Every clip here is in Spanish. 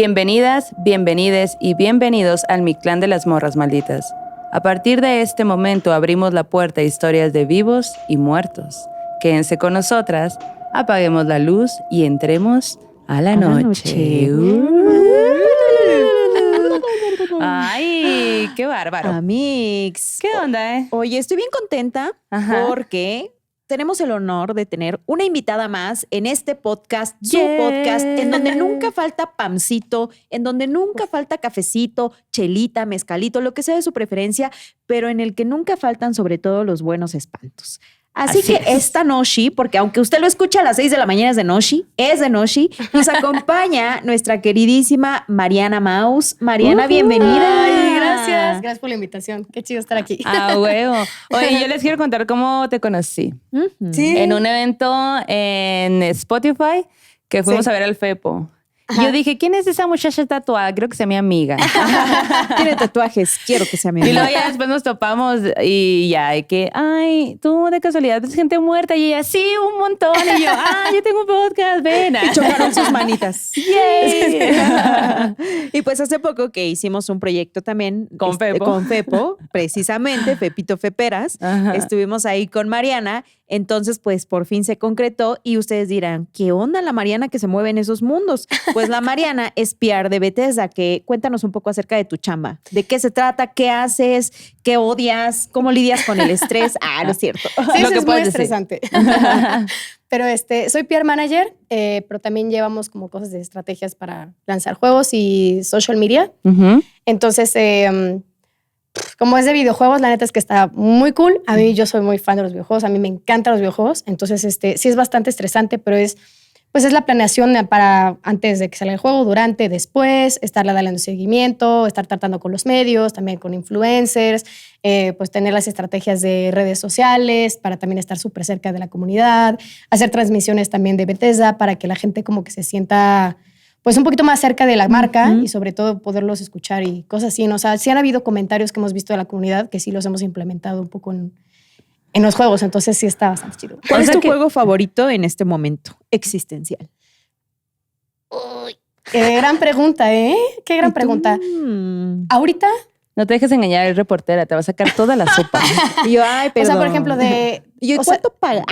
Bienvenidas, bienvenides y bienvenidos al Mi Clan de las Morras Malditas. A partir de este momento abrimos la puerta a historias de vivos y muertos. Quédense con nosotras, apaguemos la luz y entremos a la noche. ¡Ay, qué bárbaro! Amix. ¿Qué onda, Oye, estoy bien contenta porque tenemos el honor de tener una invitada más en este podcast, su podcast, en donde nunca falta pancito, en donde nunca falta cafecito, chelita, mezcalito, lo que sea de su preferencia, pero en el que nunca faltan sobre todo los buenos espantos. Así que esta Noshi, porque aunque usted lo escucha a las 6 de la mañana es de Noshi, nos acompaña nuestra queridísima Mariana Maus. Mariana, bienvenida. Ay, gracias por la invitación. Qué chido estar aquí. Ah, huevo. Oye, yo les quiero contar cómo te conocí. Sí. En un evento en Spotify que fuimos a ver al Fepo. Y yo dije, ¿quién es esa muchacha tatuada? Creo que sea mi amiga. Tiene tatuajes, quiero que sea mi amiga. Y luego ya después nos topamos y ya de que, ay, tú de casualidad ves gente muerta. Y ella, sí, un montón. Y yo, yo tengo un podcast, ven. Y chocaron sus manitas. Yay. Y pues hace poco que hicimos un proyecto también Con Fepo, precisamente, Fepito Feperas. Ajá. Estuvimos ahí con Mariana. Entonces, pues por fin se concretó y ustedes dirán, ¿qué onda la Mariana que se mueve en esos mundos? Pues la Mariana es PR de Bethesda, que cuéntanos un poco acerca de tu chamba. ¿De qué se trata? ¿Qué haces? ¿Qué odias? ¿Cómo lidias con el estrés? No es cierto. Sí, Lo eso que es muy puedes decir. estresante. Pero soy PR manager, pero también llevamos como cosas de estrategias para lanzar juegos y social media. Entonces, como es de videojuegos, la neta es que está muy cool. A mí, yo soy muy fan de los videojuegos. A mí me encantan los videojuegos. Entonces, sí es bastante estresante, pero es la planeación para antes de que salga el juego, durante, después, estarle dando seguimiento, estar tratando con los medios, también con influencers, pues tener las estrategias de redes sociales para también estar súper cerca de la comunidad, hacer transmisiones también de Bethesda para que la gente como que se sienta pues un poquito más cerca de la marca y sobre todo poderlos escuchar y cosas así, ¿no? O sea, sí han habido comentarios que hemos visto de la comunidad que sí los hemos implementado un poco en los juegos, entonces sí está bastante chido. ¿Cuál es tu juego favorito en este momento existencial? Uy, qué gran pregunta, ¿eh? Qué gran pregunta. Ahorita, No te dejes engañar, es reportera, te va a sacar toda la sopa. Y yo, ay, perdón. o sea, por ejemplo, ¿Y cuánto paga?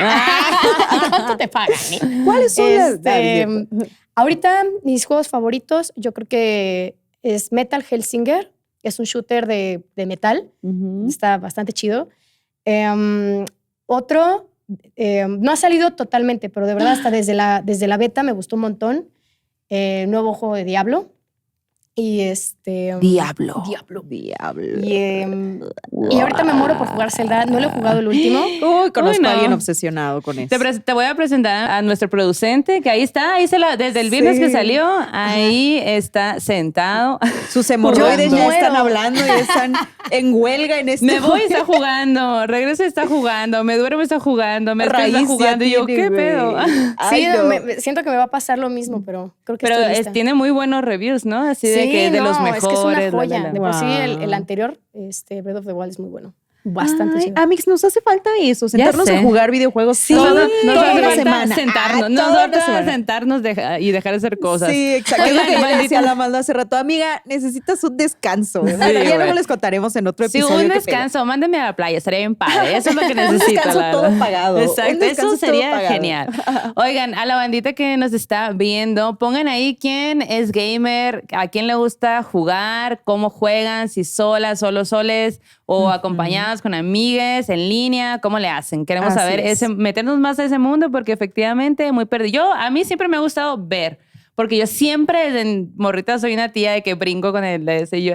¿cuánto te pagan? ¿Cuáles son las...? Ahorita, mis juegos favoritos, yo creo que es Metal Hellsinger. Es un shooter de metal. Está bastante chido. Otro, no ha salido totalmente, pero de verdad hasta desde la beta me gustó un montón. Nuevo juego de Diablo. Y Diablo. Y ahorita me muero por jugar Zelda. No lo he jugado el último. Uy, conozco Uy, a alguien no. obsesionado con eso. Te voy a presentar a nuestro producente, que ahí está, desde el viernes que salió, ahí está sentado. Sus hemorroides Yo ya muero. están hablando y están en huelga en este Me voy, está jugando, regreso, está jugando, me duermo, está jugando, me despierto, está jugando. Y yo, ¿qué pedo? Sí, no. siento que me va a pasar lo mismo, pero creo que Pero estoy lista. tiene muy buenos reviews, ¿no? Así de Sí, que de los mejores. Es que es una joya. De por sí, Wow. el anterior, Breath of the Wild es muy bueno. Bastante chido. Amix, nos hace falta eso, sentarnos sé. a jugar videojuegos Nos toda hace la falta semana. sentarnos, Toda la semana. sentarnos y dejar de hacer cosas. Sí, exacto. Es lo que yo le decía a la Maldo hace rato. Amiga, necesitas un descanso. Bueno, ya güey. luego les contaremos en otro Sí, episodio. un qué descanso, mándenme a la playa, estaría bien padre. Eso es lo que necesito. Un descanso la todo verdad. pagado. Un Exacto, descanso eso todo sería pagado. genial. Oigan, a la bandita que nos está viendo, pongan ahí quién es gamer, a quién le gusta jugar, cómo juegan, si solas, soles o acompañadas con amigues, en línea, cómo le hacen. Queremos Así saber, es. meternos más a ese mundo porque efectivamente muy perdido. A mí siempre me ha gustado ver. Porque yo siempre en morrita soy una tía de que brinco con el ese y yo,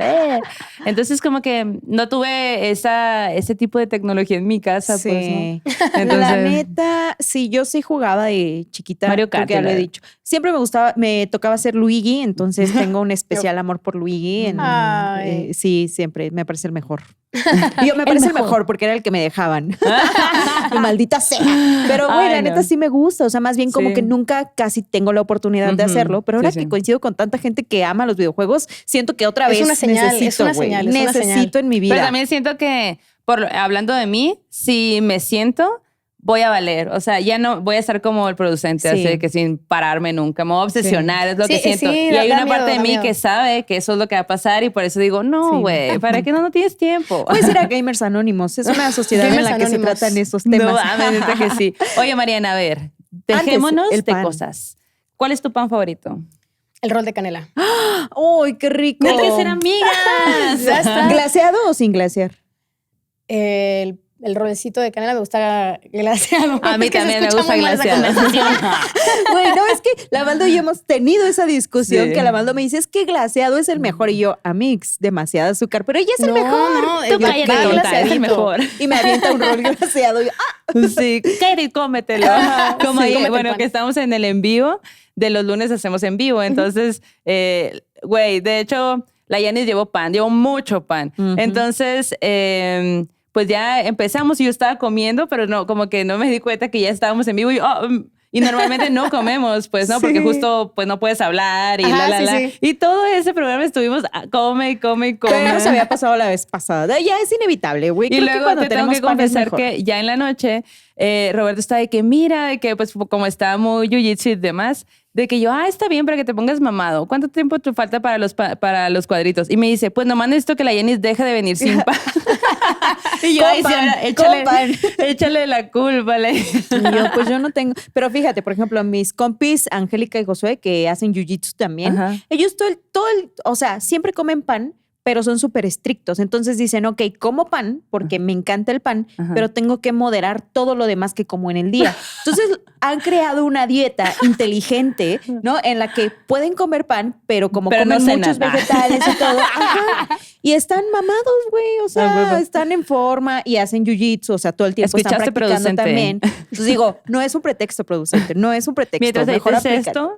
Entonces como que no tuve ese tipo de tecnología en mi casa, Sí. pues, ¿no? La Entonces, neta, sí, yo sí jugaba de chiquita. Mario Kart, creo que ya lo he la- dicho. Siempre me tocaba ser Luigi, entonces tengo un especial amor por Luigi. Ay. Sí, siempre, me parece el mejor. Yo me parece el mejor porque era el que me dejaban. Maldita sea. Pero, güey, Ay, la neta no. sí me gusta. O sea, más bien como Sí. que nunca casi tengo la oportunidad de hacerlo. Pero ahora Sí, que sí. coincido con tanta gente que ama los videojuegos, siento que otra Es vez una señal, necesito, es una güey. señal, es una Necesito señal. en mi vida. pero también siento que, hablando de mí, si me siento, voy a valer. O sea, ya no voy a estar como el producente, así que sin pararme nunca. Me voy a obsesionar, es lo que siento. Y hay una parte de mí que sabe que eso es lo que va a pasar y por eso digo, no, güey, ¿para qué no tienes tiempo? Puedes ir a Gamers Anónimos. Es una sociedad en la que se tratan esos temas. No, que sí. Oye, Mariana, a ver, dejémonos de cosas. ¿Cuál es tu pan favorito? El rol de canela. ¡Uy, qué rico! ¡De que ser amigas! Ya está. ¿Glaseado o sin glasear? El rolecito de canela me gusta glaseado. A mí también me gusta glaseado. Güey, no, es que la Valdo y yo hemos tenido esa discusión que la Valdo me dice, es que glaseado es el mejor. Y yo, mix, demasiado azúcar. Pero ella es el mejor. No, tú cállate, tonta, es el mejor. Y me avienta un rol glaseado. Y yo, sí, cállate, cómetelo. Como ahí, bueno, que estamos en el en vivo. De los lunes hacemos en vivo. Entonces, güey, de hecho, la Yanis llevó mucho pan. Entonces, pues ya empezamos y yo estaba comiendo, pero no, como que no me di cuenta que ya estábamos en vivo y normalmente no comemos, pues, ¿no? Porque justo, pues, no puedes hablar y Sí. Y todo ese programa estuvimos come. Pero nos había pasado la vez pasada. Ya es inevitable, güey. Y luego te tengo que confesar que ya en la noche, Roberto está de que mira, de que pues como está muy jiu-jitsu y demás, de que yo, está bien para que te pongas mamado. ¿Cuánto tiempo te falta para los cuadritos? Y me dice, pues nomás necesito que la Yanis deje de venir sin pan. Y yo, échale la culpa. Y yo, pues yo no tengo. Pero fíjate, por ejemplo, mis compis, Angélica y Josué, que hacen jiu-jitsu también, ellos o sea, siempre comen pan, pero son súper estrictos. Entonces dicen, ok, como pan, porque me encanta el pan, pero tengo que moderar todo lo demás que como en el día. Entonces han creado una dieta inteligente, ¿no? En la que pueden comer pan, pero comen no muchos vegetales y todo. Y están mamados, güey. O sea, están en forma y hacen jiu-jitsu. O sea, todo el tiempo están practicando producente. También. Entonces digo, no es un pretexto, producente. No es un pretexto. Mientras dices esto,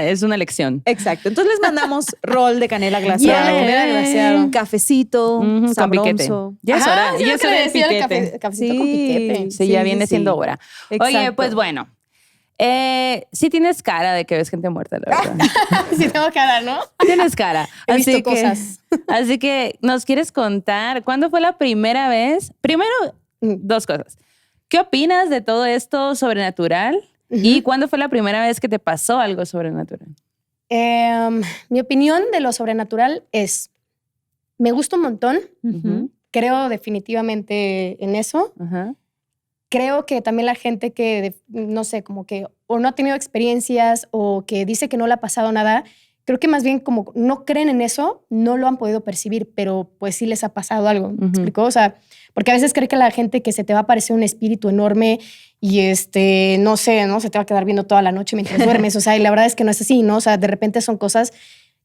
es una lección. Exacto. Entonces les mandamos rol de canela glaseado. Cafecito, sabroso. Ya es hora. Yo soy de piquete. Cafecito con piquete. Sí, ya viene siendo hora. Exacto. Oye, pues bueno. Sí tienes cara de que ves gente muerta, la verdad. Sí tengo cara, ¿no? Tienes cara. He visto cosas. Así que, ¿nos quieres contar cuándo fue la primera vez? Primero, dos cosas. ¿Qué opinas de todo esto sobrenatural? ¿Y cuándo fue la primera vez que te pasó algo sobrenatural? Mi opinión de lo sobrenatural es... Me gusta un montón. Creo definitivamente en eso. Creo que también la gente que, no sé, como que o no ha tenido experiencias o que dice que no le ha pasado nada, creo que más bien como no creen en eso, no lo han podido percibir, pero pues sí les ha pasado algo. ¿Me explico? O sea, porque a veces cree que la gente que se te va a aparecer un espíritu enorme y no sé, ¿no? Se te va a quedar viendo toda la noche mientras duermes. O sea, y la verdad es que no es así, ¿no? O sea, de repente son cosas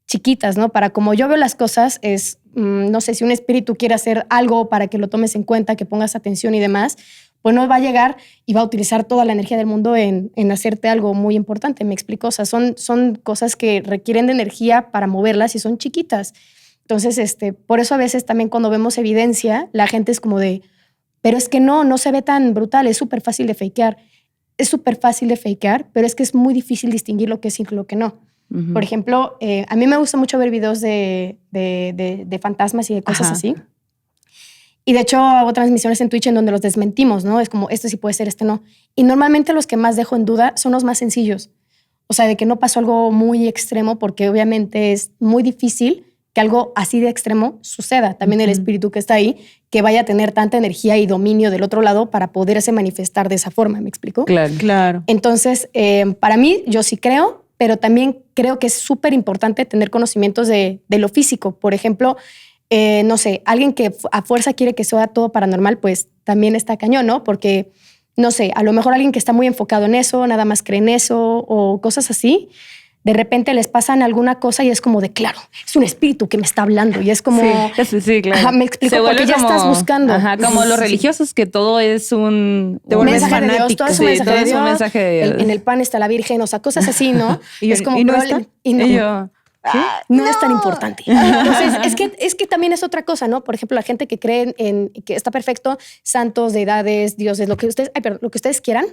chiquitas, ¿no? Para como yo veo las cosas es, no sé, si un espíritu quiere hacer algo para que lo tomes en cuenta, que pongas atención y demás, pues no va a llegar y va a utilizar toda la energía del mundo en hacerte algo muy importante, ¿me explico? O sea, son cosas que requieren de energía para moverlas y son chiquitas. Entonces, por eso a veces también cuando vemos evidencia, la gente es como de, pero es que no se ve tan brutal, es súper fácil de fakear. Es súper fácil de fakear, pero es que es muy difícil distinguir lo que es y lo que no. Por ejemplo, a mí me gusta mucho ver videos de fantasmas y de cosas así. Y de hecho hago transmisiones en Twitch en donde los desmentimos, ¿no? Es como, este sí puede ser, este no. Y normalmente los que más dejo en duda son los más sencillos. O sea, de que no pasó algo muy extremo, porque obviamente es muy difícil que algo así de extremo suceda. También el espíritu que está ahí, que vaya a tener tanta energía y dominio del otro lado para poderse manifestar de esa forma, ¿me explico? Claro. Entonces, para mí, yo sí creo, pero también creo que es súper importante tener conocimientos de lo físico. Por ejemplo, no sé, alguien que a fuerza quiere que sea todo paranormal, pues también está cañón, ¿no? Porque, no sé, a lo mejor alguien que está muy enfocado en eso, nada más cree en eso o cosas así, de repente les pasan alguna cosa y es como de, claro, es un espíritu que me está hablando y es como... Sí, claro. Ajá, me explico, porque ya estás buscando. Ajá, como los religiosos, que todo es un mensaje de Dios, todo es un mensaje de Dios. En el pan está la Virgen, o sea, cosas así, ¿no? Y es como... ¿Y no está? No es tan importante. Entonces, es que también es otra cosa, ¿no? Por ejemplo, la gente que cree en que está perfecto, santos, deidades, dioses, lo que ustedes quieran,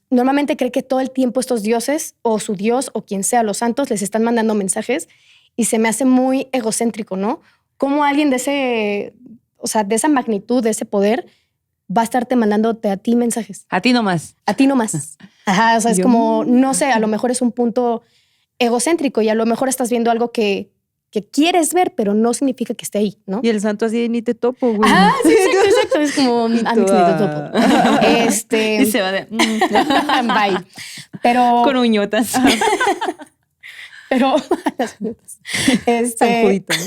normalmente cree que todo el tiempo estos dioses o su Dios o quien sea, los santos, les están mandando mensajes y se me hace muy egocéntrico, ¿no? Cómo alguien de esa magnitud, de ese poder, va a estarte mandándote a ti mensajes. A ti nomás. A ti nomás. Ajá, o sea, es como, no sé, a lo mejor es un punto egocéntrico y a lo mejor estás viendo algo que quieres ver, pero no significa que esté ahí, ¿no? Y el santo así, ni te topo, güey. Ah, sí, exacto. Es como, ni te topo. Y se va de... Bye. Pero... Con uñotas. Pero... las uñotas. San Judito, ¿no?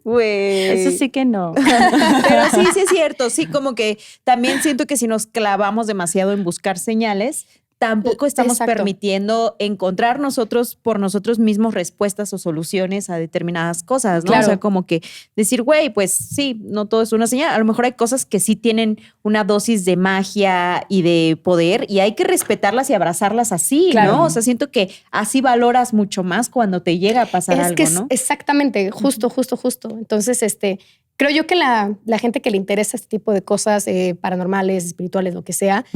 Güey. Eso sí que no. Pero sí es cierto. Sí, como que también siento que si nos clavamos demasiado en buscar señales, tampoco estamos permitiendo encontrar nosotros por nosotros mismos respuestas o soluciones a determinadas cosas, ¿no? Claro. O sea, como que decir, güey, pues sí, no todo es una señal. A lo mejor hay cosas que sí tienen una dosis de magia y de poder y hay que respetarlas y abrazarlas así, Claro. ¿no? O sea, siento que así valoras mucho más cuando te llega a pasar algo, que ¿no? Exactamente, justo. Entonces, creo yo que la gente que le interesa este tipo de cosas paranormales, espirituales, lo que sea,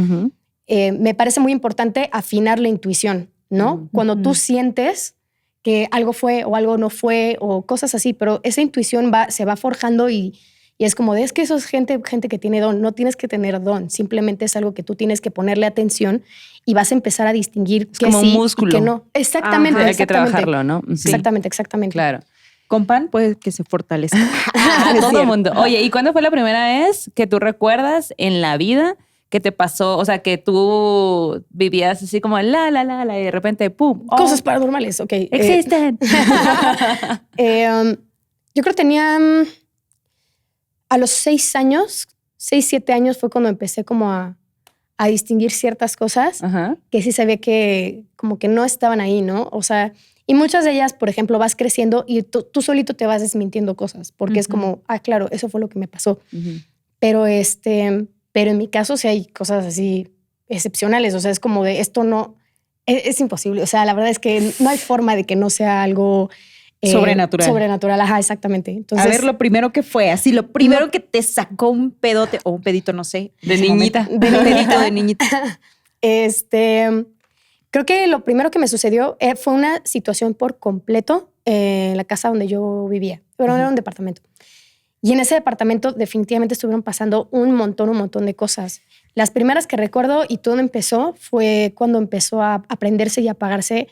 me parece muy importante afinar la intuición, ¿no? Cuando tú sientes que algo fue o algo no fue o cosas así, pero esa intuición se va forjando y es como es que eso es gente que tiene don. No tienes que tener don, simplemente es algo que tú tienes que ponerle atención y vas a empezar a distinguir es que como sí un músculo. y que no. Exactamente. Hay que trabajarlo, ¿no? Sí. Exactamente. Claro. Con pan puede que se fortalezca. A todo el mundo. Oye, ¿y cuándo fue la primera vez que tú recuerdas en la vida que te pasó? O sea, que tú vivías así como la, y de repente, ¡pum! Oh, cosas paranormales, ok. Existen. Yo creo que tenía a los 6 años, 6, 7 años fue cuando empecé como a distinguir ciertas cosas que sí sabía que como que no estaban ahí, ¿no? O sea, y muchas de ellas, por ejemplo, vas creciendo y tú solito te vas desmintiendo cosas porque es como, claro, eso fue lo que me pasó. Pero en mi caso sí hay cosas así excepcionales. O sea, es como de esto no, es imposible. O sea, la verdad es que no hay forma de que no sea algo sobrenatural. Sobrenatural, ajá, exactamente. Entonces, a ver, lo primero que fue, así, lo primero que te sacó un pedote, o un pedito, no sé. De niñita. De pedito de niñita. Creo que lo primero que me sucedió fue una situación por completo en la casa donde yo vivía. Pero era un departamento. Y en ese departamento definitivamente estuvieron pasando un montón de cosas. Las primeras que recuerdo y todo empezó fue cuando empezó a prenderse y apagarse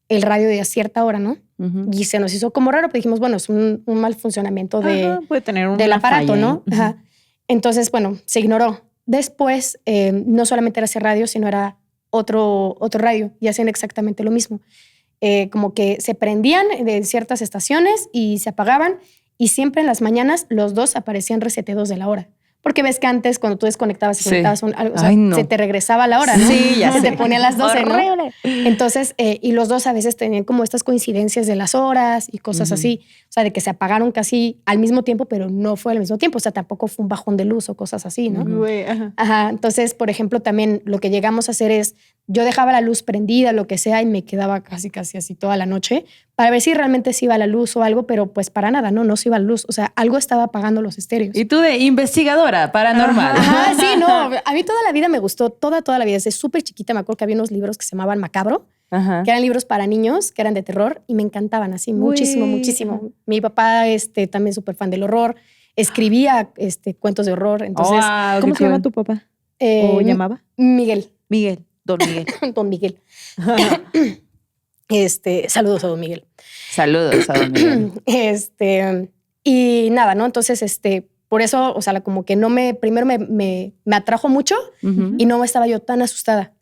el radio de a cierta hora, ¿no? Y se nos hizo como raro, pero dijimos, bueno, es un mal funcionamiento puede tener del aparato, falla, ¿no? Ajá. Entonces, bueno, se ignoró. Después, no solamente era ese radio, sino era otro radio y hacían exactamente lo mismo. Como que se prendían de ciertas estaciones y se apagaban. Y siempre en las mañanas los dos aparecían reseteados de la hora. Porque ves que antes cuando tú desconectabas y conectabas algo, o sea, se te regresaba la hora, ¿no? Sí, ya se sé. te ponía a las 12, ¿no? Horrible. Entonces, y los dos a veces tenían como estas coincidencias de las horas y cosas así. O sea, de que se apagaron casi al mismo tiempo, pero no fue al mismo tiempo. O sea, tampoco fue un bajón de luz o cosas así, ¿no? Ajá. Entonces, por ejemplo, también lo que llegamos a hacer es, yo dejaba la luz prendida, lo que sea, y me quedaba casi así toda la noche para ver si realmente se iba la luz o algo, pero pues para nada, no se iba la luz. O sea, algo estaba apagando los estéreos. Y tú de investigadora paranormal. Ajá, sí, no. A mí toda la vida me gustó, toda la vida. Desde súper chiquita me acuerdo que había unos libros que se llamaban Macabro, que eran libros para niños, que eran de terror y me encantaban así muchísimo. Mi papá también súper fan del horror, escribía cuentos de horror. Entonces, ¿cómo se llama tu papá? ¿O llamaba? Miguel. Don Miguel. Don Miguel. Saludos a Don Miguel. Saludos a Don Miguel. Y nada, ¿no? Entonces, por eso, o sea, como que primero me atrajo mucho y no estaba yo tan asustada.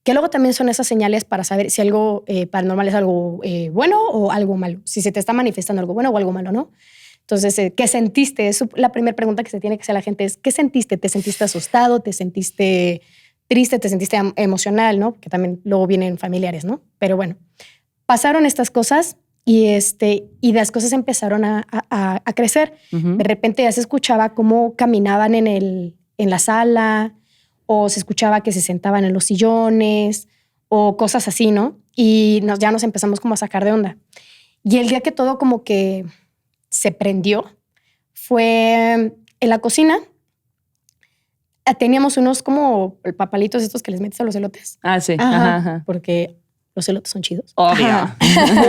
Que luego también son esas señales para saber si algo paranormal es algo bueno o algo malo. Si se te está manifestando algo bueno o algo malo, ¿no? Entonces, ¿qué sentiste? La primera pregunta que se tiene que hacer la gente es, ¿qué sentiste? ¿Te sentiste asustado? ¿Te sentiste triste? ¿Te sentiste emocional? ¿No? Que también luego vienen familiares, ¿no? Pero bueno, pasaron estas cosas y las cosas empezaron a crecer. De repente ya se escuchaba cómo caminaban en la sala, o se escuchaba que se sentaban en los sillones o cosas así, ¿no? Y ya nos empezamos como a sacar de onda. Y el día que todo como que se prendió fue en la cocina. Teníamos unos como papalitos estos que les metes a los elotes. Ah, sí. Ajá. Porque los elotes son chidos. Obvio.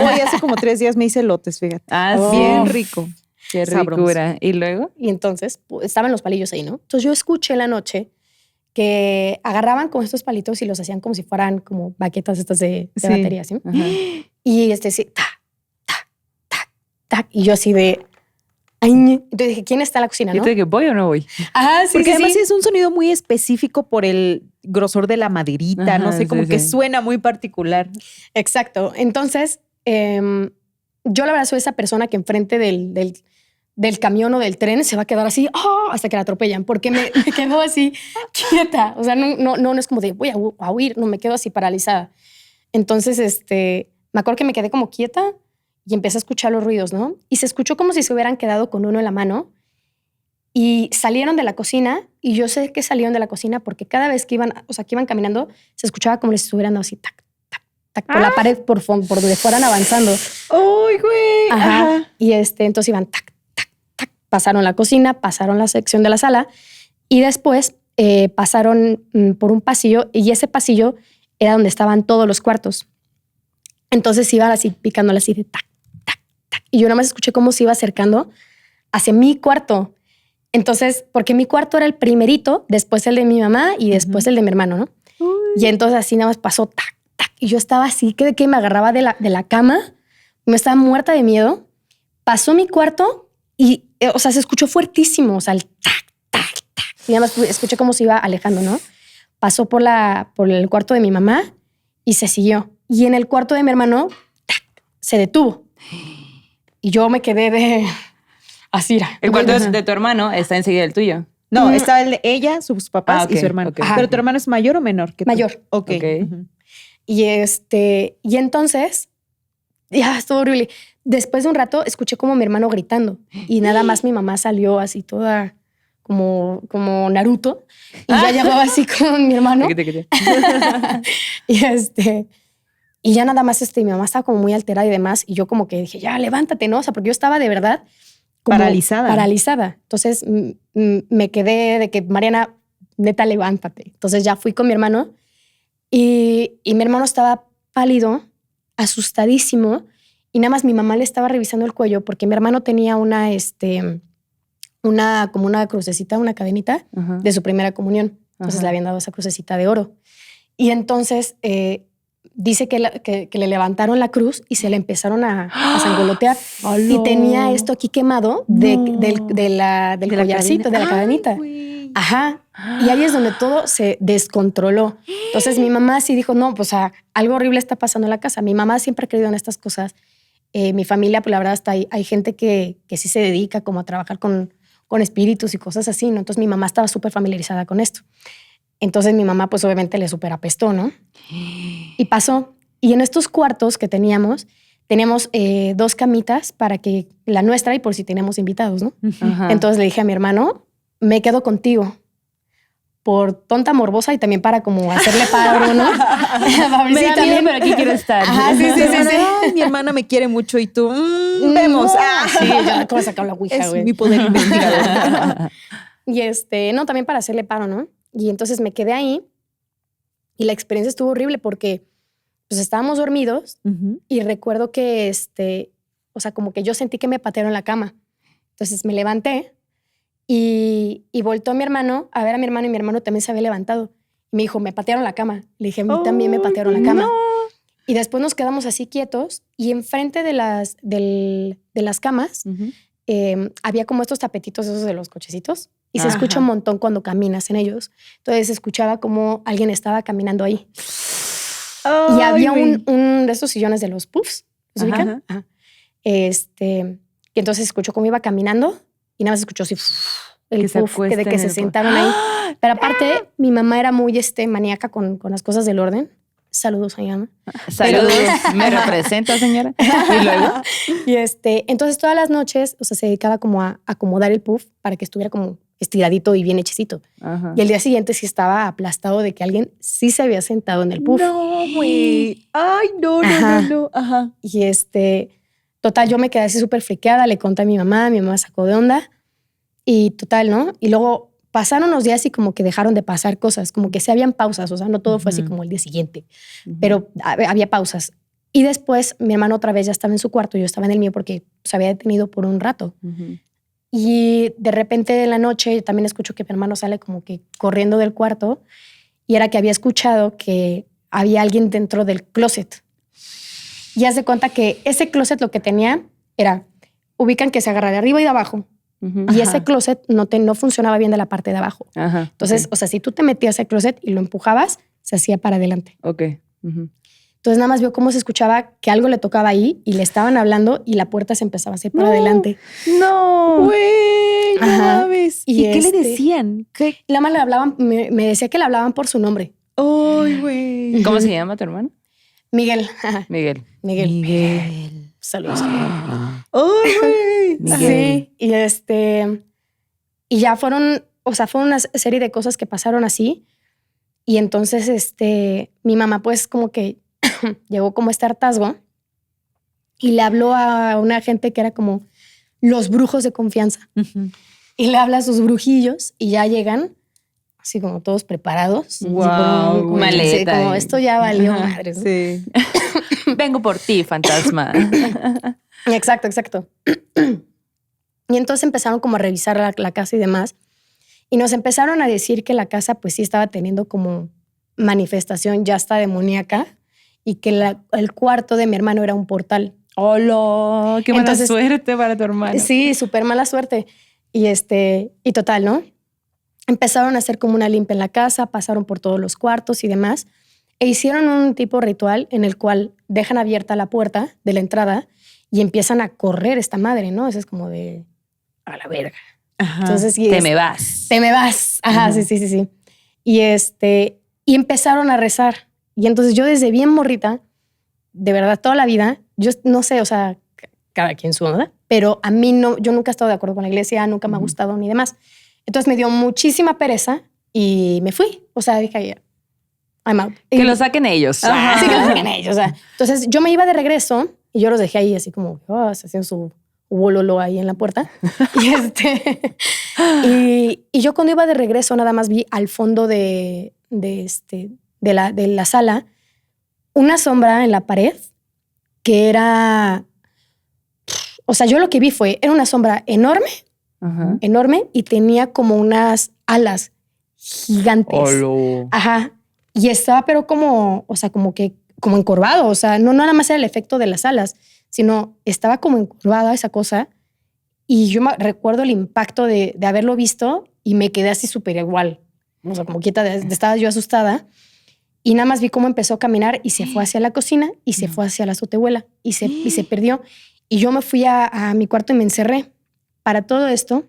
Hoy hace como 3 días me hice elotes, fíjate. Ah, sí. Bien rico. Qué ricura. ¿Y luego? Y entonces estaban los palillos ahí, ¿no? Entonces yo escuché en la noche que agarraban con estos palitos y los hacían como si fueran como baquetas estas de batería, ¿sí? Ajá. Y sí, tac, tac, tac, tac. Y yo así de... Ay, entonces dije, ¿quién está en la cocina, no? ¿Y tú dije, voy o no voy? Ajá, sí, Porque además sí. es un sonido muy específico por el grosor de la maderita, Ajá, no sé, como sí, que sí. suena muy particular. Exacto. Entonces, yo la verdad soy esa persona que enfrente del camión o del tren se va a quedar así hasta que la atropellan, porque me quedo así quieta. O sea, no es como de voy a huir, no, me quedo así paralizada. Entonces, me acuerdo que me quedé como quieta y empecé a escuchar los ruidos, ¿no? Y se escuchó como si se hubieran quedado con uno en la mano y salieron de la cocina, y yo sé que salieron de la cocina porque cada vez que iban caminando, se escuchaba como si estuvieran dando así, tac, tac, tac, por la pared, por donde fueran avanzando. ¡Ay, güey! Ajá. Y entonces iban tac, tac, tac. Pasaron la cocina, pasaron la sección de la sala y después pasaron por un pasillo, y ese pasillo era donde estaban todos los cuartos. Entonces iban así picándola así de tac, tac, tac. Y yo nada más escuché cómo se iba acercando hacia mi cuarto. Entonces, porque mi cuarto era el primerito, después el de mi mamá y después el de mi hermano, ¿no? Uy. Y entonces así nada más pasó tac, tac. Y yo estaba así que me agarraba de la cama. Me estaba muerta de miedo. Pasó mi cuarto y, o sea, se escuchó fuertísimo. O sea, el tac, tac, tac. Y nada más escuché cómo se iba alejando, ¿no? Pasó por el cuarto de mi mamá y se siguió. Y en el cuarto de mi hermano, tac, se detuvo. Y yo me quedé de... Así era. El cuarto de tu hermano está enseguida del tuyo. No, estaba el de ella, sus papás ok, y su hermano. ok. Pero tu hermano es mayor o menor que tú? Mayor. Ok. Ok. Ujú. Y entonces, ya estuvo horrible. Después de un rato, escuché como mi hermano gritando y nada más mi mamá salió así toda como Naruto y ya llegó así con mi hermano. Y ya nada más mi mamá estaba como muy alterada y demás, y yo como que dije, ya levántate, ¿no? O sea, porque yo estaba de verdad como paralizada. Entonces me quedé de que, Mariana, neta, levántate. Entonces ya fui con mi hermano y mi hermano estaba pálido, asustadísimo, y nada más mi mamá le estaba revisando el cuello porque mi hermano tenía como una crucecita, una cadenita de su primera comunión. Entonces le habían dado esa crucecita de oro. Y entonces dice que le levantaron la cruz y se le empezaron a sangolotear. Y tenía esto aquí quemado del collarcito, de la cadenita. Ajá. Y ahí es donde todo se descontroló. Entonces mi mamá sí dijo, no, pues algo horrible está pasando en la casa. Mi mamá siempre ha creído en estas cosas. Mi familia, pues la verdad, hasta hay gente que sí se dedica como a trabajar con espíritus y cosas así, ¿no? Entonces mi mamá estaba súper familiarizada con esto. Entonces mi mamá pues obviamente le súper apestó, ¿no? Y pasó. Y en estos cuartos que teníamos 2 camitas para que la nuestra y por si teníamos invitados, ¿no? Ajá. Entonces le dije a mi hermano, me quedo contigo por tonta morbosa y también para como hacerle paro, ¿no? Me da miedo, pero aquí quiero estar. Ajá, sí. Ay, mi hermana me quiere mucho y tú, vemos. No. Sí, ya acabo de sacar la ouija, güey. Es mi poder investigador. Y no, también para hacerle paro, ¿no? Y entonces me quedé ahí y la experiencia estuvo horrible porque pues estábamos dormidos y recuerdo que o sea, como que yo sentí que me patearon la cama. Entonces me levanté y volteó a mi hermano a ver a mi hermano, y mi hermano también se había levantado. Y me dijo, me patearon la cama. Le dije, a mí también me patearon la cama. No. Y después nos quedamos así quietos y enfrente de las camas había como estos tapetitos esos de los cochecitos y se escucha un montón cuando caminas en ellos. Entonces se escuchaba como alguien estaba caminando ahí. Y había un de esos sillones de los puffs. ¿Se ubican? Ajá. Que entonces escuchó cómo iba caminando y nada más escuchó así el puff de que se sentaron ahí. Pero aparte, mi mamá era muy maníaca con las cosas del orden. Saludos a mi mamá. Saludos. ¿Me representa, señora? Y luego. Y entonces todas las noches, o sea, se dedicaba como a acomodar el puff para que estuviera como estiradito y bien hechecito. Ajá. Y el día siguiente sí estaba aplastado de que alguien sí se había sentado en el puff. No, güey. Ay, no. Ajá. Y total, yo me quedé así súper friqueada, le conté a mi mamá sacó de onda y total, ¿no? Y luego pasaron los días y como que dejaron de pasar cosas, como que sí habían pausas, o sea, no todo fue así como el día siguiente, pero había pausas. Y después mi hermano otra vez ya estaba en su cuarto, yo estaba en el mío porque se había detenido por un rato. Y de repente en la noche yo también escucho que mi hermano sale como que corriendo del cuarto y era que había escuchado que había alguien dentro del closet. Y haz de cuenta que ese closet lo que tenía era, ubican que se agarra de arriba y de abajo. Y ese closet no funcionaba bien de la parte de abajo. Entonces, o sea, si tú te metías al closet y lo empujabas, se hacía para adelante. Entonces nada más vio cómo se escuchaba que algo le tocaba ahí y le estaban hablando y la puerta se empezaba a hacer para adelante. ¡No! Güey, no mames. ¿Y qué le decían? ¿Qué? La mamá le hablaban, me decía que le hablaban por su nombre. ¡Ay, güey! ¿Cómo se llama tu hermano? Miguel. Miguel. Saludos. ¡Ay, güey! Sí, y ya fueron, o sea, fue una serie de cosas que pasaron así. Y entonces, mi mamá pues como que llegó como este hartazgo y le habló a una gente que era como los brujos de confianza. Y le habla a sus brujillos y ya llegan así como todos preparados. Wow, como maleta. Como esto ya valió madre, ¿no? Sí. Vengo por ti, fantasma. Exacto. Y entonces empezaron como a revisar la casa y demás. Y nos empezaron a decir que la casa pues sí estaba teniendo como manifestación ya hasta demoníaca y que el cuarto de mi hermano era un portal. ¡Hola! ¡Qué mala suerte para tu hermano! Sí, súper mala suerte. Y total, ¿no? Empezaron a hacer como una limpia en la casa, pasaron por todos los cuartos y demás, e hicieron un tipo de ritual en el cual dejan abierta la puerta de la entrada y empiezan a correr esta madre, ¿no? Eso es como de a la verga. Entonces, Te me vas. Te me vas. Ajá, sí. Y empezaron a rezar. Y entonces yo desde bien morrita, de verdad, toda la vida, yo no sé, o sea, cada quien su onda, pero a mí no, yo nunca he estado de acuerdo con la iglesia, nunca me ha gustado ni demás. Entonces me dio muchísima pereza y me fui. O sea, dije, I'm out. Que lo saquen ellos. Sí, que lo saquen ellos. O sea, entonces yo me iba de regreso y yo los dejé ahí así como, se hacían su bololo ahí en la puerta. y yo cuando iba de regreso nada más vi al fondo de la sala una sombra en la pared que era, o sea, yo lo que vi era una sombra enorme, enorme, y tenía como unas alas gigantes. ¡Hola! Ajá. Y estaba pero como, o sea, como encorvado, o sea, no nada más era el efecto de las alas, sino estaba como encorvada esa cosa. Y yo recuerdo el impacto de haberlo visto y me quedé así súper igual. O sea, como quieta, estaba yo asustada. Y nada más vi cómo empezó a caminar y se fue hacia la cocina y se fue hacia la azotehuela y se perdió. Y yo me fui a mi cuarto y me encerré. Para todo esto,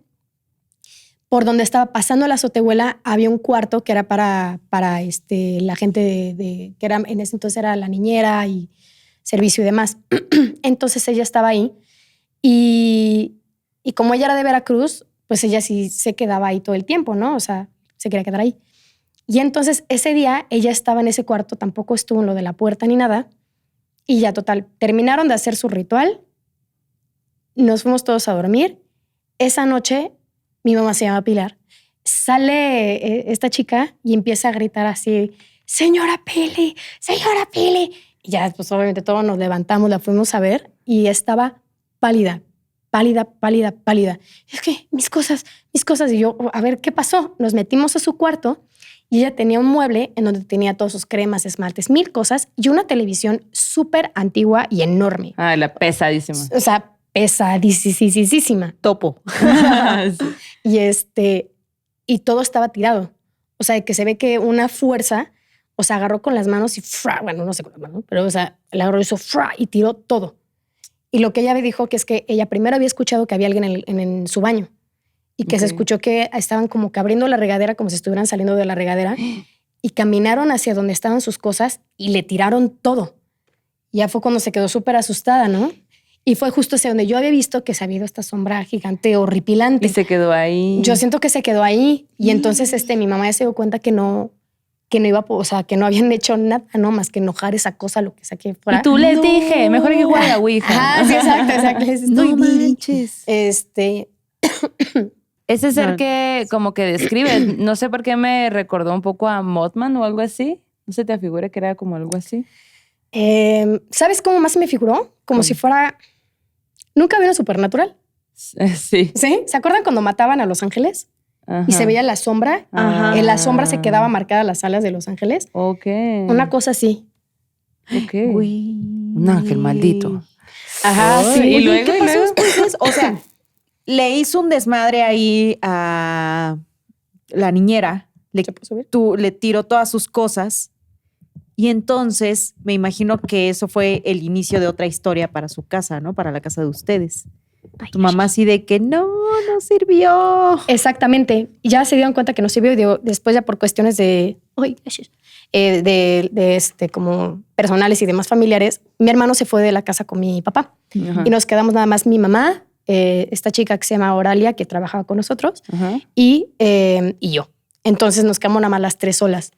por donde estaba pasando la azotehuela, había un cuarto que era para la gente que era, en ese entonces era la niñera y servicio y demás. Entonces ella estaba ahí y como ella era de Veracruz, pues ella sí se quedaba ahí todo el tiempo, ¿no? O sea, se quería quedar ahí. Y entonces ese día ella estaba en ese cuarto, tampoco estuvo en lo de la puerta ni nada. Y ya total, terminaron de hacer su ritual, nos fuimos todos a dormir. Esa noche mi mamá se llama Pilar. Sale esta chica y empieza a gritar así, señora Pili. Y ya pues obviamente todos nos levantamos, la fuimos a ver y estaba pálida. Es que mis cosas. Y yo, a ver, ¿qué pasó? Nos metimos a su cuarto y ella tenía un mueble en donde tenía todos sus cremas, esmaltes, 1000 cosas y una televisión súper antigua y enorme. Ah, la pesadísima. O sea, pesadísima. Topo. Sí. Y todo estaba tirado. O sea, que se ve que una fuerza, o sea, agarró con las manos y bueno, no sé con las manos, pero o sea, la agarró y hizo y tiró todo. Y lo que ella me dijo que es que ella primero había escuchado que había alguien en su baño y que se escuchó que estaban como que abriendo la regadera como si estuvieran saliendo de la regadera y caminaron hacia donde estaban sus cosas y le tiraron todo. Y ya fue cuando se quedó súper asustada, ¿no? Y fue justo hacia donde yo había visto que se había ido esta sombra gigante horripilante. Y se quedó ahí. Yo siento que se quedó ahí. Y entonces mi mamá ya se dio cuenta que no iba, o sea, que no habían hecho nada, ¿no? Más que enojar esa cosa, lo que saqué fuera. Y tú les dije, mejor hay que jugar a la Ouija. Sí, exacto. No manches. Ese ser que como que describe, no sé por qué me recordó un poco a Mothman o algo así. ¿No se te figura que era como algo así? ¿Sabes cómo más se me figuró? Como si fuera... ¿Nunca vieron Supernatural? Sí. ¿Sí? ¿Se acuerdan cuando mataban a los ángeles? Ajá. Y se veía la sombra. Ajá. En la sombra se quedaba marcada las alas de los ángeles. Ok. Una cosa así. Ok. Güey. Un ángel maldito. Ajá, Ay, sí. y Oye, luego, ¿qué y pasó luego. después? O sea, le hizo un desmadre ahí a la niñera. ¿Se puede subir? Le tiró todas sus cosas. Y entonces me imagino que eso fue el inicio de otra historia para su casa, ¿no? Para la casa de ustedes. Tu mamá así de que no sirvió. Exactamente. Y ya se dieron cuenta que no sirvió. Y después ya por cuestiones de... Ay, gracias. Como personales y demás familiares, mi hermano se fue de la casa con mi papá. Ajá. Y nos quedamos nada más mi mamá, esta chica que se llama Oralia, que trabajaba con nosotros, Ajá. y yo. Entonces nos quedamos nada más las 3 solas.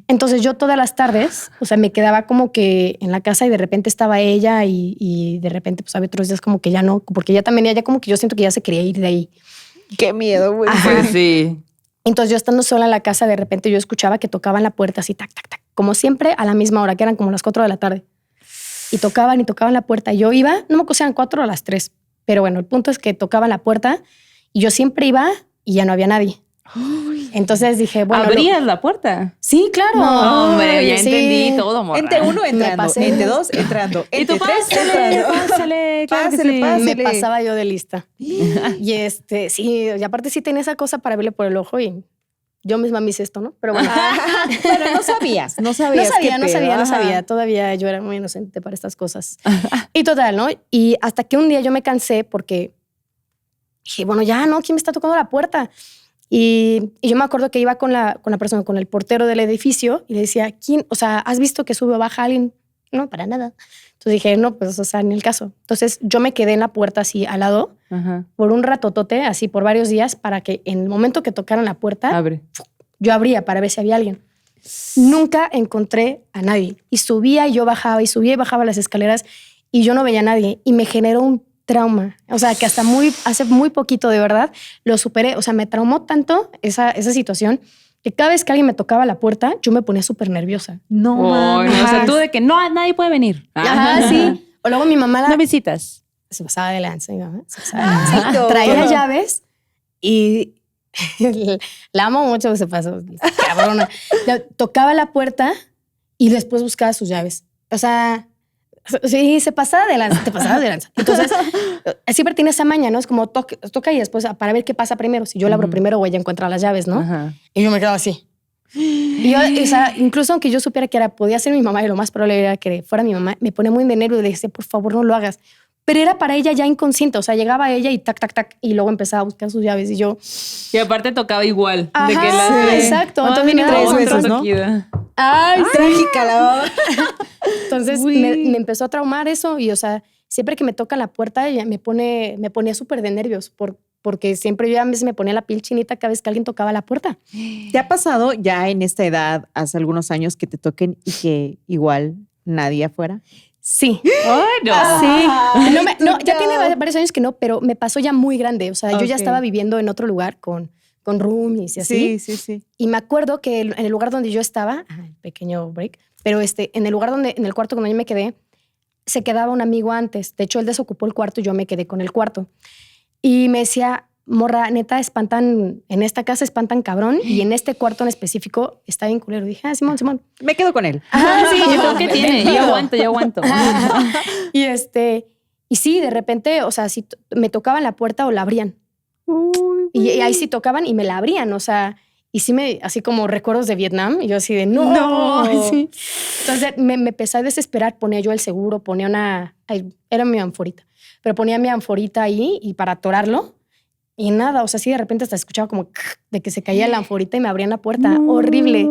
Entonces yo todas las tardes, o sea, me quedaba como que en la casa y de repente estaba ella y de repente pues había otros días como que ya no, porque ella también, ella como que yo siento que ya se quería ir de ahí. Qué miedo, güey. Ajá. Pues sí. Entonces yo estando sola en la casa, de repente yo escuchaba que tocaban la puerta así, tac, tac, tac, como siempre a la misma hora, que eran como las 4 de la tarde. Y tocaban la puerta. Yo iba, no me acuerdo si eran 4 o las 3, pero bueno, el punto es que tocaban la puerta y yo siempre iba y ya no había nadie. Entonces dije, bueno. ¿Abrías la puerta? Sí, claro. No, hombre, ya Sí. entendí todo, morra. Entre 1 entrando, pasé. entre 2 entrando, Y tú, entre 3 pásale, entrando. pásale, claro que Pásale, sí. pásale. Me pasaba yo de lista. Y sí, y aparte sí tenía esa cosa para verle por el ojo y yo misma me hice esto, ¿no? Pero bueno. Pero no sabías. No sabía. Todavía yo era muy inocente para estas cosas. Y total, ¿no? Y hasta que un día yo me cansé porque dije, bueno, ya, ¿no? ¿Quién me está tocando la puerta? Y yo me acuerdo que iba con la persona, con el portero del edificio y le decía, ¿quién? O sea, ¿has visto que sube o baja alguien? No, para nada. Entonces dije, no, pues, o sea, ni el caso. Entonces yo me quedé en la puerta así al lado Ajá. por un ratotote, así por varios días, para que en el momento que tocaran la puerta, Abre. yo abría para ver si había alguien. Nunca encontré a nadie. Y subía y yo bajaba, y subía y bajaba las escaleras y yo no veía a nadie. Y me generó un trauma. O sea, que hasta hace muy poquito, de verdad, lo superé. O sea, me traumó tanto esa situación que cada vez que alguien me tocaba la puerta, yo me ponía súper nerviosa. No, Oh, mames. no, o sea, tú de que nadie puede venir. Ajá, sí. O luego mi mamá No visitas. se pasaba de lanza. Mi mamá se pasaba de lanza. Ay, no. Traía llaves y la amo mucho, se pasó. Cabrona. Tocaba la puerta y después buscaba sus llaves. O sea, sí, se pasaba de lanza, te pasaba de lanza. Entonces, siempre tiene esa maña, ¿no? Es como toca y después para ver qué pasa primero. Si yo la abro primero o ella encuentra las llaves, ¿no? Ajá. Y yo me quedaba así. Y yo, o sea, incluso aunque yo supiera que podía ser mi mamá y lo más probable era que fuera mi mamá, me ponía muy de nervio y le decía, por favor, no lo hagas. Pero era para ella ya inconsciente. O sea, llegaba ella y tac, tac, tac. Y luego empezaba a buscar sus llaves y yo... Y aparte tocaba igual. Ajá, de que las exacto. Oh, Entonces mira, me daba tres un veces, trauma. ¿no? Ay, sí. Trágica la mamá. Entonces me empezó a traumar eso. Y, o sea, siempre que me tocan la puerta, ella me ponía súper de nervios. Porque siempre yo a veces me ponía la piel chinita cada vez que alguien tocaba la puerta. ¿Te ha pasado ya en esta edad, hace algunos años, que te toquen y que igual nadie afuera? Sí. Ay, no. Sí. No, ya no. tiene varios años que no, pero me pasó ya muy grande. O sea, yo ya Ok. estaba viviendo en otro lugar con roomies y así. Sí. Y me acuerdo que en el lugar donde yo estaba, pequeño break, pero en el cuarto donde yo me quedé, se quedaba un amigo antes. De hecho, él desocupó el cuarto y yo me quedé con el cuarto. Y me decía, morra, neta, en esta casa espantan cabrón y en este cuarto en específico está bien culero. Dije, Simón. Me quedo con él. Ah, sí, Yo creo que tiene. Yo aguanto. Y sí, de repente, o sea, si me tocaban la puerta o la abrían. Y ahí sí tocaban y me la abrían, o sea, y sí así como recuerdos de Vietnam, y yo así de no. Sí. Entonces me empecé a desesperar, ponía yo el seguro, era mi anforita, pero ponía mi anforita ahí y para atorarlo y nada, o sea, sí de repente hasta escuchaba como de que se caía la anforita y me abrían la puerta. Horrible.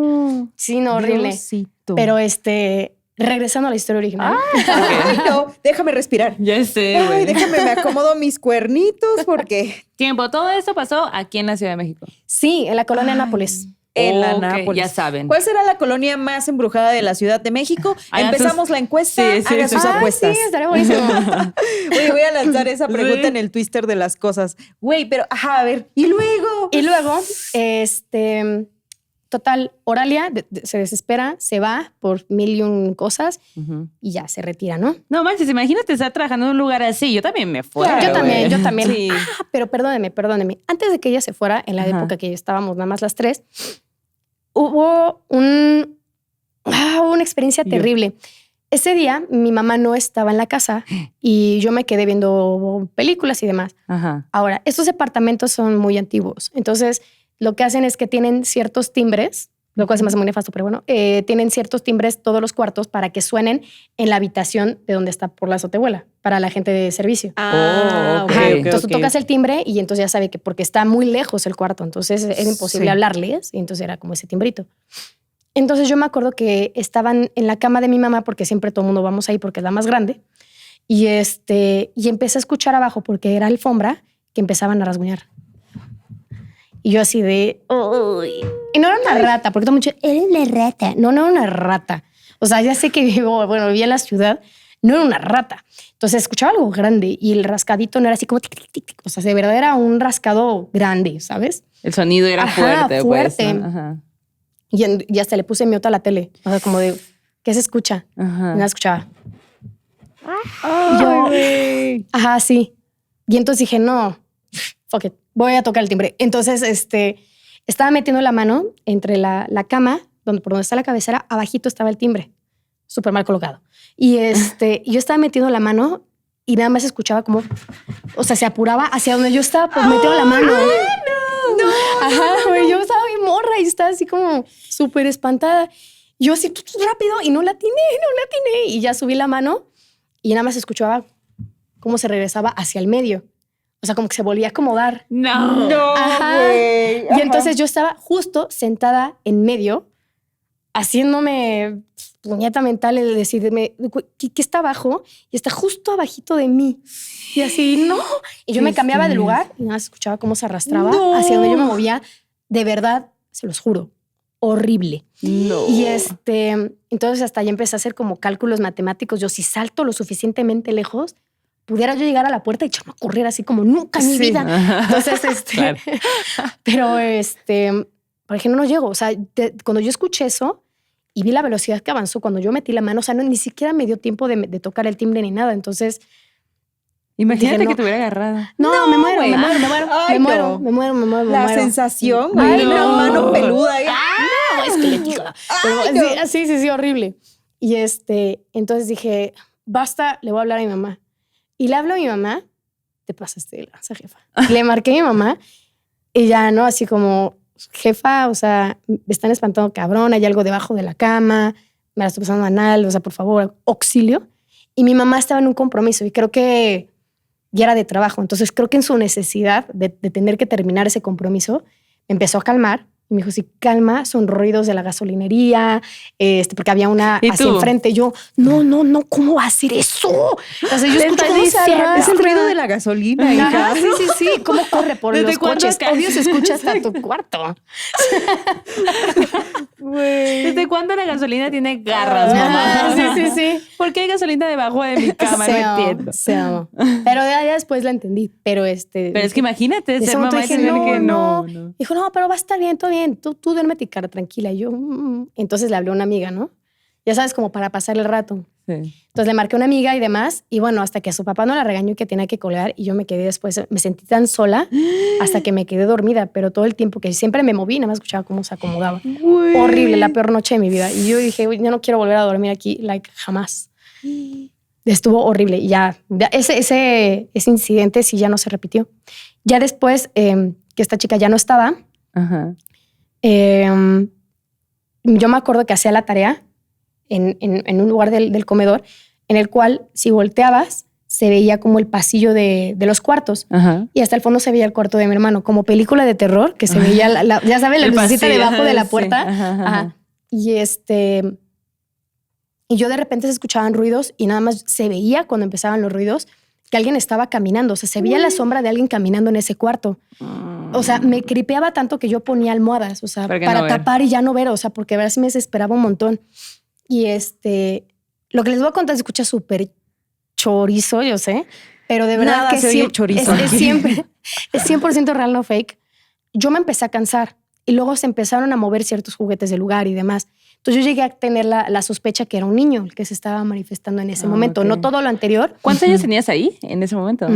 Sí, no, horrible. Diosito. Pero regresando a la historia original. Ay, no, déjame respirar. Ya sé, Ay, güey. déjame, me acomodo mis cuernitos porque Tiempo, todo eso pasó aquí en la Ciudad de México. Sí, en la colonia Nápoles. en la Ok, Nápoles. ya saben. ¿Cuál será la colonia más embrujada de la Ciudad de México? Hagan Empezamos sus- la encuesta, Sí, sí, hagan sí. sus Ay, apuestas. Sí, estaría buenísimo. Oye, voy a lanzar esa pregunta Sí. en el Twister de las cosas. Güey, pero, a ver, ¿y luego? Y luego, total, Oralia se desespera, se va por 1000 cosas y ya se retira, ¿no? No manches, imagínate estar trabajando en un lugar así. Yo también me fuera. Yo también. Sí. Pero perdóneme. Antes de que ella se fuera, en la época que estábamos nada más las tres, hubo una experiencia terrible. Ese día mi mamá no estaba en la casa y yo me quedé viendo películas y demás. Ajá. Ahora, estos departamentos son muy antiguos. Entonces, lo que hacen es que tienen ciertos timbres, lo cual se me hace muy nefasto, pero bueno, tienen ciertos timbres todos los cuartos para que suenen en la habitación de donde está por la azotehuela, para la gente de servicio. Entonces tú tocas el timbre y entonces ya sabe que porque está muy lejos el cuarto, entonces era imposible hablarles y entonces era como ese timbrito. Entonces yo me acuerdo que estaban en la cama de mi mamá porque siempre todo el mundo vamos ahí porque es la más grande y empecé a escuchar abajo porque era alfombra que empezaban a rasguñar. Y yo así de... Uy. Y no era una rata, porque todo mucho... Era una rata. No era una rata. O sea, ya sé que vivía en la ciudad. No era una rata. Entonces escuchaba algo grande y el rascadito no era así como... Tic, tic, tic, tic. O sea, de verdad era un rascado grande, ¿sabes? El sonido era fuerte. Pues, ¿no? Ajá. Y hasta le puse mute a la tele. O sea, como de... ¿Qué se escucha? Ajá. Y nada escuchaba. Yo, sí. Y entonces dije, no, fuck it. Voy a tocar el timbre. Entonces, estaba metiendo la mano entre la cama, por donde está la cabecera, abajito estaba el timbre. Súper mal colocado. Y yo estaba metiendo la mano y nada más escuchaba como, o sea, se apuraba hacia donde yo estaba pues metiendo la mano. Güey, yo estaba bien morra y estaba así como súper espantada. Yo así rápido y no la atiné. Y ya subí la mano y nada más escuchaba cómo se regresaba hacia el medio. O sea, como que se volvía a acomodar. No. Güey. Y entonces yo estaba justo sentada en medio, haciéndome puñeta mental el decirme, ¿qué está abajo? Y está justo abajito de mí. Y así, no. Y yo me cambiaba de lugar y nada más escuchaba cómo se arrastraba hacia donde yo me movía. De verdad, se los juro, horrible. No. Y entonces hasta ya empecé a hacer como cálculos matemáticos. Yo si salto lo suficientemente lejos, pudiera yo llegar a la puerta y echarme a correr así como nunca en mi vida. Entonces, claro. Pero por ejemplo, no llego. O sea, cuando yo escuché eso y vi la velocidad que avanzó, cuando yo metí la mano, o sea, ni siquiera me dio tiempo de tocar el timbre ni nada. Entonces, imagínate dije, que te hubiera agarrado. No, me muero. Me muero. La sensación, güey. Una mano peluda. No, esquelética. Sí, horrible. Y entonces dije, basta, le voy a hablar a mi mamá. Y le hablo a mi mamá, te pasaste de lanza, jefa. Le marqué a mi mamá y ya, ¿no? Así como, jefa, o sea, me están espantando cabrón, hay algo debajo de la cama, me la estoy pasando anal, o sea, por favor, auxilio. Y mi mamá estaba en un compromiso y creo que ya era de trabajo. Entonces creo que en su necesidad de tener que terminar ese compromiso, me empezó a calmar. Y me dijo, sí, calma, son ruidos de la gasolinería, porque había una hacia enfrente. Yo, no, ¿cómo va a hacer eso? Entonces yo escucho cómo se arrastra. Es el ruido de la gasolina, hija. Sí. ¿Cómo corre por los coches? Obvio se escucha hasta tu cuarto. ¿Desde cuándo la gasolina tiene garras, mamá? Sí. ¿Por qué hay gasolina debajo de mi cama? No entiendo. Se amo. Pero ya después la entendí. Pero es que imagínate ser mamá y tener que no. Dijo, no, pero va a estar bien, todo bien. Tú duérmete, cara, tranquila. Y yo, Entonces le hablé a una amiga, ¿no? Ya sabes, como para pasar el rato. Sí. Entonces le marqué a una amiga y demás. Y bueno, hasta que a su papá no la regañó y que tenía que colgar. Y yo me quedé después, me sentí tan sola hasta que me quedé dormida. Pero todo el tiempo que siempre me moví, nada más escuchaba cómo se acomodaba. Uy. Horrible, la peor noche de mi vida. Y yo dije, yo no quiero volver a dormir aquí, jamás. Estuvo horrible. Y ya ese incidente sí ya no se repitió. Ya después que esta chica ya no estaba, ajá. Yo me acuerdo que hacía la tarea en un lugar del comedor en el cual si volteabas se veía como el pasillo de los cuartos. Ajá. Y hasta el fondo se veía el cuarto de mi hermano, como película de terror, que se veía, ya sabes, la lucecita debajo de la puerta. Sí. Ajá. Y y yo de repente se escuchaban ruidos y nada más se veía cuando empezaban los ruidos que alguien estaba caminando. O sea, se veía la sombra de alguien caminando en ese cuarto. O sea, me cripeaba tanto que yo ponía almohadas, o sea, para tapar y ya no ver, o sea, porque a ver si me desesperaba un montón. Y lo que les voy a contar se escucha súper chorizo, yo sé, pero de verdad nada que se oye chorizo. Es 100% real, no fake. Yo me empecé a cansar. y luego se empezaron a mover ciertos juguetes del lugar y demás. Entonces yo llegué a tener la sospecha que era un niño el que se estaba manifestando en ese momento, no todo lo anterior. ¿Cuántos años tenías ahí en ese momento?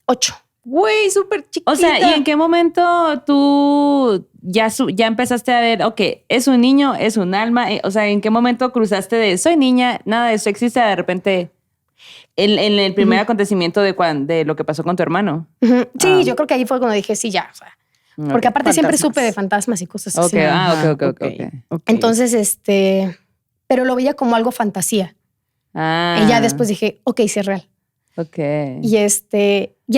8. Güey, súper chiquita. O sea, ¿y en qué momento tú ya empezaste a ver, ok, es un niño, es un alma? O sea, ¿en qué momento cruzaste de soy niña, nada de eso existe de repente en el primer acontecimiento de lo que pasó con tu hermano? Sí, yo creo que ahí fue cuando dije, sí, ya, o sea. Porque aparte siempre supe de fantasmas y cosas así. Ok. Entonces, pero lo veía como algo fantasía. Y ya después dije, ok, sí es real. Ok. Y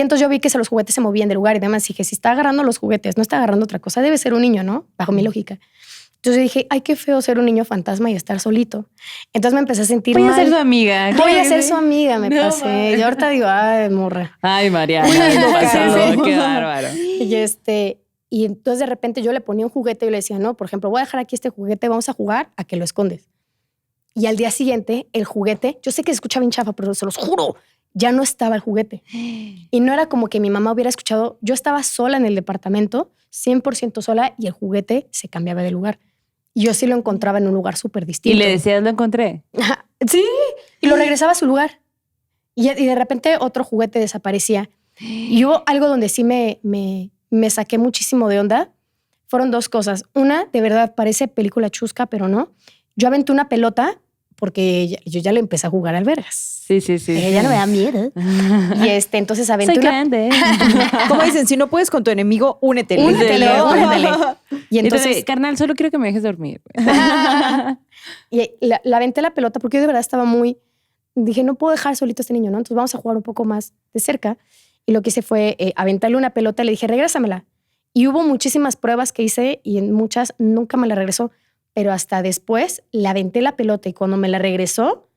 entonces yo vi que los juguetes se movían del lugar y demás. Dije, si está agarrando los juguetes, no está agarrando otra cosa, debe ser un niño, ¿no? Bajo mi lógica. Entonces dije, ay, qué feo ser un niño fantasma y estar solito. Entonces me empecé a sentir mal. Voy a ser su amiga. Voy a ser su amiga, me pasé. Y ahorita digo, ay, morra. Ay, Mariana. Qué bárbaro. Y entonces de repente yo le ponía un juguete y yo le decía, no, por ejemplo, voy a dejar aquí este juguete, vamos a jugar a que lo escondes. Y al día siguiente, el juguete, yo sé que se escucha bien chafa, pero se los juro, ya no estaba el juguete. Y no era como que mi mamá hubiera escuchado, yo estaba sola en el departamento, 100% sola, y el juguete se cambiaba de lugar. Y yo sí lo encontraba en un lugar súper distinto. ¿Y le decías, lo encontré? Sí, y lo regresaba a su lugar. Y de repente otro juguete desaparecía. Y hubo algo donde sí me saqué muchísimo de onda. Fueron dos cosas. Una, de verdad, parece película chusca, pero no. Yo aventé una pelota porque yo ya le empecé a jugar al vergas. Sí. Ya no me da miedo. Y entonces aventé Soy grande. Como dicen, si no puedes con tu enemigo, únetele. Únetele. Y entonces, carnal, solo quiero que me dejes dormir. y la aventé la pelota porque yo de verdad estaba muy... Dije, no puedo dejar solito a este niño, ¿no? Entonces vamos a jugar un poco más de cerca. Y lo que hice fue aventarle una pelota. Le dije, regrésamela. Y hubo muchísimas pruebas que hice y en muchas nunca me la regresó. Pero hasta después le aventé la pelota y cuando me la regresó,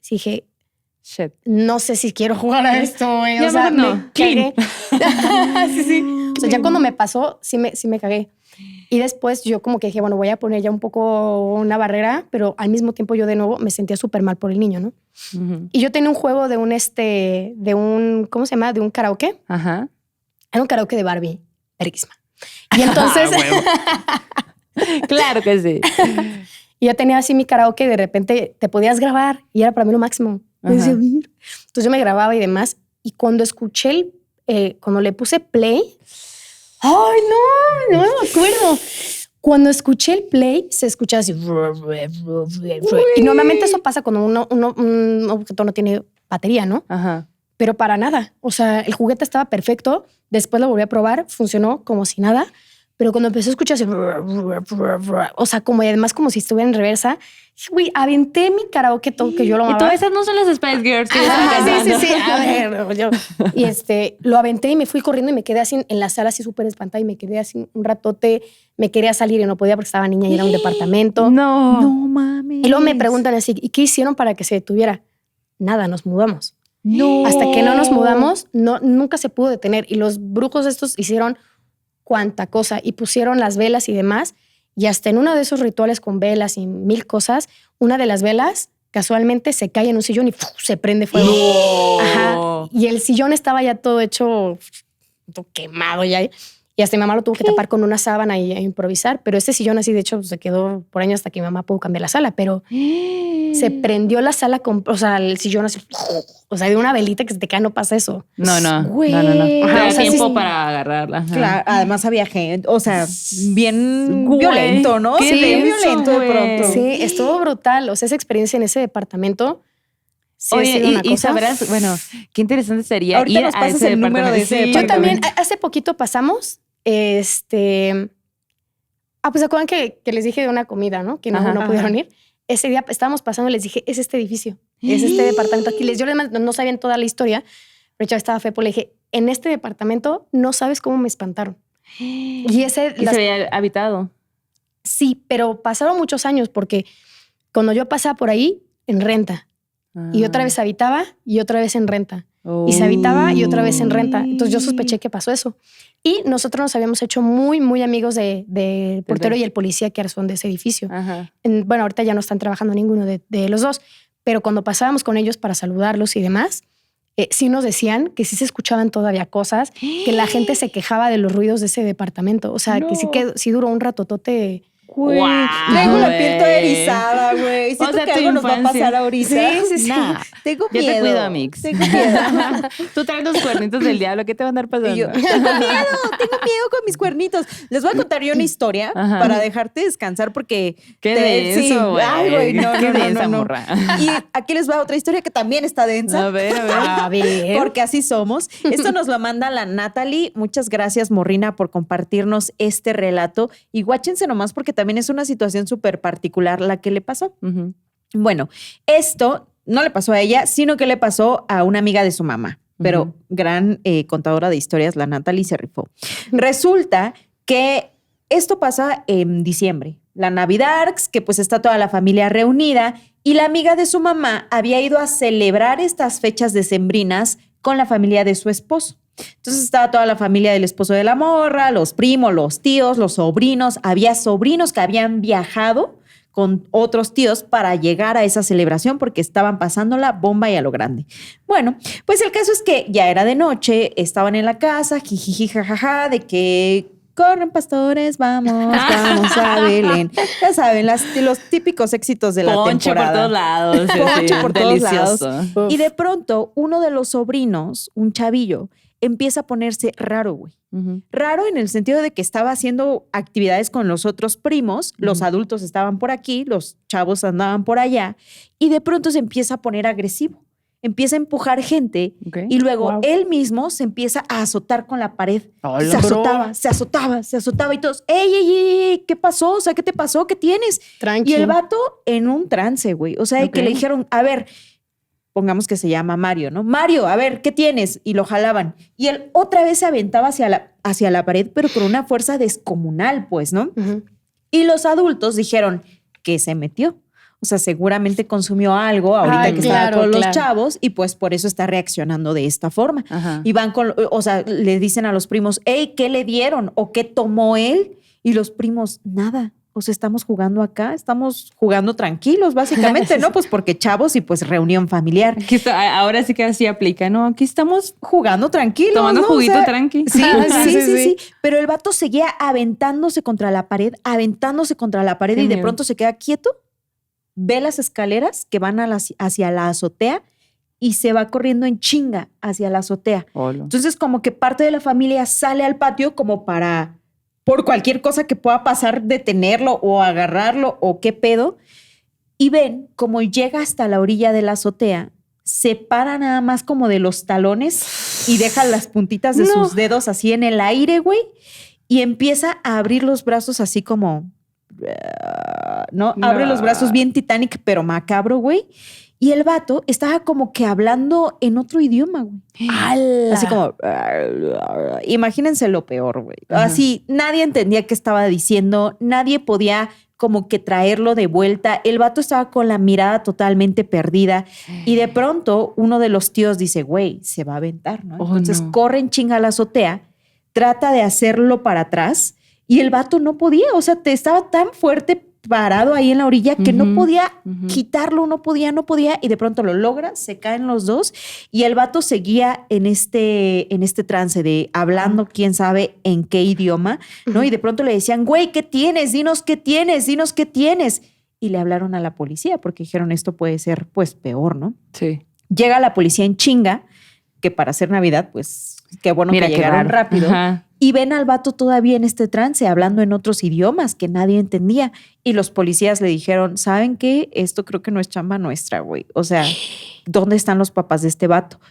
dije, shit, no sé si quiero jugar a esto, güey. O sea, no. Me cagué. Sí. O sea, ya cuando me pasó, sí me cagué. Y después yo como que dije, bueno, voy a poner ya un poco una barrera, pero al mismo tiempo yo de nuevo me sentía súper mal por el niño, ¿no? Uh-huh. Y yo tenía un juego de un ¿cómo se llama? De un karaoke. Ajá. Era un karaoke de Barbie, verguísima. Y entonces... Claro que sí. Y yo tenía así mi karaoke y de repente te podías grabar y era para mí lo máximo. Entonces yo me grababa y demás. Y cuando escuché, cuando le puse play, ¡ay, no me acuerdo! Cuando escuché el play, se escuchaba así. Y normalmente eso pasa cuando un objeto no tiene batería, ¿no? Ajá. Pero para nada. O sea, el juguete estaba perfecto. Después lo volví a probar. Funcionó como si nada. Pero cuando empecé a escuchar así, o sea, como y además como si estuviera en reversa, güey, aventé mi karaoke todo que yo lo amaba. Y todas esas no son las Spice Girls. Que sí. A ver, yo. Y lo aventé y me fui corriendo y me quedé así en la sala así súper espantada y me quedé así un ratote. Me quería salir y no podía porque estaba niña y era un departamento. No mami. Y luego me preguntan así, ¿y qué hicieron para que se detuviera? Nada, nos mudamos. No. Hasta que no nos mudamos, nunca se pudo detener. Y los brujos estos hicieron cuánta cosa y pusieron las velas y demás y hasta en uno de esos rituales con velas y 1000 cosas, una de las velas casualmente se cae en un sillón y se prende fuego. No. Ajá. Y el sillón estaba ya todo hecho quemado ya. Y hasta mi mamá lo tuvo que tapar con una sábana y improvisar. Pero este sillón así, de hecho, se quedó por años hasta que mi mamá pudo cambiar la sala. Pero se prendió la sala con... O sea, el sillón así... O sea, de una velita que se te cae, no pasa eso. No. Güey. No. Ajá, o sea, tiempo para agarrarla. Ajá. Claro, además había gente, o sea, bien violento, ¿no? Sí, bien violento de pronto. Sí, estuvo brutal. O sea, esa experiencia en ese departamento... Sí, oye, y sabrás, bueno, qué interesante sería ahorita ir nos a pasas ese el número de ese Yo también, hace poquito pasamos, pues ¿se acuerdan que les dije de una comida, ¿no? Que no pudieron ir. Ese día estábamos pasando y les dije, es este edificio, es este departamento aquí. Yo no sabían toda la historia, pero ya estaba Fepo, le dije, en este departamento no sabes cómo me espantaron. Y se había habitado. Sí, pero pasaron muchos años porque cuando yo pasaba por ahí, en renta. Y otra vez habitaba y otra vez en renta. Y se habitaba y otra vez en renta. Entonces yo sospeché que pasó eso. Y nosotros nos habíamos hecho muy, muy amigos de portero y el policía que son de ese edificio. Bueno, ahorita ya no están trabajando ninguno de los dos, pero cuando pasábamos con ellos para saludarlos y demás, sí nos decían que sí se escuchaban todavía cosas, que la gente se quejaba de los ruidos de ese departamento. O sea, que sí duró un ratotote. Güey, Wow, traigo la güey. piel toda erizada, güey. Siento sea, que tu algo nos va a infancia. pasar ahorita. Sí. Nah, tengo Yo miedo. te cuido, Mix. Tengo miedo. Tú traes los cuernitos del diablo, ¿qué te va a andar pasando? Y yo, tengo miedo con mis cuernitos. Les voy a contar yo una historia Ajá. para dejarte descansar porque... Qué denso, güey. Ay, güey, no, Qué no, no, densa, no. morra. Y aquí les va otra historia que también está densa. A ver. A ver. Porque así somos. Esto nos lo manda la Natalie. Muchas gracias, Morrina, por compartirnos este relato. Y guáchense nomás porque también es una situación súper particular la que le pasó. Ujú. Bueno, esto no le pasó a ella, sino que le pasó a una amiga de su mamá. Pero gran contadora de historias, la Natalie se rifó. Resulta que esto pasa en diciembre. La Navidad, que pues está toda la familia reunida y la amiga de su mamá había ido a celebrar estas fechas decembrinas con la familia de su esposo. Entonces estaba toda la familia del esposo de la morra, los primos, los tíos, los sobrinos. Había sobrinos que habían viajado con otros tíos para llegar a esa celebración porque estaban pasando la bomba y a lo grande. Bueno, pues el caso es que ya era de noche, estaban en la casa, jijiji, jajaja, de que corren pastores, vamos a Belén. Ya saben, los típicos éxitos de la Ponche temporada. por todos lados. Ponche por todos delicioso. lados. Y de pronto, uno de los sobrinos, un chavillo, empieza a ponerse raro, güey. Ujú. Raro en el sentido de que estaba haciendo actividades con los otros primos, los adultos estaban por aquí, los chavos andaban por allá, y de pronto se empieza a poner agresivo. Empieza a empujar gente Ok. y luego Wow. él mismo se empieza a azotar con la pared. Hola, Se bro. azotaba y todos, ¡ey! ¿Qué pasó? O sea, ¿qué te pasó? ¿Qué tienes? Tranqui. Y el vato en un trance, güey. O sea, Ok. que le dijeron, a ver, pongamos que se llama Mario, ¿no? Mario, a ver, ¿qué tienes? Y lo jalaban. Y él otra vez se aventaba hacia la pared, pero con una fuerza descomunal, pues, ¿no? Ujú. Y los adultos dijeron que se metió. O sea, seguramente consumió algo ahorita Ay, que estaba claro, con los claro. chavos y pues por eso está reaccionando de esta forma. Ajá. Y van o sea, le dicen a los primos, hey, ¿qué le dieron? ¿O qué tomó él? Y los primos, nada. O sea, estamos jugando acá, estamos jugando tranquilos, básicamente, ¿no? Pues porque chavos y pues reunión familiar. Aquí ahora sí que así aplica, ¿no? Aquí estamos Jugando tranquilos, tomando ¿no? juguito O sea, tranqui. Sí, Ah, sí. Pero el vato seguía aventándose contra la pared Qué y de miedo. pronto se queda quieto, ve las escaleras que van hacia la azotea y se va corriendo en chinga hacia la azotea. Hola. Entonces como que parte de la familia sale al patio como para, por cualquier cosa que pueda pasar, detenerlo o agarrarlo o qué pedo. Y ven como llega hasta la orilla de la azotea, se para nada más como de los talones y deja las puntitas de sus dedos así en el aire, güey. Y empieza a abrir los brazos así como... ¿no? Abre los brazos bien Titanic, pero macabro, güey. Y el vato estaba como que hablando en otro idioma, güey. ¡Hala! Así como... Imagínense lo peor, güey. Ajá. Así, nadie entendía qué estaba diciendo, nadie podía como que traerlo de vuelta. El vato estaba con la mirada totalmente perdida y de pronto uno de los tíos dice, güey, se va a aventar, ¿no? Oh, Entonces no. corre en chinga a la azotea, trata de hacerlo para atrás y el vato no podía, o sea, estaba tan fuerte parado ahí en la orilla que no Ujú, podía ujú. quitarlo, no podía y de pronto lo logra, se caen los dos y el vato seguía en este trance de hablando quién sabe en qué idioma, ¿no? Y de pronto le decían, güey, ¿qué tienes? Dinos qué tienes, y le hablaron a la policía porque dijeron esto puede ser pues peor, ¿no? Sí. Llega la policía en chinga, que para hacer Navidad pues qué bueno Mira que qué llegaron raro. rápido. Ajá. Y ven al vato todavía en este trance, hablando en otros idiomas que nadie entendía. Y los policías le dijeron, ¿saben qué? Esto creo que no es chamba nuestra, güey. O sea, ¿dónde están los papás de este vato?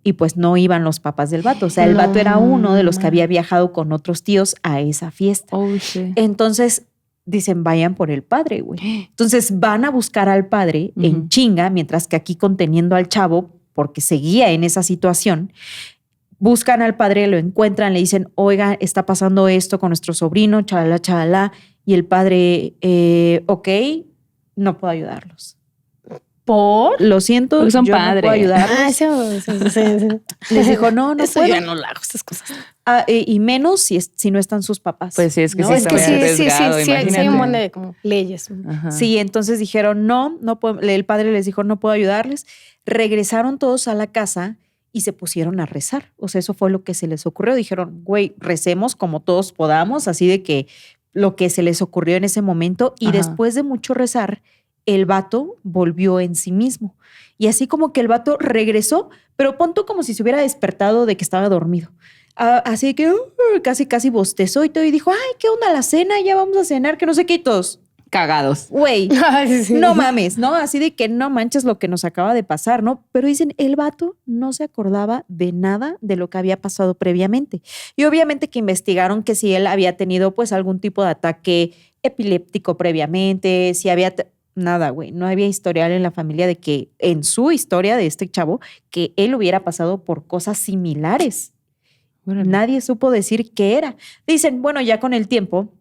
Y pues no iban los papás del vato. O sea, el No, vato era uno de los que man. había viajado con otros tíos a esa fiesta. Oh, sí. Entonces dicen, vayan por el padre, güey. Entonces van a buscar al padre en Ujú. chinga, mientras que aquí conteniendo al chavo, porque seguía en esa situación. Buscan al padre, lo encuentran, le dicen, oiga, está pasando esto con nuestro sobrino, chalala, chalala. Y el padre, ok, no puedo ayudarlos. ¿Por? Lo siento, Porque son yo no padres. puedo ayudarlos. Ah, sí. Les dijo, no Eso puedo. yo no lo hago, estas cosas. Y menos si no están sus papás. Pues sí, es que ¿no? sí Es está que muy sí, arriesgado, sí, hay un imagínate. montón de como leyes. Ajá. Sí, entonces dijeron, no puedo. El padre les dijo, no puedo ayudarles. Regresaron todos a la casa y se pusieron a rezar. O sea, eso fue lo que se les ocurrió. Dijeron, güey, recemos como todos podamos, así de que lo que se les ocurrió en ese momento. Y después de mucho rezar, el vato volvió en sí mismo. Y así como que el vato regresó, pero punto como si se hubiera despertado de que estaba dormido. Así que casi bostezó y todo. Y dijo, ay, ¿qué onda la cena? Ya vamos a cenar, que no sé qué. Y todos cagados. Güey, no mames, ¿no? Así de que no manches lo que nos acaba de pasar, ¿no? Pero dicen, el vato no se acordaba de nada de lo que había pasado previamente. Y obviamente que investigaron que si él había tenido pues algún tipo de ataque epiléptico previamente, si había... Nada, güey, no había historial en la familia de que, en su historia de este chavo, que él hubiera pasado por cosas similares. Bueno, nadie supo decir qué era. Dicen, bueno, ya con el tiempo,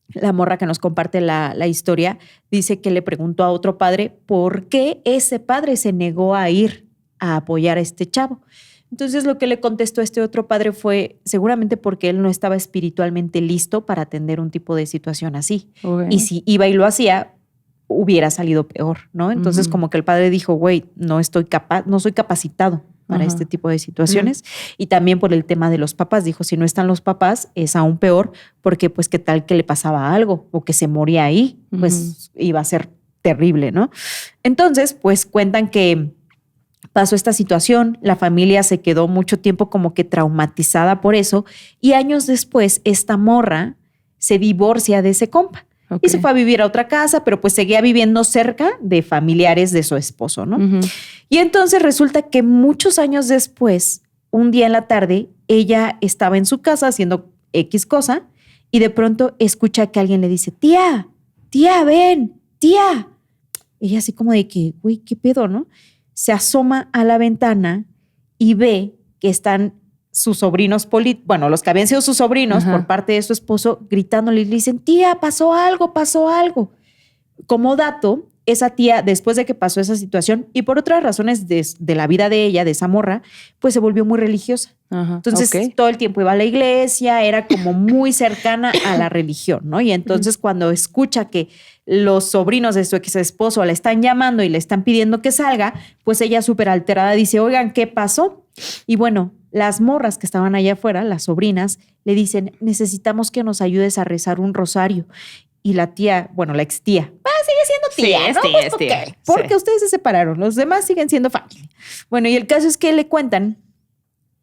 la morra que nos comparte la historia dice que le preguntó a otro padre por qué ese padre se negó a ir a apoyar a este chavo. Entonces lo que le contestó este otro padre fue seguramente porque él no estaba espiritualmente listo para atender un tipo de situación así. Y si iba y lo hacía, hubiera salido peor, ¿no? Entonces como que el padre dijo, güey, no soy capacitado para este tipo de situaciones. Y también por el tema de los papás, dijo, si no están los papás es aún peor porque pues qué tal que le pasaba algo o que se moría ahí, pues iba a ser terrible, ¿no? Entonces pues cuentan que pasó esta situación, la familia se quedó mucho tiempo como que traumatizada por eso y años después esta morra se divorcia de ese compa. Y se fue a vivir a otra casa, pero pues seguía viviendo cerca de familiares de su esposo, ¿no? Y entonces resulta que muchos años después, un día en la tarde, ella estaba en su casa haciendo X cosa y de pronto escucha que alguien le dice, tía, ven, tía. Ella así como de que, güey, ¿qué pedo, no? Se asoma a la ventana y ve que están sus sobrinos, los que habían sido sus sobrinos por parte de su esposo, gritándole y le dicen, tía, pasó algo. Como dato, esa tía, después de que pasó esa situación y por otras razones de la vida de ella, de esa morra, pues se volvió muy religiosa. Entonces, todo el tiempo iba a la iglesia, era como muy cercana a la religión, ¿no? Y entonces cuando escucha que los sobrinos de su ex esposo la están llamando y le están pidiendo que salga, pues ella súper alterada dice, oigan, ¿qué pasó? Y bueno, las morras que estaban allá afuera, las sobrinas, le dicen, necesitamos que nos ayudes a rezar un rosario. Y la tía, la ex tía, sigue siendo tía, ¿no? Pues, tía. Porque ustedes se separaron, los demás siguen siendo familia. Bueno, y el caso es que le cuentan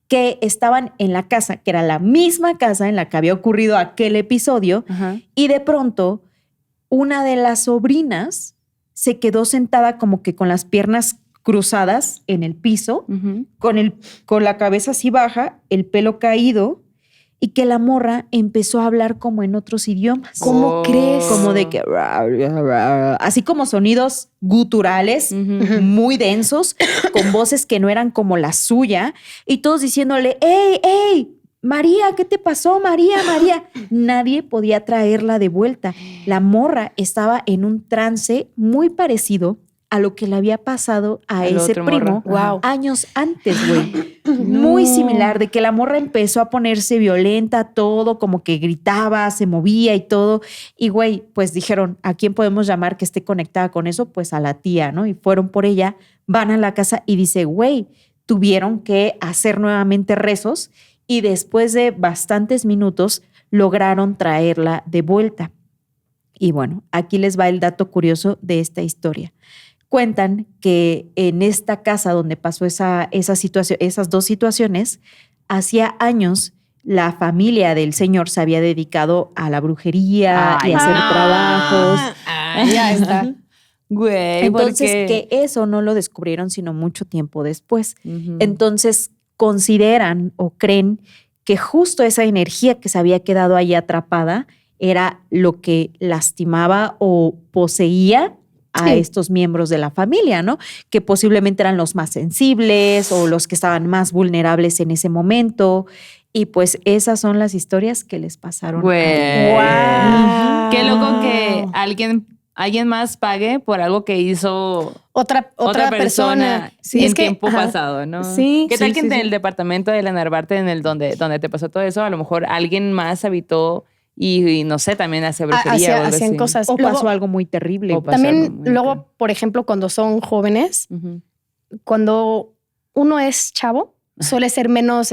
que estaban en la casa, que era la misma casa en la que había ocurrido aquel episodio, y de pronto una de las sobrinas se quedó sentada como que con las piernas cruzadas en el piso, con la cabeza así baja, el pelo caído, y que la morra empezó a hablar como en otros idiomas. ¿Cómo crees? Como de que... Así como sonidos guturales, muy densos, con voces que no eran como la suya, y todos diciéndole, ¡Ey! María, ¿qué te pasó, María? Nadie podía traerla de vuelta. La morra estaba en un trance muy parecido a lo que le había pasado a ese primo años antes, güey. Muy similar, de que la morra empezó a ponerse violenta, todo, como que gritaba, se movía y todo. Y, güey, pues dijeron, ¿a quién podemos llamar que esté conectada con eso? Pues a la tía, ¿no? Y fueron por ella, van a la casa y dice, güey, tuvieron que hacer nuevamente rezos y después de bastantes minutos lograron traerla de vuelta. Y bueno, aquí les va el dato curioso de esta historia. Cuentan que en esta casa donde pasó esa situación, esas dos situaciones, hacía años la familia del señor se había dedicado a la brujería y a hacer trabajos. Ya está. Güey, entonces que eso no lo descubrieron sino mucho tiempo después. Entonces consideran o creen que justo esa energía que se había quedado ahí atrapada era lo que lastimaba o poseía a estos miembros de la familia, ¿no? Que posiblemente eran los más sensibles o los que estaban más vulnerables en ese momento. Y pues esas son las historias que les pasaron. ¡Wow! Qué loco que alguien más pague por algo que hizo otra persona. Sí, en tiempo pasado, ¿no? Sí. ¿Qué tal que en el departamento de la Narvarte, donde te pasó todo eso, a lo mejor alguien más habitó y no sé, también hace brujería hacían cosas. O pasó algo muy terrible. También luego, por ejemplo, cuando son jóvenes, cuando uno es chavo, suele ser menos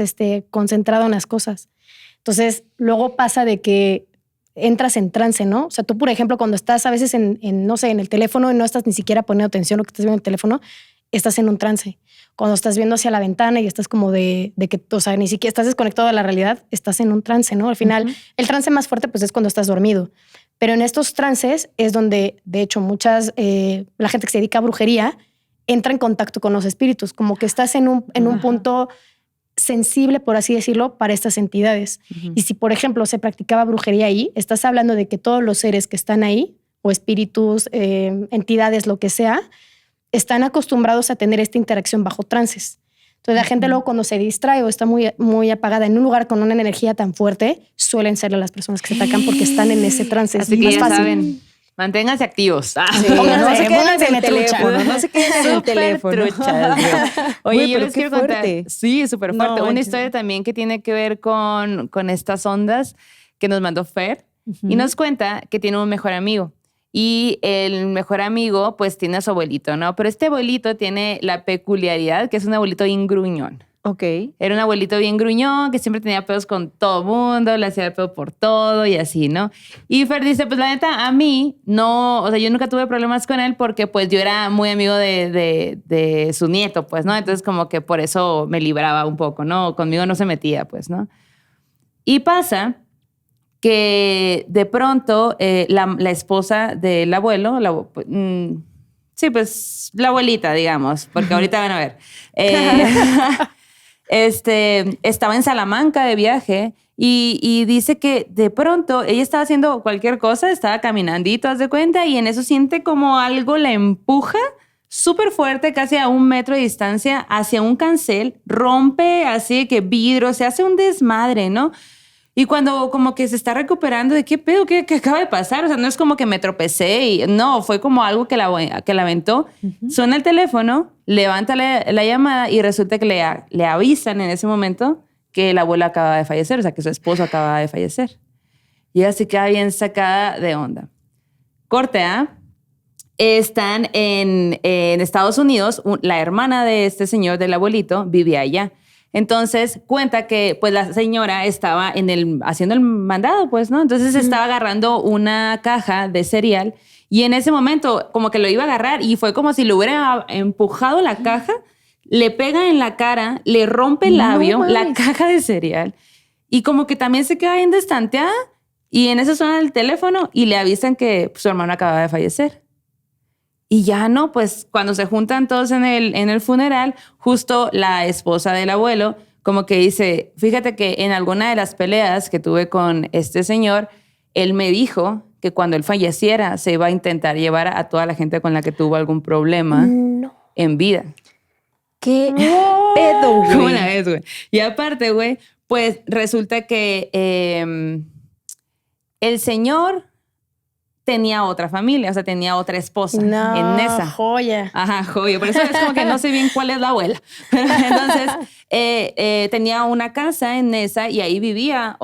concentrado en las cosas. Entonces, luego pasa de que entras en trance, ¿no? O sea, tú, por ejemplo, cuando estás a veces no sé, en el teléfono y no estás ni siquiera poniendo atención a lo que estás viendo en el teléfono, estás en un trance. Cuando estás viendo hacia la ventana y estás como de que, o sea, ni siquiera estás desconectado de la realidad, estás en un trance, ¿no? Al final, el trance más fuerte pues es cuando estás dormido. Pero en estos trances es donde, de hecho, la gente que se dedica a brujería entra en contacto con los espíritus, como que estás en un punto sensible, por así decirlo, para estas entidades. Y si, por ejemplo, se practicaba brujería ahí, estás hablando de que todos los seres que están ahí, o espíritus, entidades, lo que sea, están acostumbrados a tener esta interacción bajo trances. Entonces, la gente luego cuando se distrae o está muy, muy apagada en un lugar con una energía tan fuerte, suelen ser las personas que se atacan porque están en ese trance. Así que ya saben, manténganse activos. Sí, no se queden en el teléfono. No se queden en el teléfono. Oye, yo les quiero contar. Sí, súper fuerte. Una historia también que tiene que ver con estas ondas que nos mandó Fer. Y nos cuenta que tiene un mejor amigo. Y el mejor amigo, pues, tiene a su abuelito, ¿no? Pero este abuelito tiene la peculiaridad que es un abuelito bien gruñón. Ok. Era un abuelito bien gruñón que siempre tenía pedos con todo mundo, le hacía pedo por todo y así, ¿no? Y Fer dice, pues, la neta, a mí no, o sea, yo nunca tuve problemas con él porque, pues, yo era muy amigo de su nieto, pues, ¿no? Entonces, como que por eso me libraba un poco, ¿no? Conmigo no se metía, pues, ¿no? Y pasa que de pronto la esposa del abuelo, sí, pues la abuelita, digamos, porque ahorita van a ver, estaba en Salamanca de viaje y dice que de pronto ella estaba haciendo cualquier cosa, estaba caminandito, haz de cuenta, y en eso siente como algo la empuja súper fuerte, casi a 1 metro de distancia, hacia un cancel, rompe así que vidrio, se hace un desmadre, ¿no? Y cuando como que se está recuperando de qué pedo, qué acaba de pasar, o sea, no es como que me tropecé y no, fue como algo que la aventó. Suena el teléfono, levanta la llamada y resulta que le avisan en ese momento que la abuela acaba de fallecer, o sea, que su esposo acaba de fallecer. Y ella se queda bien sacada de onda. Corte A, están en Estados Unidos, la hermana de este señor, del abuelito, vivía allá. Entonces cuenta que pues la señora estaba haciendo el mandado, pues, ¿no? Entonces estaba agarrando una caja de cereal y en ese momento como que lo iba a agarrar y fue como si le hubiera empujado la caja, le pega en la cara, le rompe el labio, la caja de cereal y como que también se queda bien destanteada y en eso suena el teléfono y le avisan que su hermano acaba de fallecer. Y ya no, pues cuando se juntan todos en el funeral, justo la esposa del abuelo como que dice, fíjate que en alguna de las peleas que tuve con este señor, él me dijo que cuando él falleciera se iba a intentar llevar a toda la gente con la que tuvo algún problema en vida. ¿Qué pedo, güey? ¿Cómo la ves, güey? Y aparte, güey, pues resulta que el señor tenía otra familia, o sea, tenía otra esposa en Nesa. Joya. Ajá, joya. Por eso es como que no sé bien cuál es la abuela. Entonces, tenía una casa en Nesa y ahí vivía,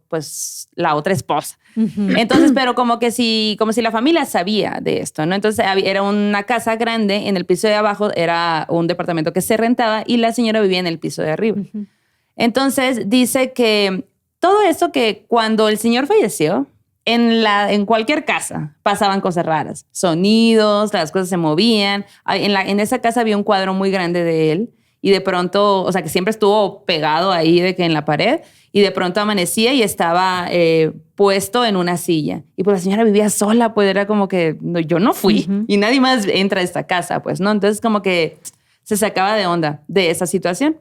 pues, la otra esposa. Entonces, pero como si la familia sabía de esto, ¿no? Entonces, era una casa grande, en el piso de abajo era un departamento que se rentaba y la señora vivía en el piso de arriba. Entonces, dice que todo esto que cuando el señor falleció, en cualquier casa pasaban cosas raras, sonidos, las cosas se movían. En esa casa había un cuadro muy grande de él y de pronto, o sea, que siempre estuvo pegado ahí de que en la pared y de pronto amanecía y estaba puesto en una silla. Y pues la señora vivía sola, pues era como que no, yo no fui y nadie más entra a esta casa, pues, ¿no? Entonces como que se sacaba de onda de esa situación.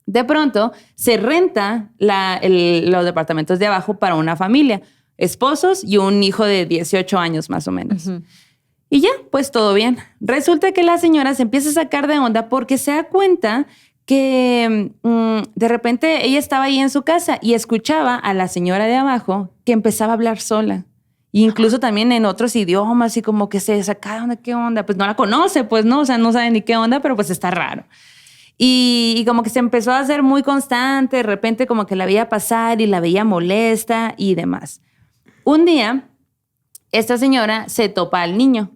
De pronto se renta los departamentos de abajo para una familia, esposos y un hijo de 18 años más o menos. Y ya, pues todo bien. Resulta que la señora se empieza a sacar de onda porque se da cuenta que de repente ella estaba ahí en su casa y escuchaba a la señora de abajo que empezaba a hablar sola. E incluso también en otros idiomas y como que se saca de qué onda. Pues no la conoce, pues no, o sea, no sabe ni qué onda, pero pues está raro. Y como que se empezó a hacer muy constante, de repente como que la veía pasar y la veía molesta y demás. Un día, esta señora se topa al niño,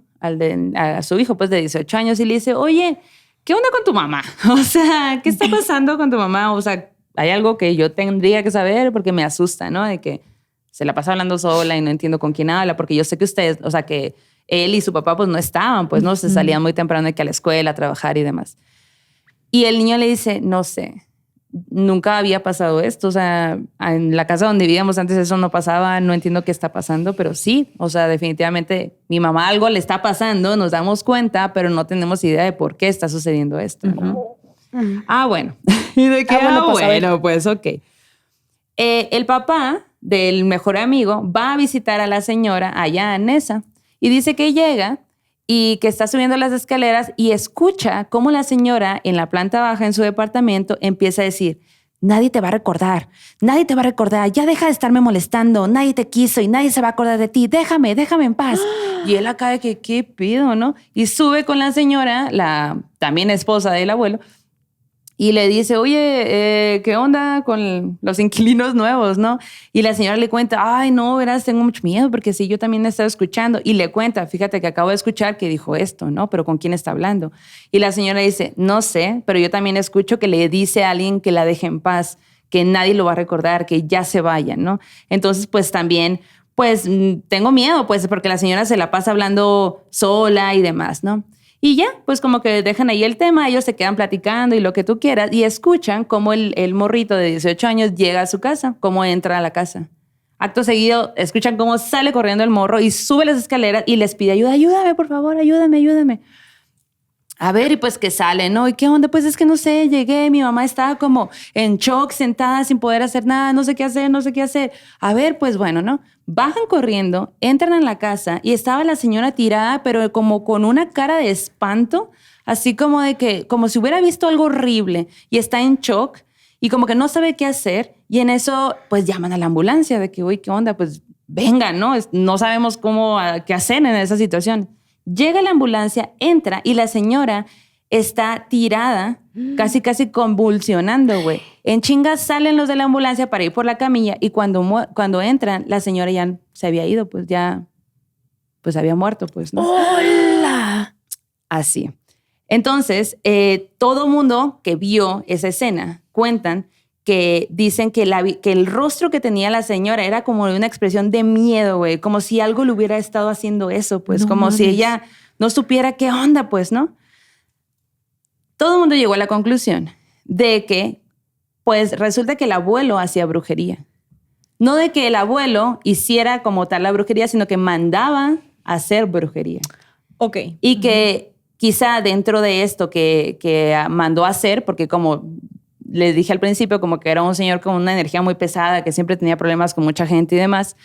a su hijo pues de 18 años y le dice, oye, ¿qué onda con tu mamá? O sea, ¿qué está pasando con tu mamá? O sea, hay algo que yo tendría que saber porque me asusta, ¿no? De que se la pasa hablando sola y no entiendo con quién habla, porque yo sé que ustedes, o sea, que él y su papá pues no estaban, pues no, se salían muy temprano de que a la escuela, a trabajar y demás. Y el niño le dice, no sé, nunca había pasado esto, o sea, en la casa donde vivíamos antes eso no pasaba, no entiendo qué está pasando, pero sí, o sea, definitivamente mi mamá algo le está pasando, nos damos cuenta, pero no tenemos idea de por qué está sucediendo esto, ¿no? Ah, bueno. ¿Y de qué? Bueno, pues ok. El papá del mejor amigo va a visitar a la señora allá en Nesa y dice que llega y que está subiendo las escaleras y escucha cómo la señora en la planta baja en su departamento empieza a decir, nadie te va a recordar, ya deja de estarme molestando, nadie te quiso y nadie se va a acordar de ti, déjame en paz. Y él acá de que, ¿qué pido, no? Y sube con la señora, la también esposa del abuelo, y le dice, oye, ¿qué onda con los inquilinos nuevos, no? Y la señora le cuenta, ay, no, verás, tengo mucho miedo porque sí, yo también he estado escuchando. Y le cuenta, fíjate que acabo de escuchar que dijo esto, ¿no? Pero ¿con quién está hablando? Y la señora dice, no sé, pero yo también escucho que le dice a alguien que la deje en paz, que nadie lo va a recordar, que ya se vayan, ¿no? Entonces, pues también, pues tengo miedo, pues porque la señora se la pasa hablando sola y demás, ¿no? Y ya, pues como que dejan ahí el tema, ellos se quedan platicando y lo que tú quieras y escuchan cómo el morrito de 18 años llega a su casa, cómo entra a la casa. Acto seguido, escuchan cómo sale corriendo el morro y sube las escaleras y les pide ayuda. Ayúdame, por favor, ayúdame. A ver, y pues que sale, ¿no? ¿Y qué onda? Pues es que no sé, llegué, mi mamá estaba como en shock, sentada sin poder hacer nada, no sé qué hacer. A ver, pues bueno, ¿no? Bajan corriendo, entran en la casa y estaba la señora tirada, pero como con una cara de espanto, así como de que, como si hubiera visto algo horrible y está en shock y como que no sabe qué hacer. Y en eso, pues llaman a la ambulancia de que, uy, ¿qué onda? Pues vengan, ¿no? No sabemos qué hacer en esa situación. Llega la ambulancia, entra y la señora está tirada, casi convulsionando, güey. En chingas salen los de la ambulancia para ir por la camilla y cuando entran, la señora ya se había ido, pues ya, pues había muerto, pues, ¿no? ¡Hola! Así. Entonces, todo mundo que vio esa escena cuentan que dicen que el rostro que tenía la señora era como de una expresión de miedo, güey, como si algo le hubiera estado haciendo eso, pues, como si ella no supiera qué onda, pues, ¿no? Todo el mundo llegó a la conclusión de que, pues, resulta que el abuelo hacía brujería. No de que el abuelo hiciera como tal la brujería, sino que mandaba a hacer brujería. Ok. Y que quizá dentro de esto que mandó a hacer, porque como les dije al principio, como que era un señor con una energía muy pesada, que siempre tenía problemas con mucha gente y demás,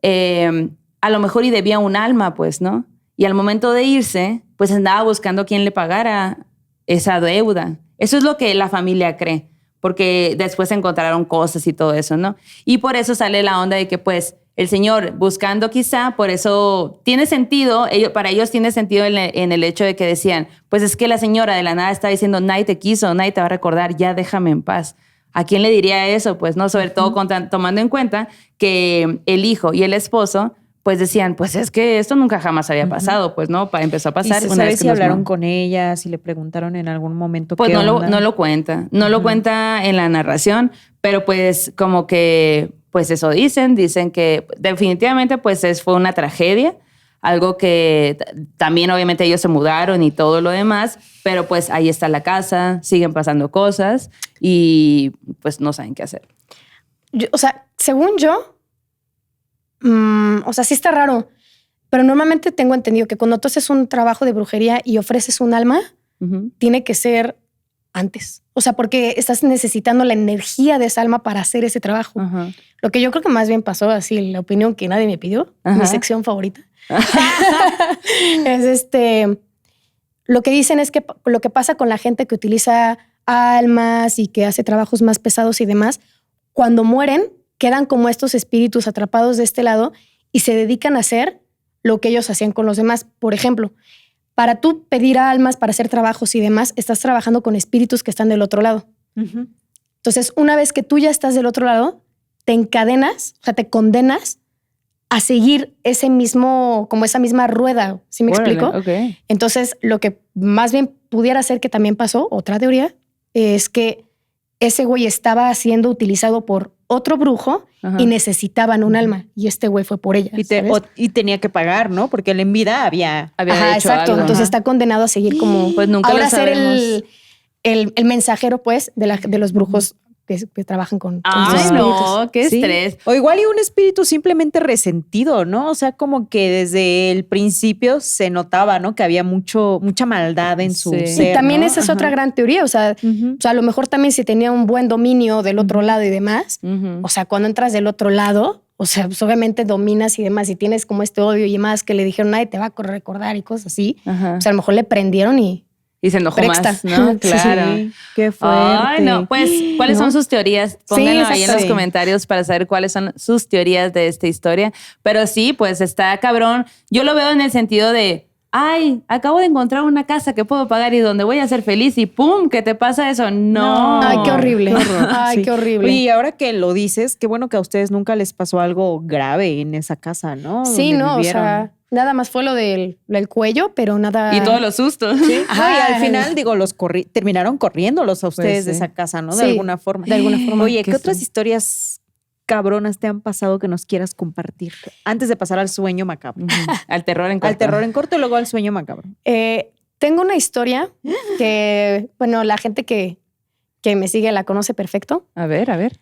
a lo mejor y debía un alma, pues, ¿no? Y al momento de irse, pues andaba buscando quién le pagara esa deuda. Eso es lo que la familia cree, porque después encontraron cosas y todo eso, ¿no? Y por eso sale la onda de que, pues, el señor buscando quizá, por eso tiene sentido, para ellos tiene sentido en el hecho de que decían, pues es que la señora de la nada está diciendo, nadie te quiso, nadie te va a recordar, ya déjame en paz. ¿A quién le diría eso? Pues no, sobre todo tomando en cuenta que el hijo y el esposo, pues decían, pues es que esto nunca jamás había pasado, pues no, empezó a pasar. ¿Y se sabe si hablaron con ella, si le preguntaron en algún momento pues qué onda? No lo cuenta en la narración, pero pues como que, pues eso dicen que definitivamente pues fue una tragedia, algo que también obviamente ellos se mudaron y todo lo demás, pero pues ahí está la casa, siguen pasando cosas y pues no saben qué hacer. O sea, según yo, o sea, sí está raro, pero normalmente tengo entendido que cuando tú haces un trabajo de brujería y ofreces un alma, tiene que ser antes. O sea, porque estás necesitando la energía de esa alma para hacer ese trabajo. Lo que yo creo que más bien pasó, así la opinión que nadie me pidió, mi sección favorita, es lo que dicen es que lo que pasa con la gente que utiliza almas y que hace trabajos más pesados y demás, cuando mueren, quedan como estos espíritus atrapados de este lado y se dedican a hacer lo que ellos hacían con los demás. Por ejemplo, para tú pedir almas, para hacer trabajos y demás, estás trabajando con espíritus que están del otro lado. Entonces, una vez que tú ya estás del otro lado, te encadenas, o sea, te condenas a seguir esa misma rueda. ¿Sí me explico? Okay. Entonces, lo que más bien pudiera ser que también pasó, otra teoría, es que ese güey estaba siendo utilizado por otro brujo y necesitaban un alma. Y este güey fue por ella. Y tenía que pagar, ¿no? Porque él en vida había hecho exacto. algo. Entonces está condenado a seguir como... Pues nunca ahora lo ser sabemos. el mensajero, pues, de los brujos que trabajan con Ay, sus espíritus. no, qué Sí. estrés. O igual y un espíritu simplemente resentido, ¿no? O sea, como que desde el principio se notaba, ¿no? Que había mucha maldad en su Sí. ser, Y también ¿no? esa es otra gran teoría. O sea, a lo mejor también si tenía un buen dominio del otro lado y demás. O sea, cuando entras del otro lado, o sea, pues obviamente dominas y demás. Y tienes como este odio y demás que le dijeron, nadie te va a recordar y cosas así. Ajá. O sea, a lo mejor le prendieron y se enojó Prexta. más, ¿no? Claro. Sí, qué fuerte. Ay, no, pues, ¿cuáles ¿No? son sus teorías? Pónganlo ahí en exacto. los comentarios para saber cuáles son sus teorías de esta historia. Pero sí, pues está cabrón. Yo lo veo en el sentido de, ay, acabo de encontrar una casa que puedo pagar y donde voy a ser feliz y ¡pum! ¿Qué te pasa eso? No. Ay, qué horrible. Ay, Sí. qué horrible. Oye, y ahora que lo dices, qué bueno que a ustedes nunca les pasó algo grave en esa casa, ¿no? Sí, Donde no, vivieron. o sea, nada más fue lo del cuello, pero nada... Y todos los sustos. Sí. Ajá. No, y al final, digo, terminaron corriéndolos a ustedes de sí. esa casa, ¿no? Sí, de alguna forma. de alguna forma. Oye, ¿qué Que otras sí. historias cabronas te han pasado que nos quieras compartir? Antes de pasar al sueño macabro. Al terror en corto. Al terror en corto y luego al sueño macabro. Tengo una historia que, bueno, la gente que me sigue la conoce perfecto. A ver.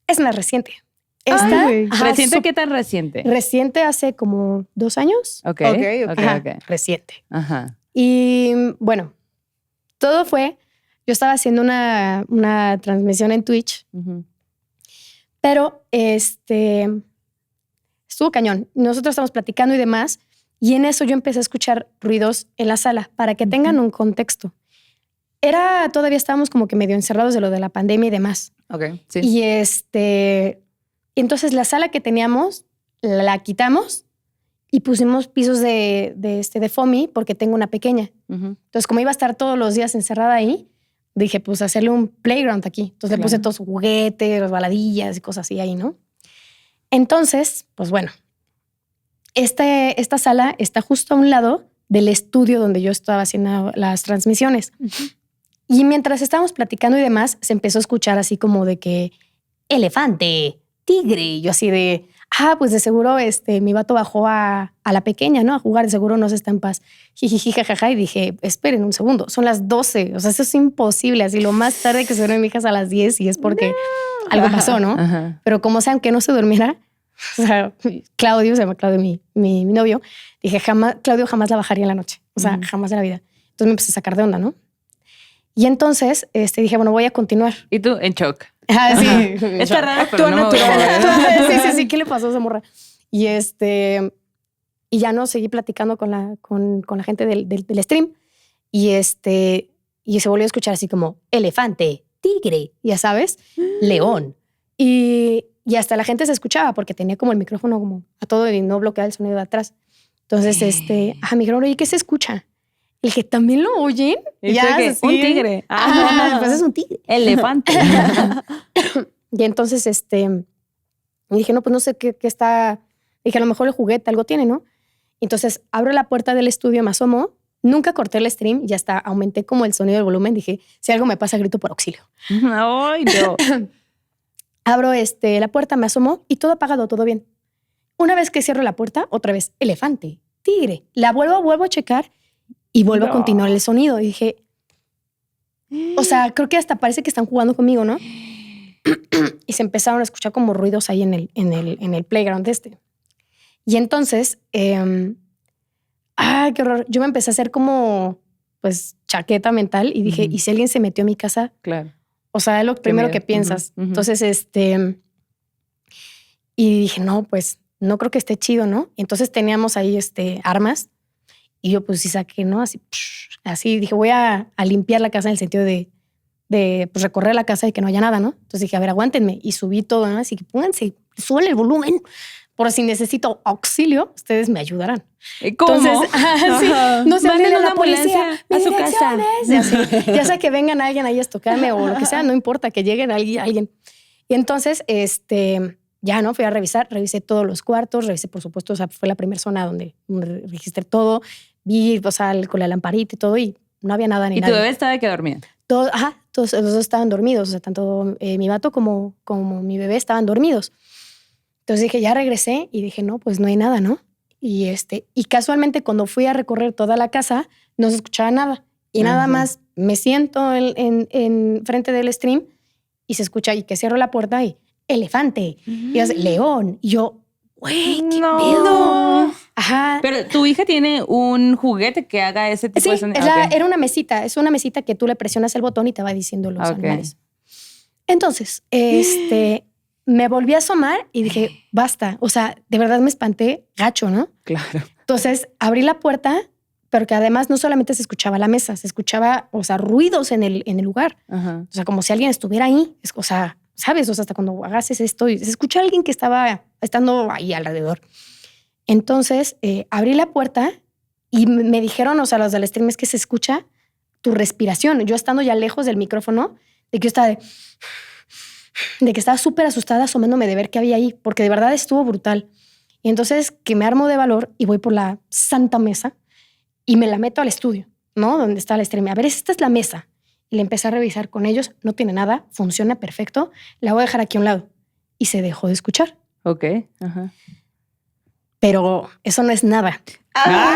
Es más reciente. Ay, Ajá, ¿Reciente? ¿Qué tan reciente? Reciente hace como 2 años. Ok, Ok. Ajá, ok. reciente. Ajá. Y bueno, todo fue, yo estaba haciendo una transmisión en Twitch, Ujú. pero estuvo cañón. Nosotros estamos platicando y demás, y en eso yo empecé a escuchar ruidos en la sala, para que tengan un contexto. Todavía estábamos como que medio encerrados de lo de la pandemia y demás. Ok, sí. Y entonces la sala que teníamos la quitamos y pusimos pisos de foamy porque tengo una pequeña. Ujú. Entonces, como iba a estar todos los días encerrada ahí, dije, pues hacerle un playground aquí. Entonces le puse todos sus juguetes, resbaladillas y cosas así ahí, ¿no? Entonces, pues bueno, esta sala está justo a un lado del estudio donde yo estaba haciendo las transmisiones. Y mientras estábamos platicando y demás, se empezó a escuchar así como de que elefante, tigre. Y yo así de, pues de seguro mi vato bajó a la pequeña, ¿no? A jugar, de seguro no se está en paz. Jijiji, jajaja. Y dije, esperen un segundo, son las 12. O sea, eso es imposible. Así lo más tarde que se duerme mi hija es a las 10 y es porque algo pasó, ¿no? Ajá. Pero como sea, aunque no se durmiera, o sea, Claudio, se llama Claudio, mi novio, dije, Claudio jamás la bajaría en la noche. O sea, jamás en la vida. Entonces me empecé a sacar de onda, ¿no? Y entonces dije, bueno, voy a continuar. Y tú en shock. Sí. Está raro, pero no me voy a mover. Sí, ¿qué le pasó a esa morra? Y y ya no seguí platicando con la gente del stream. Y se volvió a escuchar así como elefante, tigre, ya sabes, león. Y hasta la gente se escuchaba porque tenía como el micrófono como a todo y no bloqueaba el sonido de atrás. Entonces, me dijeron, oye, ¿qué se escucha? El que también lo oyen. ¿Y ya, tú qué? así, Un tigre. Pues es un tigre. Elefante. Y entonces, y dije, no, pues no sé qué está. Dije, a lo mejor el juguete algo tiene, ¿no? Entonces abro la puerta del estudio, me asomo. Nunca corté el stream y hasta aumenté como el sonido del volumen. Dije, si algo me pasa, grito por auxilio. Ay, no. Abro la puerta, me asomo y todo apagado, todo bien. Una vez que cierro la puerta, otra vez, elefante, tigre. La vuelvo a checar y vuelvo a continuar el sonido. Y dije, o sea, creo que hasta parece que están jugando conmigo, ¿no? Y se empezaron a escuchar como ruidos ahí en el playground Y entonces, qué horror. Yo me empecé a hacer como, pues, chaqueta mental y dije, ¿y si alguien se metió a mi casa? Claro. O sea, es lo primero que piensas. Entonces, y dije, no, pues, no creo que esté chido, ¿no? Y entonces teníamos ahí, armas y yo, pues, sí saqué, ¿no? Así dije, voy a limpiar la casa en el sentido de pues, recorrer la casa y que no haya nada, ¿no? Entonces dije, a ver, aguántenme. Y subí todo, ¿no? Así que pónganse, suele el volumen. Por si necesito auxilio, ustedes me ayudarán. ¿Cómo? Entonces, sí, no se Manden hablen a una la policía ambulancia a su casa. Ya sea que vengan alguien ahí a estocarme o lo que sea, no importa, que lleguen alguien. Y entonces, ya, ¿no? Fui a revisar, revisé todos los cuartos, revisé, por supuesto, o sea, fue la primera zona donde registré todo, vi, o sea, con la lamparita y todo, y no había nada ni nada. ¿Y tu bebé estaba de que dormía? Todos los dos estaban dormidos, o sea, tanto mi vato como mi bebé estaban dormidos. Entonces dije, ya regresé y dije, no, pues no hay nada, ¿no? Y casualmente cuando fui a recorrer toda la casa, no se escuchaba nada. Y nada más me siento en frente del stream y se escucha, y que cierro la puerta y elefante, y hace, león. Y yo, güey, qué pedo. Ajá. Pero tu hija tiene un juguete que haga ese tipo de sonido. Era una mesita. Es una mesita que tú le presionas el botón y te va diciendo los animales. Entonces, me volví a asomar y dije, basta. O sea, de verdad me espanté gacho, ¿no? Claro. Entonces, abrí la puerta, pero que además no solamente se escuchaba la mesa, se escuchaba, o sea, ruidos en el lugar. Ajá. O sea, como si alguien estuviera ahí. O sea, ¿sabes? O sea, hasta cuando hagas esto, se escucha a alguien que estaba estando ahí alrededor. Entonces, abrí la puerta y me dijeron, o sea, los del stream, es que se escucha tu respiración. Yo estando ya lejos del micrófono, de que yo estaba de que estaba súper asustada asomándome de ver qué había ahí, porque de verdad estuvo brutal. Y entonces que me armo de valor y voy por la santa mesa y me la meto al estudio, ¿no? Donde está el stream. A ver, esta es la mesa. Y le empecé a revisar con ellos. No tiene nada, funciona perfecto. La voy a dejar aquí a un lado. Y se dejó de escuchar. Ok. Ajá. Pero eso no es nada.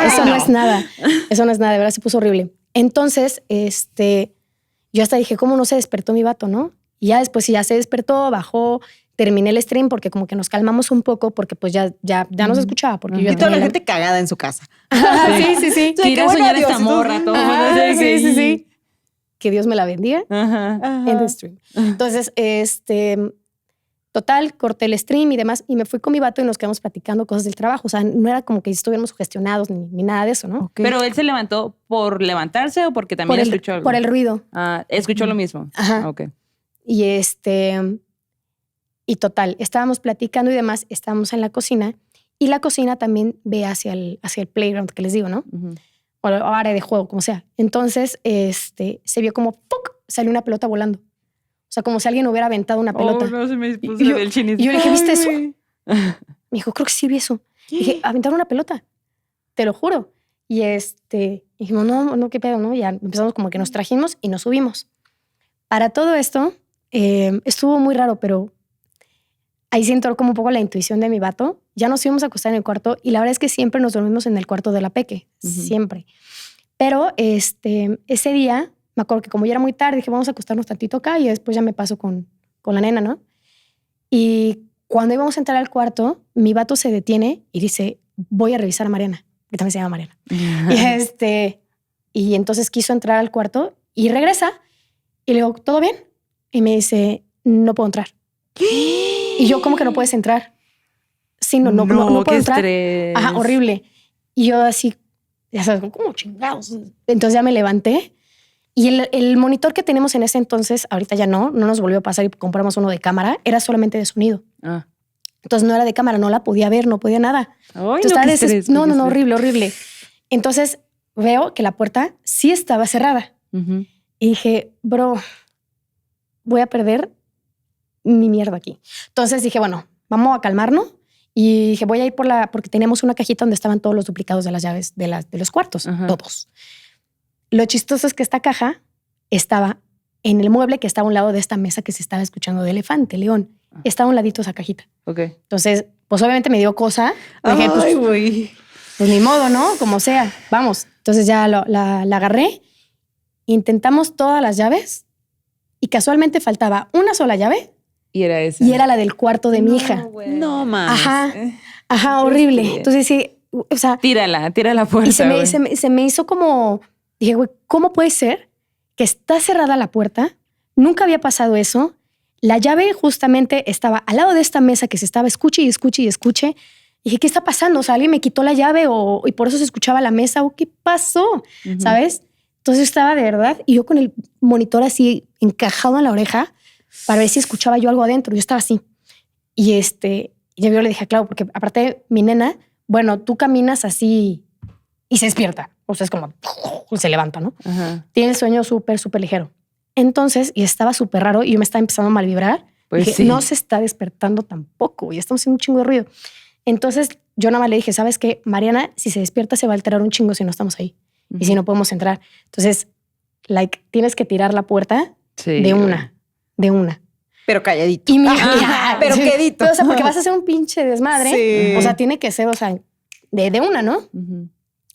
Eso no es nada. Eso no es nada. De verdad se puso horrible. Entonces, yo hasta dije, ¿cómo no se despertó mi vato, no? Y ya después ya se despertó, bajó, terminé el stream porque como que nos calmamos un poco porque pues ya no se escuchaba. Porque yo y toda la gente cagada en su casa. Sí. Tira sueño de esta morra. Sí. Que Dios me la bendiga. En el stream. Entonces, total, corté el stream y demás y me fui con mi vato y nos quedamos platicando cosas del trabajo. O sea, no era como que estuviéramos sugestionados ni nada de eso, ¿no? Okay. ¿Pero él se levantó por levantarse o porque también escuchó algo? Por el ruido. Escuchó lo mismo. Ajá. Ok. Y total, estábamos platicando y demás, estábamos en la cocina y la cocina también ve hacia el playground que les digo, ¿no? O área de juego, como sea. Entonces, se vio como ¡puc! Salió una pelota volando. O sea, como si alguien hubiera aventado una pelota. No, se me puso el chinito. Y yo le dije, ¿viste eso? Me dijo, creo que sí vi eso. Dije, aventaron una pelota. Te lo juro. Y dijimos, no, qué pedo, ¿no? Ya empezamos como que nos trajimos y nos subimos. Para todo esto, estuvo muy raro, pero ahí siento como un poco la intuición de mi vato. Ya nos íbamos a acostar en el cuarto y la verdad es que siempre nos dormimos en el cuarto de la peque. Siempre. Pero ese día, me acuerdo que como ya era muy tarde, dije, vamos a acostarnos tantito acá y después ya me paso con la nena, ¿no? Y cuando íbamos a entrar al cuarto, mi vato se detiene y dice, voy a revisar a Mariana, que también se llama Mariana. Y entonces quiso entrar al cuarto y regresa y le digo, ¿todo bien? Y me dice, no puedo entrar. Y yo, ¿cómo que no puedes entrar? Sí, no puedo entrar. Estrés. Ajá, horrible. Y yo así, ya sabes, ¿cómo chingados? Entonces ya me levanté y el monitor que tenemos en ese entonces, ahorita ya no nos volvió a pasar y compramos uno de cámara, era solamente de sonido. Entonces no era de cámara, no la podía ver, no podía nada. Ay, entonces, no, horrible. Entonces veo que la puerta sí estaba cerrada. Y dije, bro, voy a perder mi mierda aquí. Entonces dije, bueno, vamos a calmarnos. Y dije, voy a ir porque teníamos una cajita donde estaban todos los duplicados de las llaves de los cuartos, todos. Lo chistoso es que esta caja estaba en el mueble que estaba a un lado de esta mesa que se estaba escuchando de elefante, león. Estaba a un ladito esa cajita. Entonces, pues obviamente me dio cosa. Dije, pues ni modo, ¿no? Como sea, vamos. Entonces ya la agarré. Intentamos todas las llaves y casualmente faltaba una sola llave. Y era esa. Y era la del cuarto de mi hija. No mames. Ajá, horrible. Entonces sí, o sea. Tírala puerta. Y se me hizo como, dije, güey, ¿cómo puede ser que está cerrada la puerta? Nunca había pasado eso. La llave justamente estaba al lado de esta mesa que se estaba escuche. Y dije, ¿qué está pasando? O sea, ¿alguien me quitó la llave y por eso se escuchaba la mesa? ¿O qué pasó? ¿Sabes? Entonces estaba de verdad y yo con el monitor así encajado en la oreja para ver si escuchaba yo algo adentro. Yo estaba así. Y yo le dije, claro, porque aparte mi nena, bueno, tú caminas así y se despierta. O sea, es como se levanta, ¿no? Tiene el sueño súper ligero. Entonces, y estaba súper raro y yo me estaba empezando a mal vibrar. Pues dije, sí. no se está despertando tampoco. Ya estamos haciendo un chingo de ruido. Entonces yo nada más le dije, ¿sabes qué? Mariana, si se despierta se va a alterar un chingo si no estamos ahí. Y si no podemos entrar. Entonces, tienes que tirar la puerta de una. Pero calladito. Y pero quedito. O sea, porque vas a hacer un pinche desmadre. Sí. O sea, tiene que ser, o sea, de una, ¿no?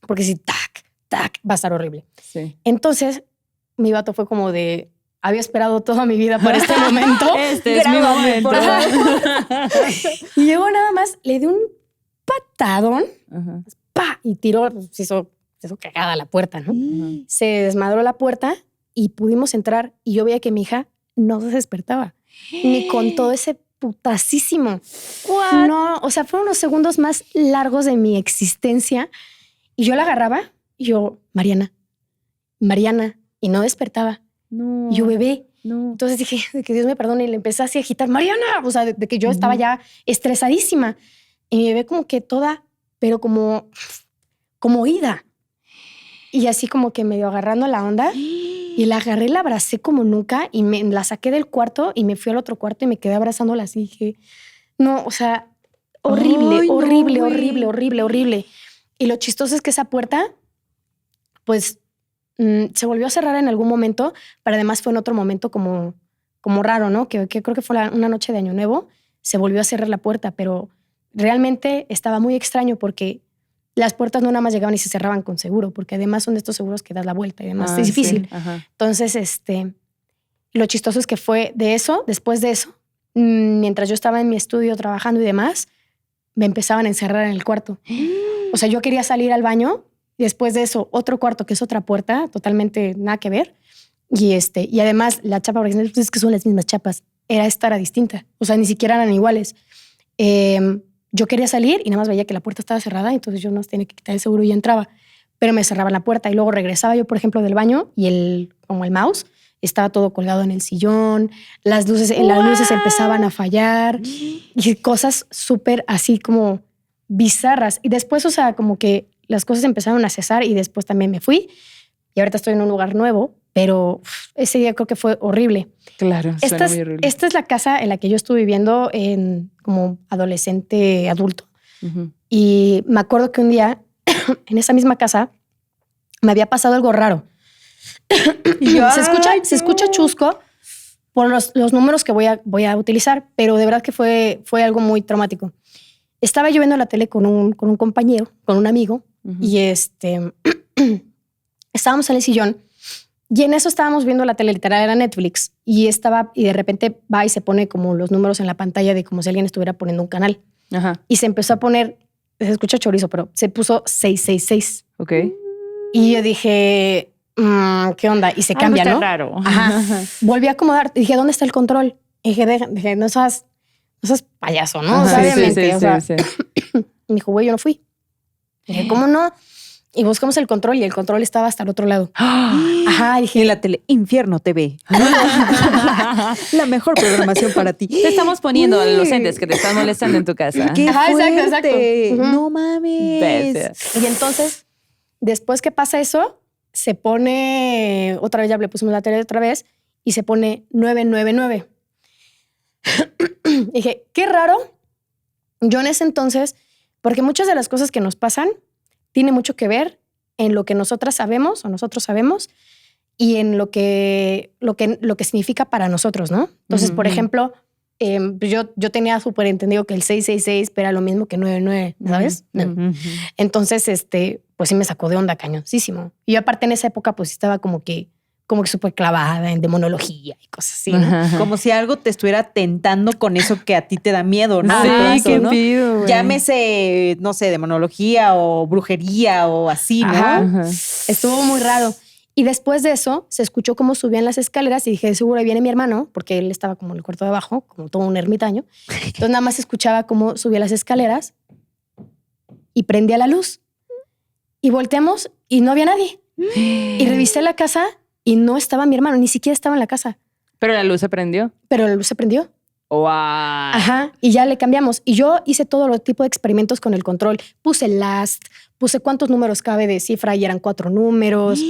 Porque si tac, va a estar horrible. Sí. Entonces, mi vato fue como de, había esperado toda mi vida para este momento. Este es mi momento. Y llegó nada más, le di un patadón, ¡pa! Y tiró, se hizo cagada la puerta, ¿no? Se desmadró la puerta y pudimos entrar y yo veía que mi hija no se despertaba. Ni con todo ese putasísimo. What? No, o sea, fueron los segundos más largos de mi existencia. Y yo la agarraba y yo, Mariana, y no despertaba. No. Y yo, bebé. No. Entonces dije, que Dios me perdone, y le empecé así a agitar, Mariana, o sea, de que yo estaba ya estresadísima. Y mi bebé como que toda, pero como oída. Y así como que medio agarrando la onda. Y la agarré, la abracé como nunca y me la saqué del cuarto y me fui al otro cuarto y me quedé abrazándola así. Dije, no, o sea, horrible, Ay, no, horrible, güey. horrible, horrible, horrible. Y lo chistoso es que esa puerta, pues, se volvió a cerrar en algún momento, pero además fue en otro momento como raro, ¿no? Que creo que fue una noche de Año Nuevo, se volvió a cerrar la puerta, pero realmente estaba muy extraño porque las puertas no nada más llegaban y se cerraban con seguro, porque además son de estos seguros que das la vuelta y demás. Es difícil. Sí. Entonces, lo chistoso es que fue después de eso, mientras yo estaba en mi estudio trabajando y demás, me empezaban a encerrar en el cuarto. O sea, yo quería salir al baño y después de eso, otro cuarto que es otra puerta, totalmente nada que ver. Y además la chapa, porque es que son las mismas chapas, era distinta. O sea, ni siquiera eran iguales. Yo quería salir y nada más veía que la puerta estaba cerrada, entonces yo no tenía que quitar el seguro y ya entraba. Pero me cerraban la puerta y luego regresaba yo, por ejemplo, del baño y como el mouse estaba todo colgado en el sillón, las luces empezaban a fallar y cosas súper así como bizarras. Y después, o sea, como que las cosas empezaron a cesar y después también me fui y ahorita estoy en un lugar nuevo, pero ese día creo que fue horrible. Claro, suena muy horrible. Esta es la casa en la que yo estuve viviendo como adolescente adulto. Y me acuerdo que un día en esa misma casa me había pasado algo raro. Se escucha chusco por los números que voy a utilizar, pero de verdad que fue algo muy traumático. Estaba yo viendo la tele con un compañero, con un amigo, y estábamos en el sillón y en eso estábamos viendo la tele, literal era Netflix, y de repente va y se pone como los números en la pantalla de como si alguien estuviera poniendo un canal. Y se empezó a poner, se escucha chorizo, pero se puso 666. Ok. Y yo dije, ¿qué onda? Y se cambia, está ¿no? Raro. Ajá. Volví a acomodar. Dije, ¿dónde está el control? Y dije, no seas payaso, ¿no? Ajá, o sea, obviamente. Sí. Y me dijo, güey, yo no fui. Dije, ¿cómo no? Y buscamos el control y el control estaba hasta el otro lado. Ajá, dije. Y en la tele, Infierno TV. La mejor programación para ti. Te estamos poniendo a los entes que te están molestando en tu casa. ¡Qué Ajá, fuerte! exacto. No mames. Y entonces, después que pasa eso, se pone, otra vez ya le pusimos la tele otra vez, y se pone 999. Dije, qué raro. Yo en ese entonces, porque muchas de las cosas que nos pasan tiene mucho que ver en lo que nosotras sabemos o nosotros sabemos y en lo que significa para nosotros, ¿no? Entonces, por ejemplo, yo tenía súper entendido que el 666 era lo mismo que 99, ¿sabes? Entonces, pues sí me sacó de onda cañoncísimo. Y yo aparte en esa época pues estaba como que súper clavada en demonología y cosas así, ¿no? Como si algo te estuviera tentando con eso que a ti te da miedo, ¿no? Sí, Eso, qué ¿no? pido, güey. Llámese, no sé, demonología o brujería o así, ¿no? Ajá. Estuvo muy raro. Y después de eso, se escuchó cómo subían las escaleras y dije, de seguro ahí viene mi hermano, porque él estaba como en el cuarto de abajo, como todo un ermitaño. Entonces nada más escuchaba cómo subía las escaleras y prendía la luz. Y volteamos y no había nadie. Y revisé la casa y no estaba mi hermano, ni siquiera estaba en la casa. Pero la luz se prendió. Pero la luz se prendió. ¡Wow! Ajá, y ya le cambiamos. Y yo hice todo los tipos de experimentos con el control. Puse last, puse cuántos números cabe de cifra y eran 4 números.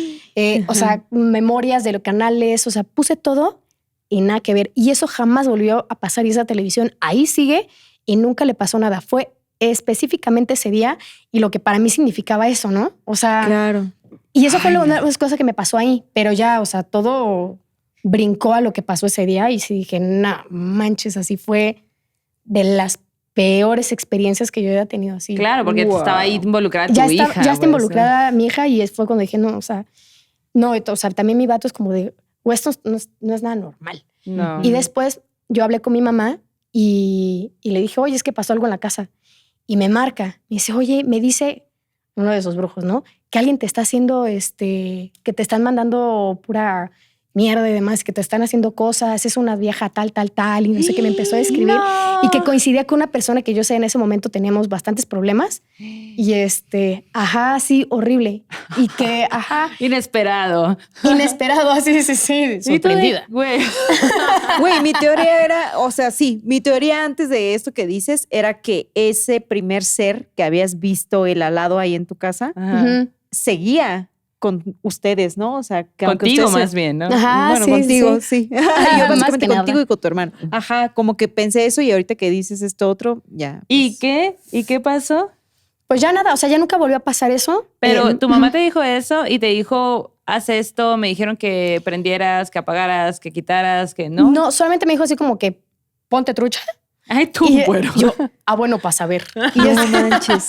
O sea, memorias de los canales. O sea, puse todo y nada que ver. Y eso jamás volvió a pasar y esa televisión ahí sigue y nunca le pasó nada. Fue específicamente ese día y lo que para mí significaba eso, ¿no? O sea, claro. Y eso fue una de las cosas que me pasó ahí, pero ya, o sea, todo brincó a lo que pasó ese día y sí dije, no manches, así fue de las peores experiencias que yo había tenido así. Claro, porque estaba ahí involucrada tu hija. Ya está involucrada mi hija y fue cuando dije, no, o sea, también mi vato es como de, esto no es nada normal. No. Y después yo hablé con mi mamá y le dije, oye, es que pasó algo en la casa. Y me marca, me dice, oye, me dice uno de esos brujos, ¿no? Que alguien te está haciendo, que te están mandando pura mierda y demás, que te están haciendo cosas, es una vieja tal, y no sé qué, me empezó a escribir y que coincidía con una persona que yo sé en ese momento teníamos bastantes problemas y sí, horrible y que, Inesperado, sí, sorprendida. Güey, mi teoría era, o sea, sí, mi teoría antes de esto que dices era que ese primer ser que habías visto el alado ahí en tu casa seguía con ustedes, ¿no? O sea, que contigo más bien, ¿no? Bueno, contigo, sí. Yo básicamente más contigo y con tu hermano. Como que pensé eso y ahorita que dices esto otro, ya. Pues. ¿Y qué pasó? Pues ya nada, o sea, ya nunca volvió a pasar eso. Pero tu mamá te dijo eso y te dijo, haz esto, me dijeron que prendieras, que apagaras, que quitaras, que no. No, solamente me dijo así como que ponte trucha. Ay, tú, bueno. Yo, bueno, para saber. No manches.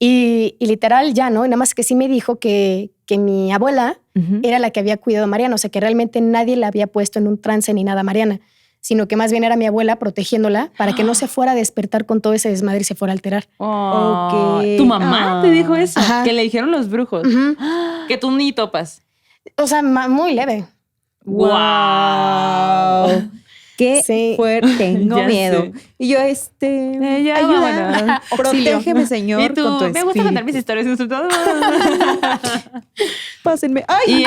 Y literal ya, ¿no? Nada más que sí me dijo que mi abuela era la que había cuidado a Mariana, o sea, que realmente nadie la había puesto en un trance ni nada a Mariana, sino que más bien era mi abuela protegiéndola para que no se fuera a despertar con todo ese desmadre y se fuera a alterar. Okay. ¿Tu mamá te dijo eso? Ajá. Que le dijeron los brujos. Que tú ni topas. O sea, muy leve. ¡Wow! Qué fuerte, tengo miedo. Sé. Y yo, ayuda, protégeme, Señor, y tú, con tu me gusta contar mis historias. Pásenme. ¡Ay!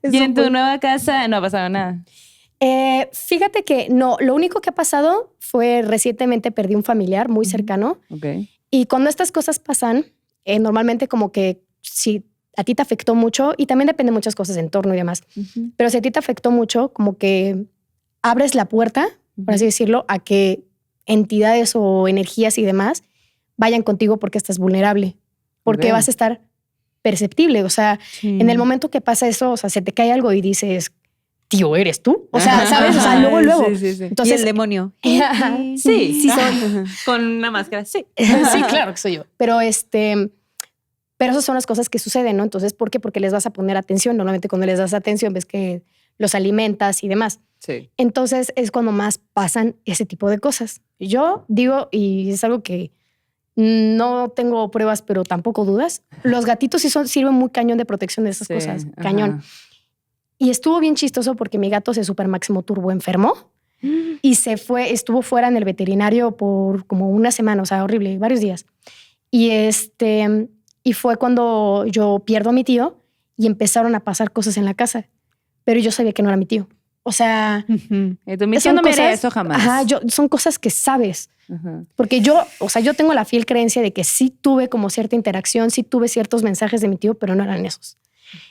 ¿Y en tu nueva casa no ha pasado nada? Fíjate que no, lo único que ha pasado fue recientemente perdí un familiar muy cercano. Okay. Y cuando estas cosas pasan, normalmente como que si a ti te afectó mucho, y también depende de muchas cosas, entorno y demás, pero si a ti te afectó mucho, como que abres la puerta, por así decirlo, a que entidades o energías y demás vayan contigo porque estás vulnerable, porque vas a estar perceptible. O sea, en el momento que pasa eso, o sea, se te cae algo y dices, tío, ¿eres tú? O sea, ¿sabes? O sea, luego. Sí. Entonces, ¿y el demonio? Sí soy. Con una máscara, sí. Sí, claro que soy yo. Pero pero esas son las cosas que suceden, ¿no? Entonces, ¿por qué? Porque les vas a poner atención. Normalmente cuando les das atención ves que los alimentas y demás. Sí. Entonces es cuando más pasan ese tipo de cosas. Yo digo, y es algo que no tengo pruebas, pero tampoco dudas, los gatitos sí sirven muy cañón de protección de esas cosas. Cañón. Y estuvo bien chistoso porque mi gato se super máximo turbo enfermó y estuvo fuera en el veterinario por como una semana, o sea, horrible, varios días. Y fue cuando yo pierdo a mi tío y empezaron a pasar cosas en la casa, pero yo sabía que no era mi tío. O sea, mi tío no me haría eso jamás. Son cosas que sabes. Porque yo tengo la fiel creencia de que sí tuve como cierta interacción, sí tuve ciertos mensajes de mi tío, pero no eran esos.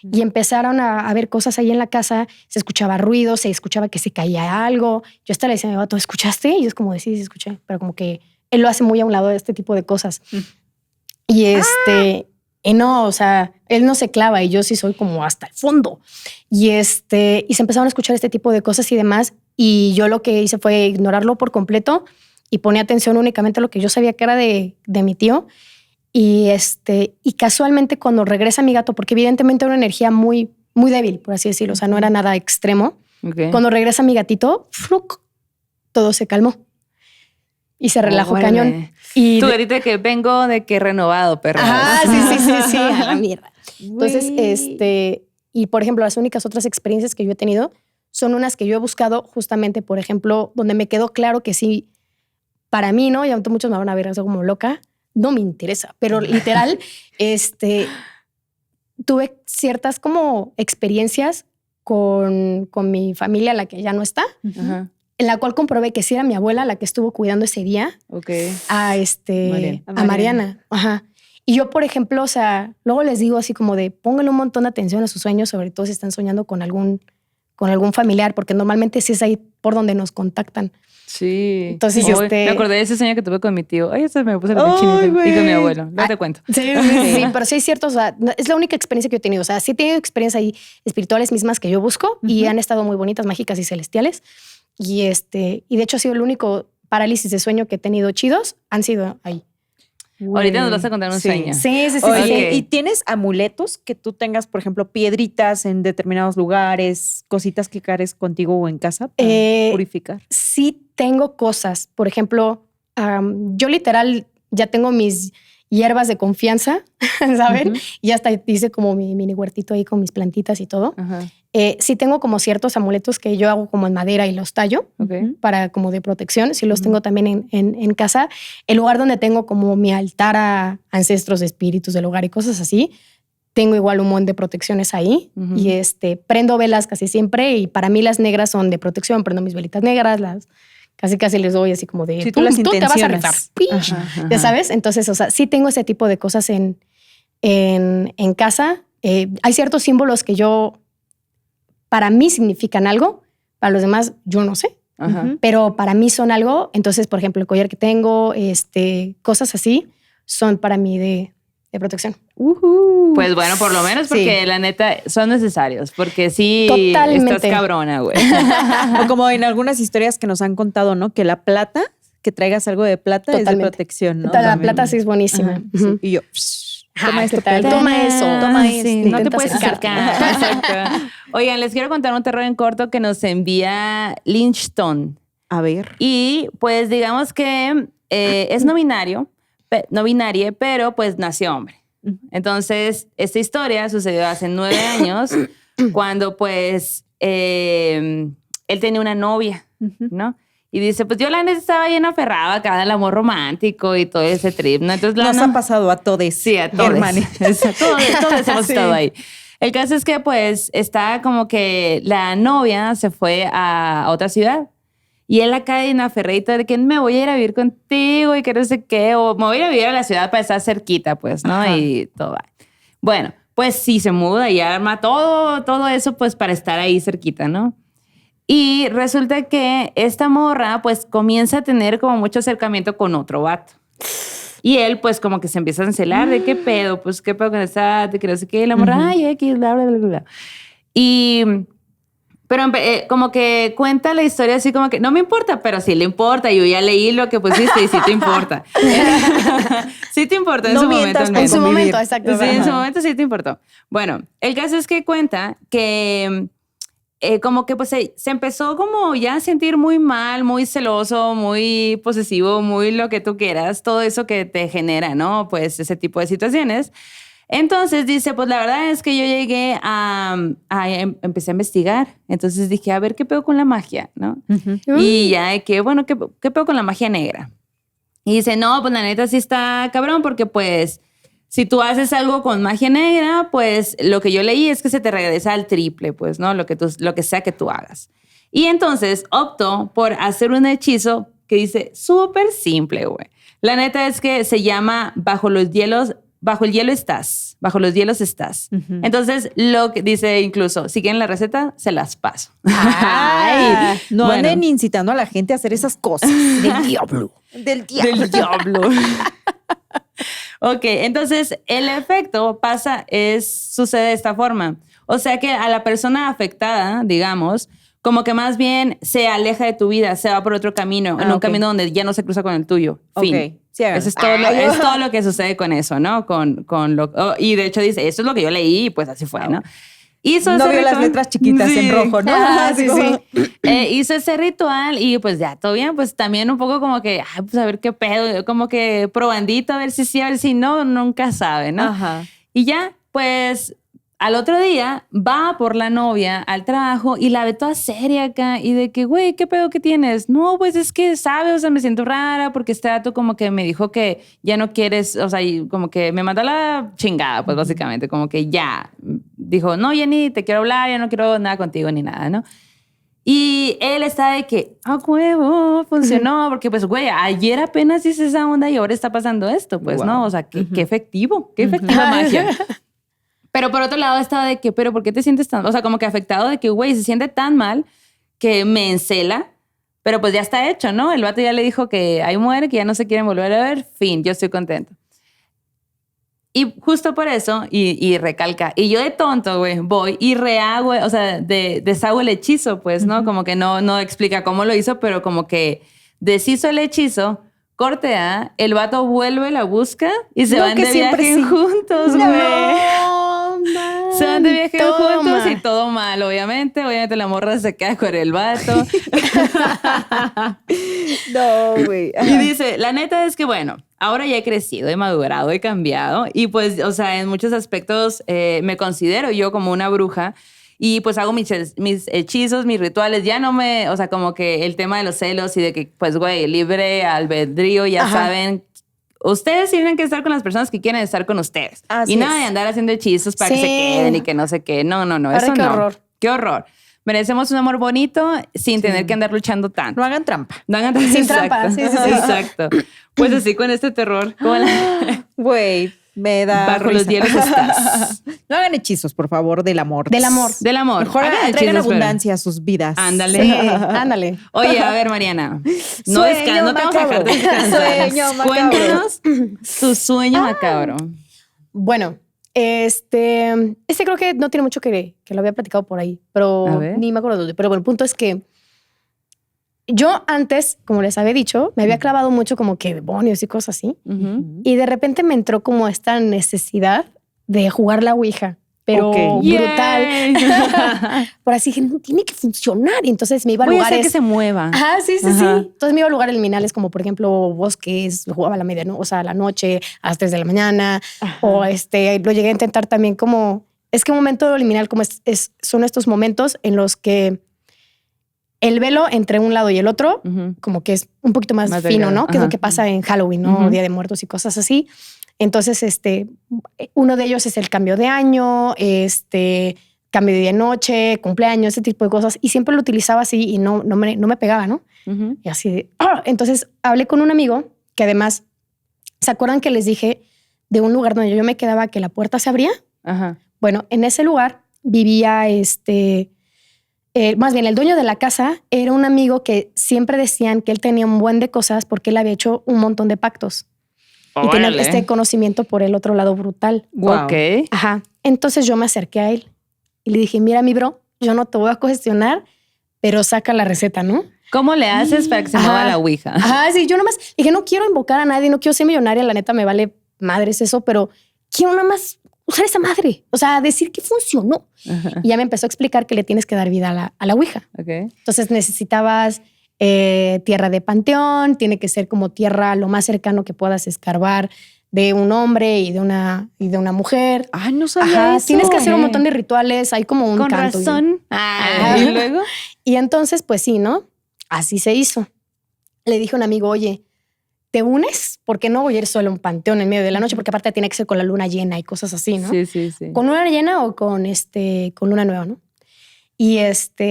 Y empezaron a ver cosas ahí en la casa, se escuchaba ruido, se escuchaba que se caía algo. Yo hasta le decía a mi vato, ¿escuchaste? Y es como de, sí, escuché. Pero como que él lo hace muy a un lado de este tipo de cosas. Y no, o sea, él no se clava y yo sí soy como hasta el fondo. Y se empezaron a escuchar este tipo de cosas y demás. Y yo lo que hice fue ignorarlo por completo y ponía atención únicamente a lo que yo sabía que era de mi tío. Y casualmente cuando regresa mi gato, porque evidentemente era una energía muy, muy débil, por así decirlo, o sea, no era nada extremo. Okay. Cuando regresa mi gatito, ¡fluc!, todo se calmó. Y se relajó cañón. Y tú ahorita que vengo de que renovado, perro. Sí, a la mierda. Entonces, y por ejemplo, las únicas otras experiencias que yo he tenido son unas que yo he buscado justamente, por ejemplo, donde me quedó claro que sí, para mí, ¿no? Y aunque muchos me van a ver así como loca, no me interesa, pero literal, tuve ciertas como experiencias con mi familia, la que ya no está, en la cual comprobé que sí era mi abuela la que estuvo cuidando ese día a Mariana. Ajá. Y yo, por ejemplo, o sea, luego les digo así como de pónganle un montón de atención a sus sueños, sobre todo si están soñando con con algún familiar, porque normalmente sí es ahí por donde nos contactan. Sí. Entonces, me acordé de ese sueño que tuve con mi tío. Ay, se me puso el chinito. Y con mi abuelo. No te cuento. Sí, pero sí es cierto. O sea, es la única experiencia que he tenido. O sea, sí he tenido experiencias ahí espirituales mismas que yo busco y han estado muy bonitas, mágicas y celestiales. Y de hecho ha sido el único parálisis de sueño que he tenido chidos, han sido ahí. Ahorita nos vas a contar un sueño. Sí. Oye, ¿y tienes amuletos que tú tengas, por ejemplo, piedritas en determinados lugares, cositas que cargues contigo o en casa para purificar? Sí tengo cosas. Por ejemplo, yo literal ya tengo mis hierbas de confianza, ¿saben? Y hasta hice como mi mini huertito ahí con mis plantitas y todo. Sí tengo como ciertos amuletos que yo hago como en madera y los tallo para como de protección. Sí los tengo también en casa. El lugar donde tengo como mi altar a ancestros, espíritus del hogar y cosas así, tengo igual un montón de protecciones ahí. Y prendo velas casi siempre y para mí las negras son de protección. Prendo mis velitas negras, casi les doy así como de si tú las te vas a rifar. Ya sabes, entonces, o sea, sí tengo ese tipo de cosas en casa. Hay ciertos símbolos que para mí significan algo, para los demás yo no sé, pero para mí son algo. Entonces, por ejemplo, el collar que tengo, cosas así, son para mí de protección. Pues bueno, por lo menos porque la neta son necesarios, porque sí totalmente estás cabrona, güey. O como en algunas historias que nos han contado, ¿no? Que la plata, que traigas algo de plata es de protección, ¿no? La plata sí es buenísima. Sí. Y yo, toma esto, toma eso. Sí, no te puedes acercar. Exacto. Oigan, les quiero contar un terror en corto que nos envía Lynchton. A ver. Y pues digamos que es no binario, pero pues nació hombre. Entonces, esta historia sucedió hace 9 años cuando pues él tenía una novia, ¿no? Y dice, pues yo la neta estaba bien aferrada acá del amor romántico y todo ese trip, ¿no? Entonces, nos ha pasado a todos. Sí, a todos. Todos hemos estado ahí. El caso es que pues está como que la novia se fue a otra ciudad. Y él acá en la ferreita de que me voy a ir a vivir contigo y que no sé qué, o me voy a vivir a la ciudad para estar cerquita, pues, ¿no? Ajá. Y todo. Bueno, pues sí, se muda y arma todo eso, pues, para estar ahí cerquita, ¿no? Y resulta que esta morra, pues, comienza a tener como mucho acercamiento con otro vato. Y él, pues, como que se empieza a encelar de qué pedo, pues, qué pedo con esa, de que no sé qué, y la morra, ay, X, bla, bla, bla, bla. Pero como que cuenta la historia así como que no me importa, pero sí le importa. Yo ya leí lo que pusiste y sí te importa. Sí te importa en no su momento. En su momento, exacto. Sí, en su momento sí te importó. Bueno, el caso es que cuenta que como que pues se empezó como ya a sentir muy mal, muy celoso, muy posesivo, muy lo que tú quieras. Todo eso que te genera, ¿no? Pues ese tipo de situaciones. Entonces dice, pues la verdad es que yo llegué empecé a investigar. Entonces dije, a ver, ¿qué pedo con la magia? ¿No? Y ya, ¿qué pedo con la magia negra? Y dice, no, pues la neta sí está cabrón porque pues si tú haces algo con magia negra, pues lo que yo leí es que se te regresa al triple, pues, ¿no? Lo que sea que tú hagas. Y entonces optó por hacer un hechizo que dice súper simple, güey. La neta es que se llama Bajo los hielos estás. Bajo los hielos estás. Entonces, lo que dice incluso, si quieren la receta, se las paso. Ay, no anden incitando a la gente a hacer esas cosas. Del diablo. Del diablo. Ok, entonces, el efecto sucede de esta forma. O sea que a la persona afectada, digamos, como que más bien se aleja de tu vida, se va por otro camino, en un camino donde ya no se cruza con el tuyo. Fin. Sí, eso es todo lo que sucede con eso, ¿no? Y de hecho dice, eso es lo que yo leí y pues así fue, ¿no? Hizo no vio las letras chiquitas en rojo, ¿no? Sí. Hizo ese ritual y pues ya, todo bien, pues también un poco como que, pues a ver qué pedo, como que probandito, a ver si sí, a ver si no, nunca sabe, ¿no? Ajá. Y ya, pues al otro día va por la novia al trabajo y la ve toda seria acá y de que, güey, ¿qué pedo que tienes? No, pues es que, ¿sabes? O sea, me siento rara porque este dato como que me dijo que ya no quieres, o sea, y como que me mandó la chingada, pues básicamente, como que ya, dijo, no, ya ni te quiero hablar, ya no quiero nada contigo ni nada, ¿no? Y él está de que, huevo, funcionó, porque pues, güey, ayer apenas hice esa onda y ahora está pasando esto, pues, ¿no? O sea, qué efectiva magia. Pero por otro lado estaba de que, pero ¿por qué te sientes tan...? O sea, como que afectado de que, güey, se siente tan mal que me encela, pero pues ya está hecho, ¿no? El vato ya le dijo que ahí muere, que ya no se quieren volver a ver. Fin, yo estoy contento. Y justo por eso, y recalca, y yo de tonto, güey, voy y rehago, o sea, deshago el hechizo, pues, ¿no? Como que no explica cómo lo hizo, pero como que deshizo el hechizo, corte A, el vato vuelve, la busca y se van de viaje juntos, güey. No, se van de viaje juntos mal. y todo mal, obviamente. Obviamente la morra se queda con el vato. No, güey. Y dice, la neta es que, bueno, ahora ya he crecido, he madurado, he cambiado. Y pues, o sea, en muchos aspectos me considero yo como una bruja. Y pues hago mis hechizos, mis rituales. Ya no me, o sea, como que el tema de los celos y de que, pues, güey, libre albedrío, ya saben. Ustedes tienen que estar con las personas que quieren estar con ustedes. Así y nada es. de andar haciendo hechizos para que se queden y que no sé qué. No, eso Qué no. horror. Qué horror. Merecemos un amor bonito sin tener que andar luchando tanto. No hagan trampa. No hagan trampa. Sin Exacto. trampa, sí. Exacto. Pues así con este terror. Como Güey, me da... bajo los hielos estás. No hagan hechizos, por favor, del amor. Del amor. Del amor. Mejor Hagan traigan hechizos, pero- abundancia a sus vidas. Ándale. Sí, ándale. Oye, a ver, Mariana. No Sueño te vamos a dejar macabro. descansar. Sueño macabro. Cuéntanos tu sueño macabro. Bueno, este creo que no tiene mucho que lo había platicado por ahí, A pero ver. ni me acuerdo dónde. Pero bueno, el punto es que yo antes, como les había dicho, me había clavado mucho como que demonios y cosas así. Ujú. Y de repente me entró como esta necesidad de jugar la Ouija, pero Ok. brutal. Yay. Por así dije, no, tiene que funcionar. Y entonces me iba a Voy a hacer lugares. que se mueva. Ajá, sí. Ajá. Entonces me iba a lugares liminales como, por ejemplo, bosques, jugaba a la medianoche, o sea, a la noche, a las 3 de la mañana. O lo llegué a intentar también como... Es que un momento liminal como son estos momentos en los que el velo entre un lado y el otro Ujú. como que es un poquito más, Más fino, delgado. ¿no? Que es Ajá. lo que pasa en Halloween, ¿no? Ujú. Día de Muertos y cosas así. Entonces, uno de ellos es el cambio de año, cambio de día y noche, cumpleaños, ese tipo de cosas. Y siempre lo utilizaba así y no me pegaba, ¿no? Ujú. Y así de... ¡ah! Entonces hablé con un amigo que además, ¿se acuerdan que les dije de un lugar donde yo me quedaba que la puerta se abría? Ajá. Bueno, en ese lugar vivía más bien el dueño de la casa era un amigo que siempre decían que él tenía un buen de cosas porque él había hecho un montón de pactos. Y tenía Órale. este conocimiento por el otro lado brutal. Wow. Ok. Ajá. Entonces yo me acerqué a él y le dije, mira, mi bro, yo no te voy a cuestionar, pero saca la receta, ¿no? ¿Cómo le haces para que se Ajá. mueva la ouija? Ajá, sí, yo nomás dije, no quiero invocar a nadie, no quiero ser millonaria, la neta me vale madres eso, pero quiero nada más usar esa madre, o sea, decir que funcionó. Ajá. Y ya me empezó a explicar que le tienes que dar vida a la ouija. Ok. Entonces necesitabas tierra de panteón, tiene que ser como tierra lo más cercano que puedas escarbar de un hombre y de una mujer. Ay, no sabía Ajá, eso. tienes que hacer un Ok. montón de rituales, hay como un Con canto. razón. Ajá. ¿Y luego? Y entonces, pues sí, ¿no? Así se hizo. Le dije a un amigo, oye, ¿te unes? Porque no voy a ir solo a un panteón en medio de la noche, porque aparte tiene que ser con la luna llena y cosas así, ¿no? Sí, sí, sí. ¿Con luna llena o con luna nueva, no? Y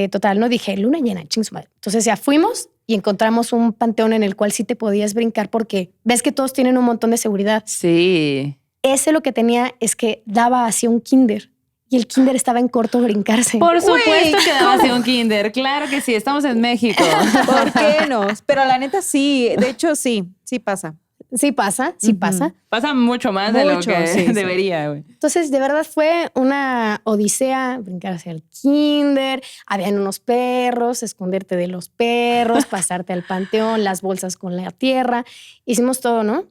total, no dije, luna llena, ching su madre. Entonces ya fuimos y encontramos un panteón en el cual sí te podías brincar porque ves que todos tienen un montón de seguridad. Sí. Ese lo que tenía es que daba hacia un kinder y el kinder estaba en corto brincarse. Por supuesto Güey, que daba así un kinder. Claro que sí. Estamos en México. ¿Por qué no? Pero la neta sí, de hecho sí pasa. Sí pasa, sí pasa. Pasa mucho más de lo Mucho, que sí, sí. debería, güey. Entonces, de verdad fue una odisea brincar hacia el kinder. Habían unos perros, esconderte de los perros, pasarte al panteón, las bolsas con la tierra. Hicimos todo, ¿no?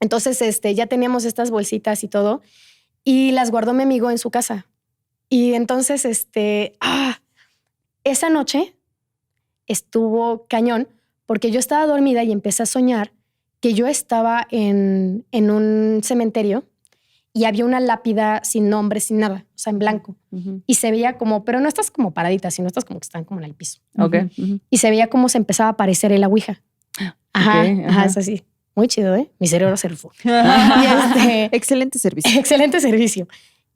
Entonces, ya teníamos estas bolsitas y todo. Y las guardó mi amigo en su casa. Y entonces, esa noche estuvo cañón porque yo estaba dormida y empecé a soñar que yo estaba en un cementerio y había una lápida sin nombre, sin nada, o sea, en blanco. Ujú. Y se veía como, pero no estás como paradita, sino estás como que están como en el piso. Ok. Ujú. Y se veía como se empezaba a aparecer el ouija. Ajá, Ok, ajá, ajá. es así. Muy chido, ¿eh? Mi cerebro se rifó. Y Excelente servicio. excelente servicio.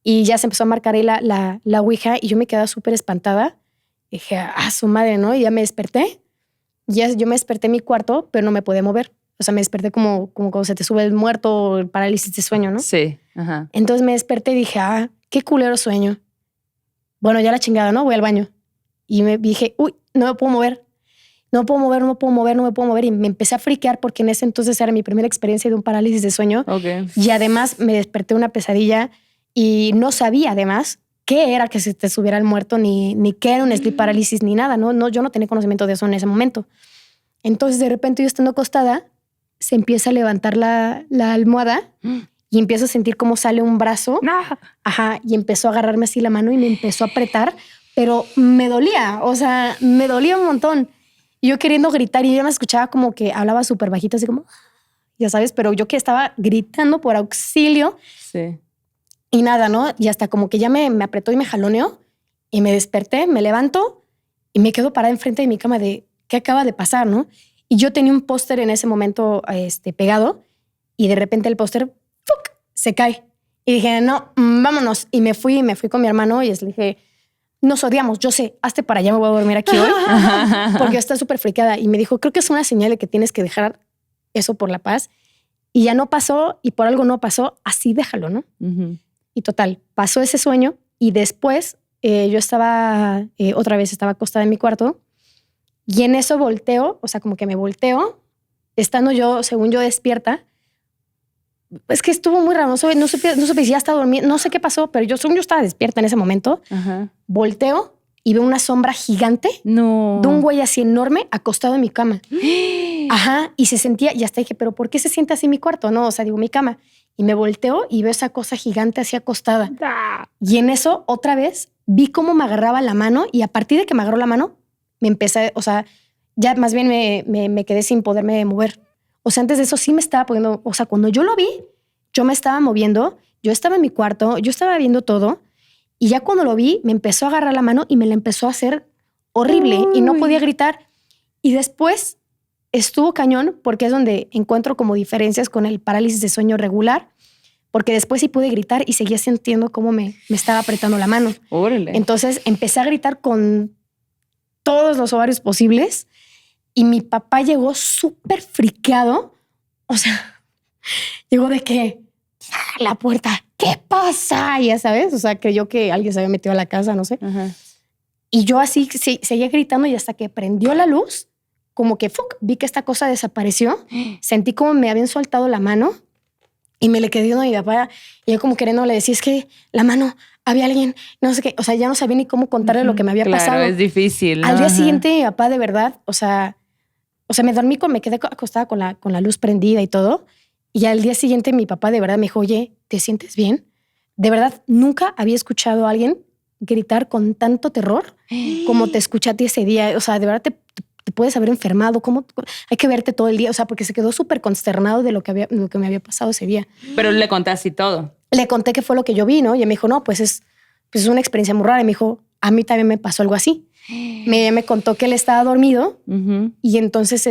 Y ya se empezó a marcar ahí la ouija y yo me quedaba súper espantada. Y dije, su madre, ¿no? Y ya me desperté. Ya yo me desperté en mi cuarto, pero no me podía mover. O sea, me desperté como cuando se te sube el muerto o el parálisis de sueño, ¿no? Sí. Ajá. Entonces me desperté y dije, qué culero sueño. Bueno, ya la chingada, ¿no? Voy al baño. Y me dije, uy, no me puedo mover. No me puedo mover. Y me empecé a friquear porque en ese entonces era mi primera experiencia de un parálisis de sueño. Okay. Y además me desperté una pesadilla y no sabía además qué era que se te subiera el muerto, ni qué era un sleep parálisis, ni nada. No, yo no tenía conocimiento de eso en ese momento. Entonces de repente yo estando acostada, se empieza a levantar la almohada y empiezo a sentir cómo sale un brazo. No. Ajá, y empezó a agarrarme así la mano y me empezó a apretar, pero me dolía, o sea, me dolía un montón. Y yo queriendo gritar y yo me escuchaba como que hablaba súper bajito, así como, ya sabes, pero yo que estaba gritando por auxilio. Sí. Y nada, ¿no? Y hasta como que ya me apretó y me jaloneó y me desperté, me levanto y me quedo parada enfrente de mi cama de qué acaba de pasar, ¿no? Y yo tenía un póster en ese momento pegado y de repente el póster ¡fuc! Se cae. Y dije, no, vámonos. Y me fui con mi hermano y le dije, nos odiamos, yo sé, hazte para allá, me voy a dormir aquí hoy. Porque yo estaba súper friqueada. Y me dijo, creo que es una señal de que tienes que dejar eso por la paz. Y ya no pasó y por algo no pasó, así déjalo, ¿no? Uh-huh. Y total, pasó ese sueño y después yo estaba, otra vez estaba acostada en mi cuarto y en eso volteo, o sea, como que me volteo, estando yo, según yo, despierta. Es que estuvo muy raro, no supe si ya estaba dormida, no sé qué pasó, pero según yo estaba despierta en ese momento. Uh-huh. Volteo y veo una sombra gigante de un güey así enorme acostado en mi cama. Ajá, y se sentía, y hasta dije, pero ¿por qué se siente así en mi cuarto? No, o sea, digo, mi cama. Y me volteo y veo esa cosa gigante así acostada. Y en eso, otra vez, vi cómo me agarraba la mano y a partir de que me agarró la mano, me empecé, o sea, ya más bien me quedé sin poderme mover. O sea, antes de eso sí me estaba poniendo, o sea, cuando yo lo vi, yo me estaba moviendo, yo estaba en mi cuarto, yo estaba viendo todo y ya cuando lo vi, me empezó a agarrar la mano y me la empezó a hacer horrible. Uy. Y no podía gritar. Y después estuvo cañón porque es donde encuentro como diferencias con el parálisis de sueño regular, porque después sí pude gritar y seguía sintiendo cómo me estaba apretando la mano. Órale. Entonces empecé a gritar con todos los ovarios posibles y mi papá llegó súper friqueado. O sea, llegó de que la puerta, ¿qué pasa? Ya sabes, o sea, creyó que alguien se había metido a la casa, no sé. Uh-huh. Y yo así seguía gritando y hasta que prendió la luz, como que vi que esta cosa desapareció. Sentí como me habían soltado la mano y me le quedé viendo a mi papá y yo como queriendo le decía, es que la mano, había alguien, no sé qué, o sea, ya no sabía ni cómo contarle lo que me había pasado. Claro, es difícil, ¿no? Al día siguiente mi papá de verdad, o sea, me dormí, me quedé acostada con la luz prendida y todo. Y al día siguiente mi papá de verdad me dijo, oye, ¿te sientes bien? De verdad, nunca había escuchado a alguien gritar con tanto terror como te escuché a ti ese día. O sea, de verdad te puedes haber enfermado. ¿Cómo? Hay que verte todo el día. O sea, porque se quedó súper consternado de lo que me había pasado ese día. Pero le contaste todo. Le conté qué fue lo que yo vi, ¿no? Y él me dijo, no, pues es una experiencia muy rara. Y me dijo, a mí también me pasó algo así. Me contó que él estaba dormido uh-huh. Y entonces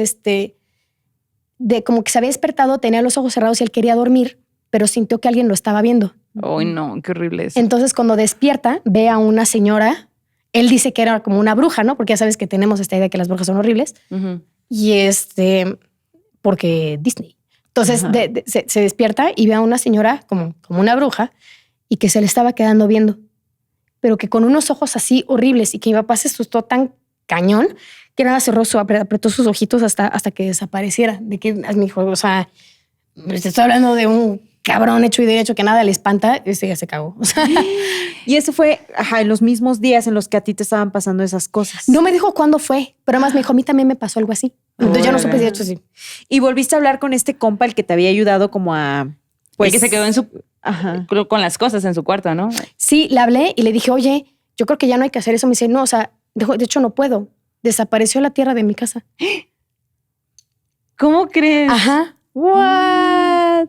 de como que se había despertado, tenía los ojos cerrados y él quería dormir, pero sintió que alguien lo estaba viendo. Ay, no, qué horrible eso. Entonces, cuando despierta, ve a una señora. Él dice que era como una bruja, ¿no? Porque ya sabes que tenemos esta idea de que las brujas son horribles. Uh-huh. Y porque Disney. Entonces, uh-huh. se despierta y ve a una señora como una bruja y que se le estaba quedando viendo, pero que con unos ojos así horribles y que mi papá se asustó tan cañón que nada cerró, apretó sus ojitos hasta que desapareciera. De que me dijo, o sea, te estoy hablando de un cabrón hecho y derecho que nada le espanta. Ese ya se cagó. O sea, y eso fue en los mismos días en los que a ti te estaban pasando esas cosas. No me dijo cuándo fue, pero además me dijo, a mí también me pasó algo así. Entonces ya no supe si de hecho sí. Y volviste a hablar con este compa, el que te había ayudado como a... Pues, el que se quedó con las cosas en su cuarto, ¿no? Sí, le hablé y le dije, oye, yo creo que ya no hay que hacer eso. Me dice, no, o sea, de hecho no puedo. Desapareció la tierra de mi casa. ¿Cómo crees? Ajá. What?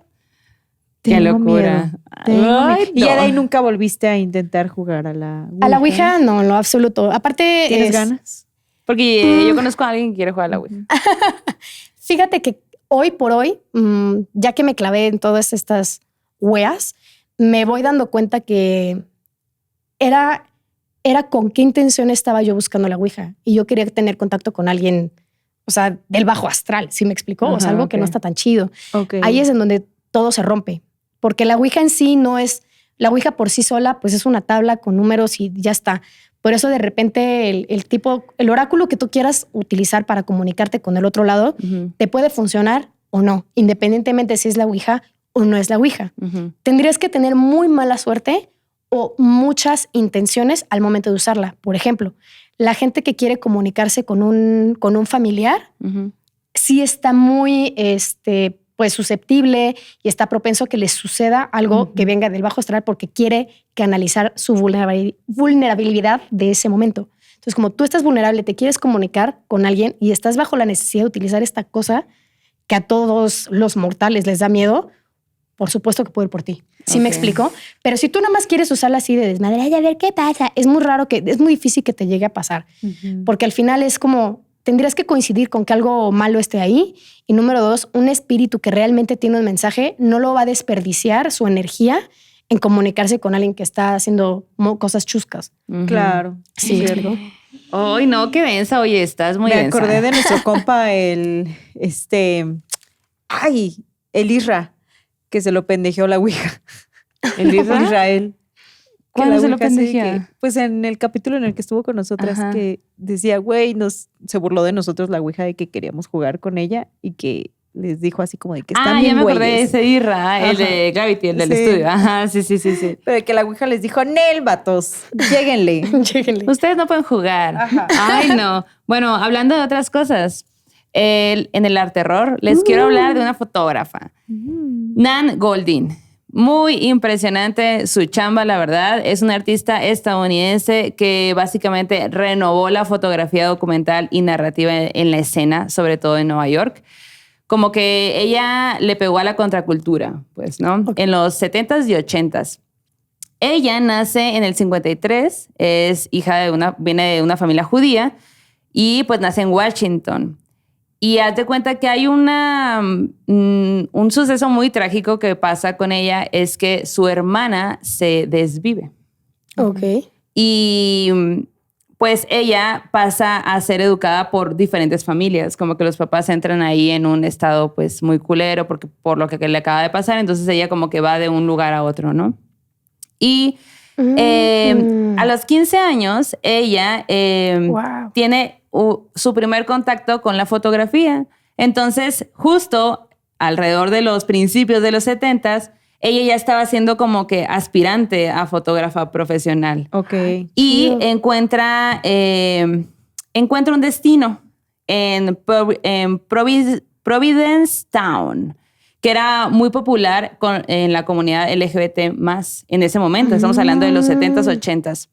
Qué locura. Ay, y ya de ahí nunca volviste a intentar jugar a la Ouija. A la Ouija, no, en lo absoluto. Aparte, ¿tienes ganas? Porque yo conozco a alguien que quiere jugar a la Ouija. Fíjate que hoy por hoy, ya que me clavé en todas estas weas, me voy dando cuenta que era con qué intención estaba yo buscando la Ouija. Y yo quería tener contacto con alguien, o sea, del bajo astral, ¿sí me explicó? O sea, algo que no está tan chido. Ahí es en donde todo se rompe, porque la ouija en sí no es, la ouija por sí sola, pues es una tabla con números y ya está. Por eso de repente el oráculo que tú quieras utilizar para comunicarte con el otro lado, te puede funcionar o no, independientemente si es la ouija o no es la ouija. Tendrías que tener muy mala suerte o muchas intenciones al momento de usarla. Por ejemplo, la gente que quiere comunicarse con un familiar sí está muy pues susceptible y está propenso a que les suceda algo que venga del bajo astral porque quiere canalizar su vulnerabilidad de ese momento. Entonces, como tú estás vulnerable, te quieres comunicar con alguien y estás bajo la necesidad de utilizar esta cosa que a todos los mortales les da miedo, por supuesto que puedo ir por ti. ¿Sí me explico? Pero si tú nada más quieres usarla así de desmadre, ay, a ver qué pasa, es muy difícil que te llegue a pasar. Porque al final es como, tendrías que coincidir con que algo malo esté ahí. Y número 2, un espíritu que realmente tiene un mensaje no lo va a desperdiciar su energía en comunicarse con alguien que está haciendo cosas chuscas. Claro. Sí. ¿Cierto? Ay, no, qué densa. Oye, estás muy densa. Me acordé de nuestro compa, el Isra, que se lo pendejeó la ouija. ¿El Isra? Israel. ¿Cuándo se lo pendejeó? Pues en el capítulo en el que estuvo con nosotras, que decía, güey, se burló de nosotros la ouija de que queríamos jugar con ella y que les dijo así como de que están bien ya me acordé güeyes. de ese Isra, el de Gravity, el del estudio. Ajá, sí. Pero que la ouija les dijo, Nel, vatos, lléguenle. Ustedes no pueden jugar. Ay, no. Bueno, hablando de otras cosas, en el arte terror les quiero hablar de una fotógrafa, Nan Goldin. Muy impresionante su chamba, la verdad. Es una artista estadounidense que básicamente renovó la fotografía documental y narrativa en la escena, sobre todo en Nueva York. Como que ella le pegó a la contracultura, pues, ¿no? En los 70s y 80s. Ella nace en el 53, es viene de una familia judía y pues nace en Washington. Y haz de cuenta que hay un suceso muy trágico que pasa con ella, es que su hermana se desvive. Ok. Y pues ella pasa a ser educada por diferentes familias, como que los papás entran ahí en un estado pues muy culero por lo que le acaba de pasar, entonces ella como que va de un lugar a otro, ¿no? Y a los 15 años ella tiene su primer contacto con la fotografía. Entonces, justo alrededor de los principios de los 70s, ella ya estaba siendo como que aspirante a fotógrafa profesional. Ok. Y encuentra un destino en Providence Town, que era muy popular en la comunidad LGBT más en ese momento. Estamos hablando de los 70s, 80s.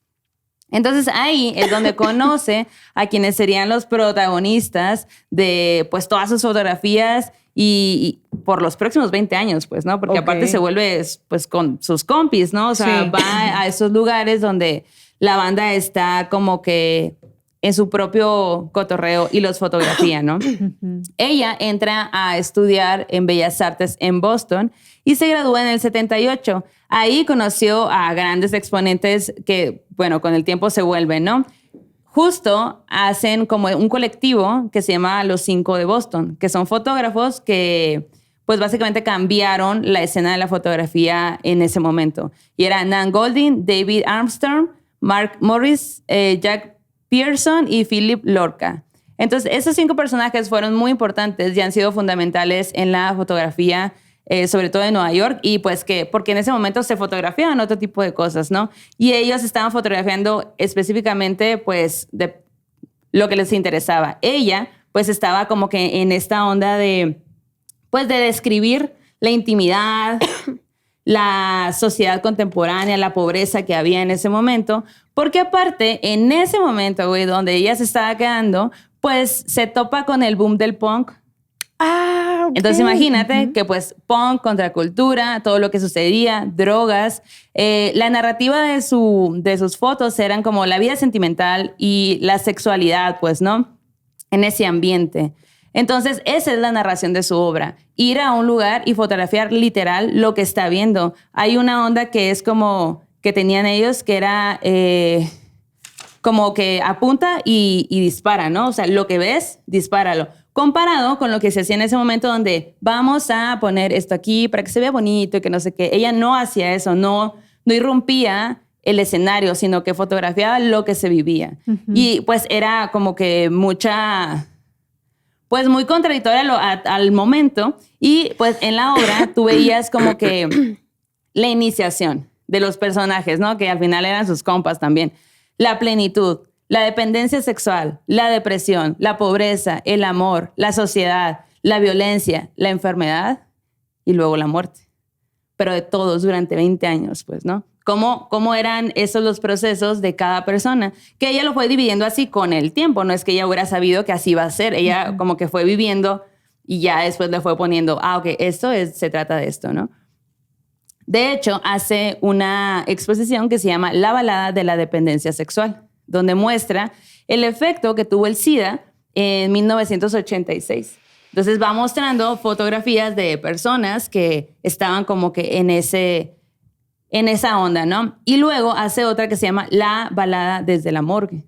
Entonces ahí es donde conoce a quienes serían los protagonistas de pues todas sus fotografías y por los próximos 20 años, pues, ¿no? Porque aparte se vuelve pues con sus compis, ¿no? O sea, va a esos lugares donde la banda está como que en su propio cotorreo y los fotografía, ¿no? Ella entra a estudiar en Bellas Artes en Boston y se gradúa en el 78. Ahí conoció a grandes exponentes que, bueno, con el tiempo se vuelven, ¿no? Justo hacen como un colectivo que se llama Los 5 de Boston, que son fotógrafos que, pues básicamente cambiaron la escena de la fotografía en ese momento. Y era Nan Goldin, David Armstrong, Mark Morris, Jack Pearson y Philip Lorca. Entonces, esos 5 personajes fueron muy importantes y han sido fundamentales en la fotografía, sobre todo en Nueva York, y pues porque en ese momento se fotografiaban otro tipo de cosas, ¿no? Y ellos estaban fotografiando específicamente, pues, de lo que les interesaba. Ella, pues, estaba como que en esta onda de describir la intimidad, la sociedad contemporánea, la pobreza que había en ese momento, porque aparte, en ese momento, güey, donde ella se estaba quedando, pues, se topa con el boom del punk. Okay. Entonces imagínate que pues punk, contracultura, todo lo que sucedía, drogas. La narrativa de sus fotos eran como la vida sentimental y la sexualidad, pues, ¿no? En ese ambiente. Entonces esa es la narración de su obra. Ir a un lugar y fotografiar literal lo que está viendo. Hay una onda que es como que tenían ellos que era como que apunta y dispara, ¿no? O sea, lo que ves, dispáralo. Comparado con lo que se hacía en ese momento donde vamos a poner esto aquí para que se vea bonito y que no sé qué. Ella no hacía eso, no irrumpía el escenario, sino que fotografiaba lo que se vivía. Y pues era como que pues muy contradictoria al momento. Y pues en la obra tú veías como que la iniciación de los personajes, ¿no? Que al final eran sus compas también. La plenitud, la dependencia sexual, la depresión, la pobreza, el amor, la sociedad, la violencia, la enfermedad y luego la muerte. Pero de todos durante 20 años, pues, ¿no? ¿Cómo eran esos los procesos de cada persona? Que ella lo fue dividiendo así con el tiempo. No es que ella hubiera sabido que así iba a ser. Ella como que fue viviendo y ya después le fue poniendo, ok, se trata de esto, ¿no? De hecho, hace una exposición que se llama La balada de la dependencia sexual, donde muestra el efecto que tuvo el SIDA en 1986. Entonces va mostrando fotografías de personas que estaban como que en esa onda, ¿no? Y luego hace otra que se llama La balada desde la morgue.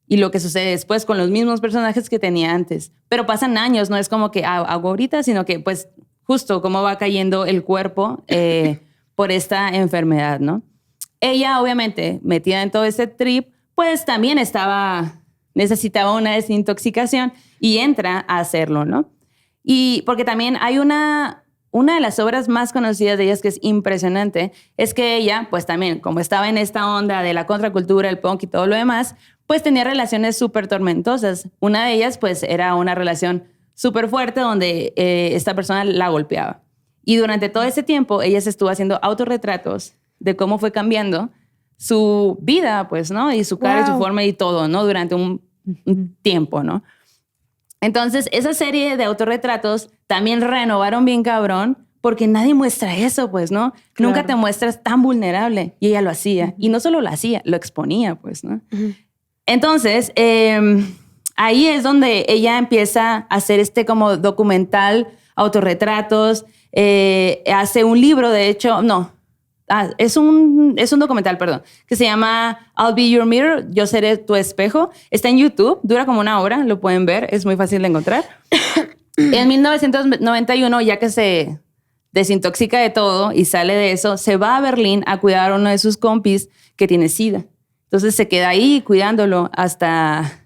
Y lo que sucede después con los mismos personajes que tenía antes. Pero pasan años, no es como que hago ahorita, sino que pues justo cómo va cayendo el cuerpo por esta enfermedad, ¿no? Ella, obviamente, metida en todo este trip, pues también necesitaba una desintoxicación y entra a hacerlo, ¿no? Y porque también hay una de las obras más conocidas de ellas que es impresionante, es que ella, pues también, como estaba en esta onda de la contracultura, el punk y todo lo demás, pues tenía relaciones súper tormentosas. Una de ellas, pues, era una relación súper fuerte donde esta persona la golpeaba. Y durante todo ese tiempo, ella se estuvo haciendo autorretratos de cómo fue cambiando su vida, pues, ¿no? Y su cara y su forma y todo, ¿no? Durante un tiempo, ¿no? Entonces, esa serie de autorretratos también renovaron bien cabrón porque nadie muestra eso, pues, ¿no? Claro. Nunca te muestras tan vulnerable. Y ella lo hacía. Y no solo lo hacía, lo exponía, pues, ¿no? Entonces, ahí es donde ella empieza a hacer como documental, autorretratos. Hace un libro, de hecho, es un documental, perdón, que se llama I'll Be Your Mirror, Yo Seré Tu Espejo. Está en YouTube, dura como 1 hora, lo pueden ver, es muy fácil de encontrar. En 1991, ya que se desintoxica de todo y sale de eso, se va a Berlín a cuidar a uno de sus compis que tiene SIDA. Entonces se queda ahí cuidándolo hasta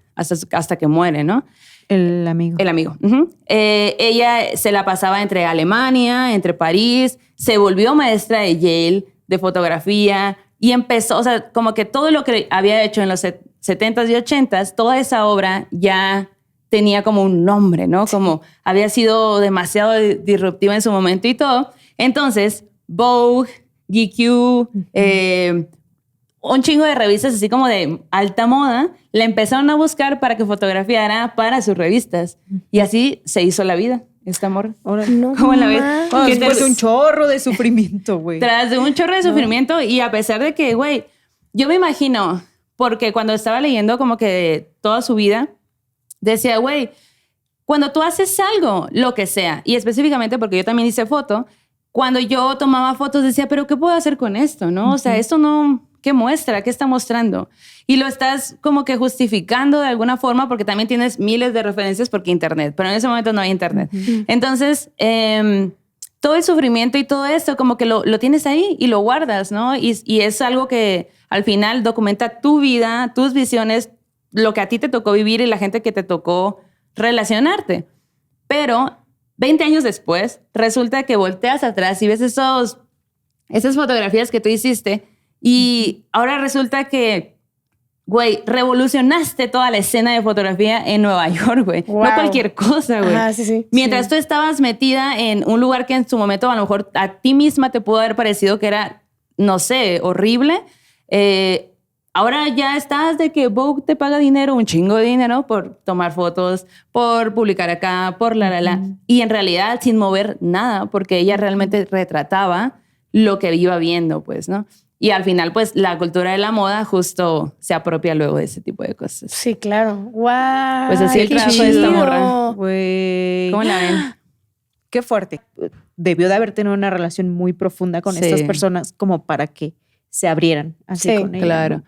que muere, ¿no? El amigo. El amigo. Ella se la pasaba entre Alemania, entre París, se volvió maestra de Yale, de fotografía, y empezó, o sea, como que todo lo que había hecho en los 70s y 80s, toda esa obra ya tenía como un nombre, ¿no? Como había sido demasiado disruptiva en su momento y todo. Entonces, Vogue, GQ, un chingo de revistas así como de alta moda, la empezaron a buscar para que fotografiara para sus revistas. Y así se hizo la vida, esta morra. No, ¿Cómo la ves? Después de un chorro de sufrimiento, güey. Tras de un chorro de sufrimiento y a pesar de que, güey, yo me imagino, porque cuando estaba leyendo como que toda su vida, decía, güey, cuando tú haces algo, lo que sea, y específicamente porque yo también hice foto, cuando yo tomaba fotos decía, pero ¿qué puedo hacer con esto? ¿No? O sea, esto no... ¿Qué muestra? ¿Qué está mostrando? Y lo estás como que justificando de alguna forma porque también tienes miles de referencias porque internet, pero en ese momento no hay internet. Entonces, todo el sufrimiento y todo esto como que lo tienes ahí y lo guardas, ¿no? Y es algo que al final documenta tu vida, tus visiones, lo que a ti te tocó vivir y la gente que te tocó relacionarte. Pero 20 años después, resulta que volteas atrás y ves esas fotografías que tú hiciste. Y ahora resulta que, güey, revolucionaste toda la escena de fotografía en Nueva York, güey. Wow. No cualquier cosa, güey. Sí. Mientras tú estabas metida en un lugar que en su momento a lo mejor a ti misma te pudo haber parecido que era, no sé, horrible. Ahora ya estás de que Vogue te paga dinero, un chingo de dinero por tomar fotos, por publicar acá, por la. Y en realidad sin mover nada, porque ella realmente retrataba lo que iba viendo, pues, ¿no? Y al final, pues, la cultura de la moda justo se apropia luego de ese tipo de cosas. Sí, claro. ¡Wow! Pues así el trabajo de esta morra. Güey. ¿Cómo la ven? Qué fuerte. Debió de haber tenido una relación muy profunda con estas personas como para que se abrieran así con ella. Claro.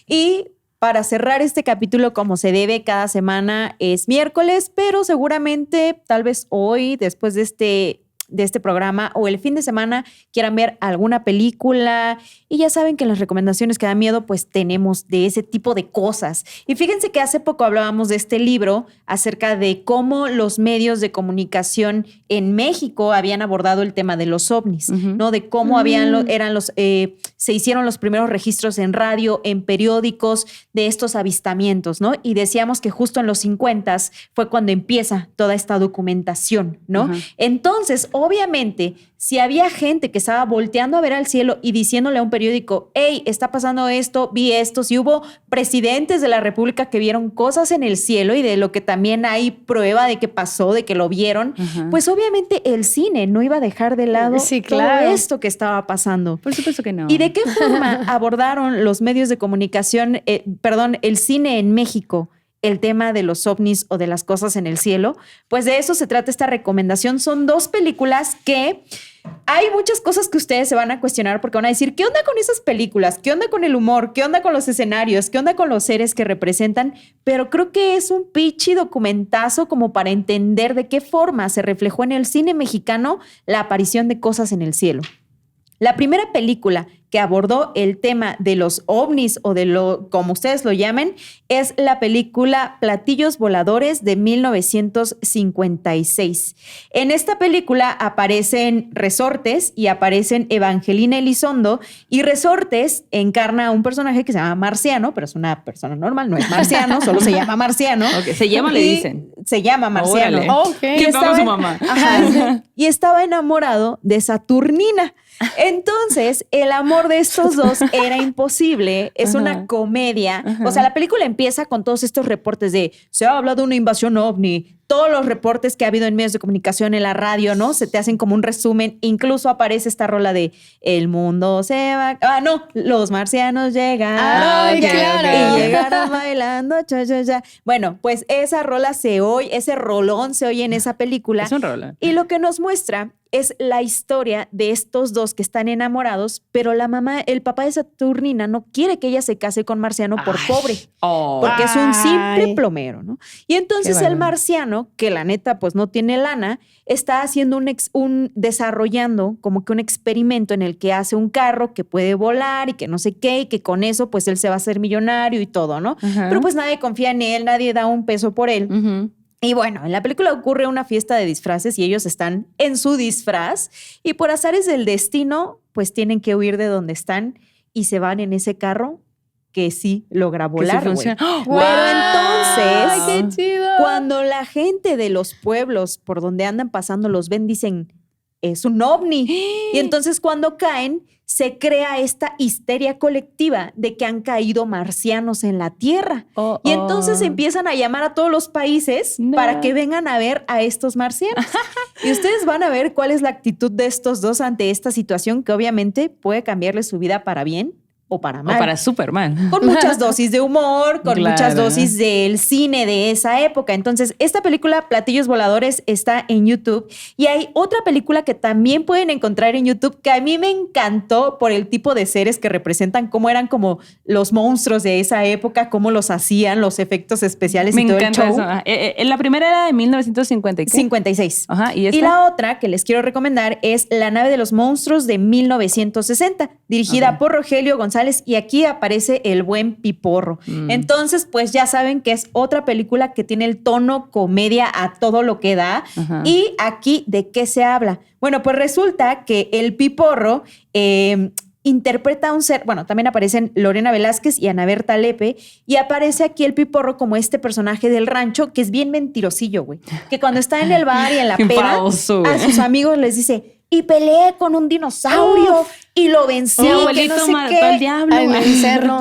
Y para cerrar este capítulo como se debe. Cada semana es miércoles, pero seguramente tal vez hoy, después de este programa o el fin de semana quieran ver alguna película y ya saben que en las recomendaciones que da miedo pues tenemos de ese tipo de cosas. Y fíjense que hace poco hablábamos de este libro acerca de cómo los medios de comunicación en México habían abordado el tema de los ovnis, ¿no? De cómo se hicieron los primeros registros en radio, en periódicos de estos avistamientos, ¿no? Y decíamos que justo en los 50s fue cuando empieza toda esta documentación, ¿no? Entonces, obviamente, si había gente que estaba volteando a ver al cielo y diciéndole a un periódico, hey, está pasando esto, vi esto, si hubo presidentes de la República que vieron cosas en el cielo y de lo que también hay prueba de que pasó, de que lo vieron, pues obviamente el cine no iba a dejar de lado todo esto que estaba pasando. Por supuesto que no. ¿Y de qué forma abordaron los medios de comunicación, el cine en México, el tema de los ovnis o de las cosas en el cielo? Pues de eso se trata esta recomendación. Son 2 películas que hay muchas cosas que ustedes se van a cuestionar porque van a decir, ¿qué onda con esas películas? ¿Qué onda con el humor? ¿Qué onda con los escenarios? ¿Qué onda con los seres que representan? Pero creo que es un pichi documentazo como para entender de qué forma se reflejó en el cine mexicano la aparición de cosas en el cielo. La primera película que abordó el tema de los ovnis o de como ustedes lo llamen, es la película Platillos Voladores de 1956. En esta película aparecen Resortes y aparecen Evangelina Elizondo, y Resortes encarna a un personaje que se llama Marciano, pero es una persona normal, no es marciano, solo se llama Marciano. Okay. Se llama, le dicen. Se llama Marciano. Okay. ¿Qué pasa su mamá? Y estaba enamorado de Saturnina. Entonces, el amor de estos dos era imposible. Es una comedia. O sea, la película empieza con todos estos reportes de se ha hablado de una invasión ovni. Todos los reportes que ha habido en medios de comunicación, en la radio, ¿no? Se te hacen como un resumen. Incluso aparece esta rola de el mundo se va... los marcianos llegaron. Claro. Y llegaron bailando. Cha, cha, cha. Bueno, pues esa rola se oye, ese rolón se oye en esa película. Es un rolón. Y lo que nos muestra es la historia de estos dos que están enamorados, pero el papá de Saturnina no quiere que ella se case con Marciano por pobre, porque es un simple plomero, ¿no? Y entonces el Marciano, que la neta pues no tiene lana, está haciendo desarrollando como que un experimento en el que hace un carro que puede volar y que no sé qué, y que con eso pues él se va a hacer millonario y todo, ¿no? Pero pues nadie confía en él, nadie da un peso por él. Y bueno, en la película ocurre una fiesta de disfraces y ellos están en su disfraz y por azares del destino, pues tienen que huir de donde están y se van en ese carro que sí logra volar, güey. Pero entonces, ¡qué chido! Cuando la gente de los pueblos por donde andan pasando los ven, dicen, es un ovni. Y entonces cuando caen, se crea esta histeria colectiva de que han caído marcianos en la Tierra. Y entonces empiezan a llamar a todos los países para que vengan a ver a estos marcianos. Y ustedes van a ver cuál es la actitud de estos dos ante esta situación que obviamente puede cambiarle su vida para bien o para mal. O para Superman. Con muchas dosis de humor, con muchas dosis del cine de esa época. Entonces, esta película, Platillos Voladores, está en YouTube. Y hay otra película que también pueden encontrar en YouTube que a mí me encantó por el tipo de seres que representan, cómo eran como los monstruos de esa época, cómo los hacían, los efectos especiales y todo el show. Me encanta eso. La primera era de 1956. Ajá, ¿y la otra que les quiero recomendar es La nave de los monstruos de 1960, dirigida por Rogelio González, y aquí aparece el buen Piporro. Entonces, pues ya saben que es otra película que tiene el tono comedia a todo lo que da. Y aquí, ¿de qué se habla? Bueno, pues resulta que el Piporro interpreta a un ser, bueno, también aparecen Lorena Velázquez y Ana Berta Lepe, y aparece aquí el Piporro como este personaje del rancho que es bien mentirosillo, güey. Que cuando está en el bar y en la peda, a sus amigos les dice... Y peleé con un dinosaurio y lo vencí. Mi abuelito mató al diablo.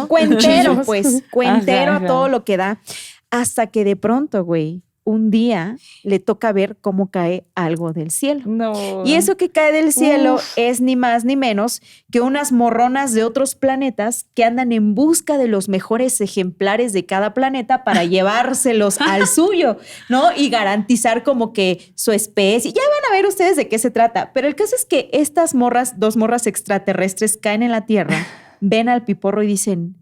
Cuentero, pues. Cuentero a todo lo que da. Hasta que de pronto, güey, un día le toca ver cómo cae algo del cielo. No. Y eso que cae del cielo es ni más ni menos que unas morronas de otros planetas que andan en busca de los mejores ejemplares de cada planeta para llevárselos al suyo, ¿no? Y garantizar como que su especie. Ya van a ver ustedes de qué se trata. Pero el caso es que estas morras, 2 morras extraterrestres, caen en la Tierra, ven al Piporro y dicen...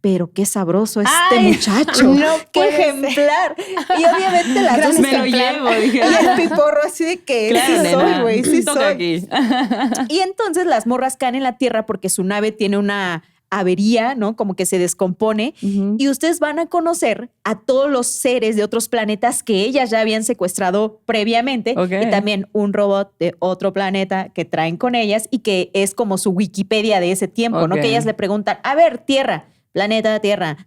pero qué sabroso este muchacho. No qué ejemplar. Y obviamente las dos me lo llevo, dije. Y el piporro así de que Claro, sí nena, soy, güey, sí toca soy. aquí. Y entonces las morras caen en la tierra porque su nave tiene una avería, ¿no? Como que se descompone. Y ustedes van a conocer a todos los seres de otros planetas que ellas ya habían secuestrado previamente. Y también un robot de otro planeta que traen con ellas y que es como su Wikipedia de ese tiempo, ¿no? Que ellas le preguntan, a ver, Tierra, planeta Tierra,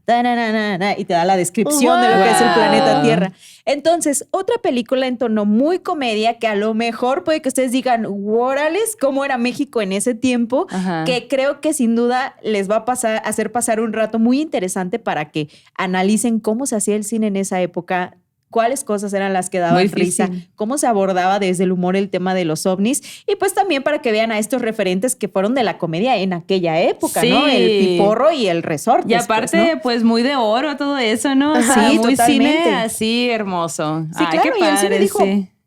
y te da la descripción de lo que es el planeta Tierra. Entonces, otra película en tono muy comedia que a lo mejor puede que ustedes digan, órales, ¿cómo era México en ese tiempo? Que creo que sin duda les va a hacer pasar un rato muy interesante para que analicen cómo se hacía el cine en esa época, cuáles cosas eran las que daban risa, cómo se abordaba desde el humor el tema de los ovnis y pues también para que vean a estos referentes que fueron de la comedia en aquella época, ¿no? El Piporro y el Resortes. Y aparte, pues muy de oro todo eso, ¿no? O sea, Sí, muy totalmente. cine así hermoso. Sí, claro, qué padre, y el cine dijo,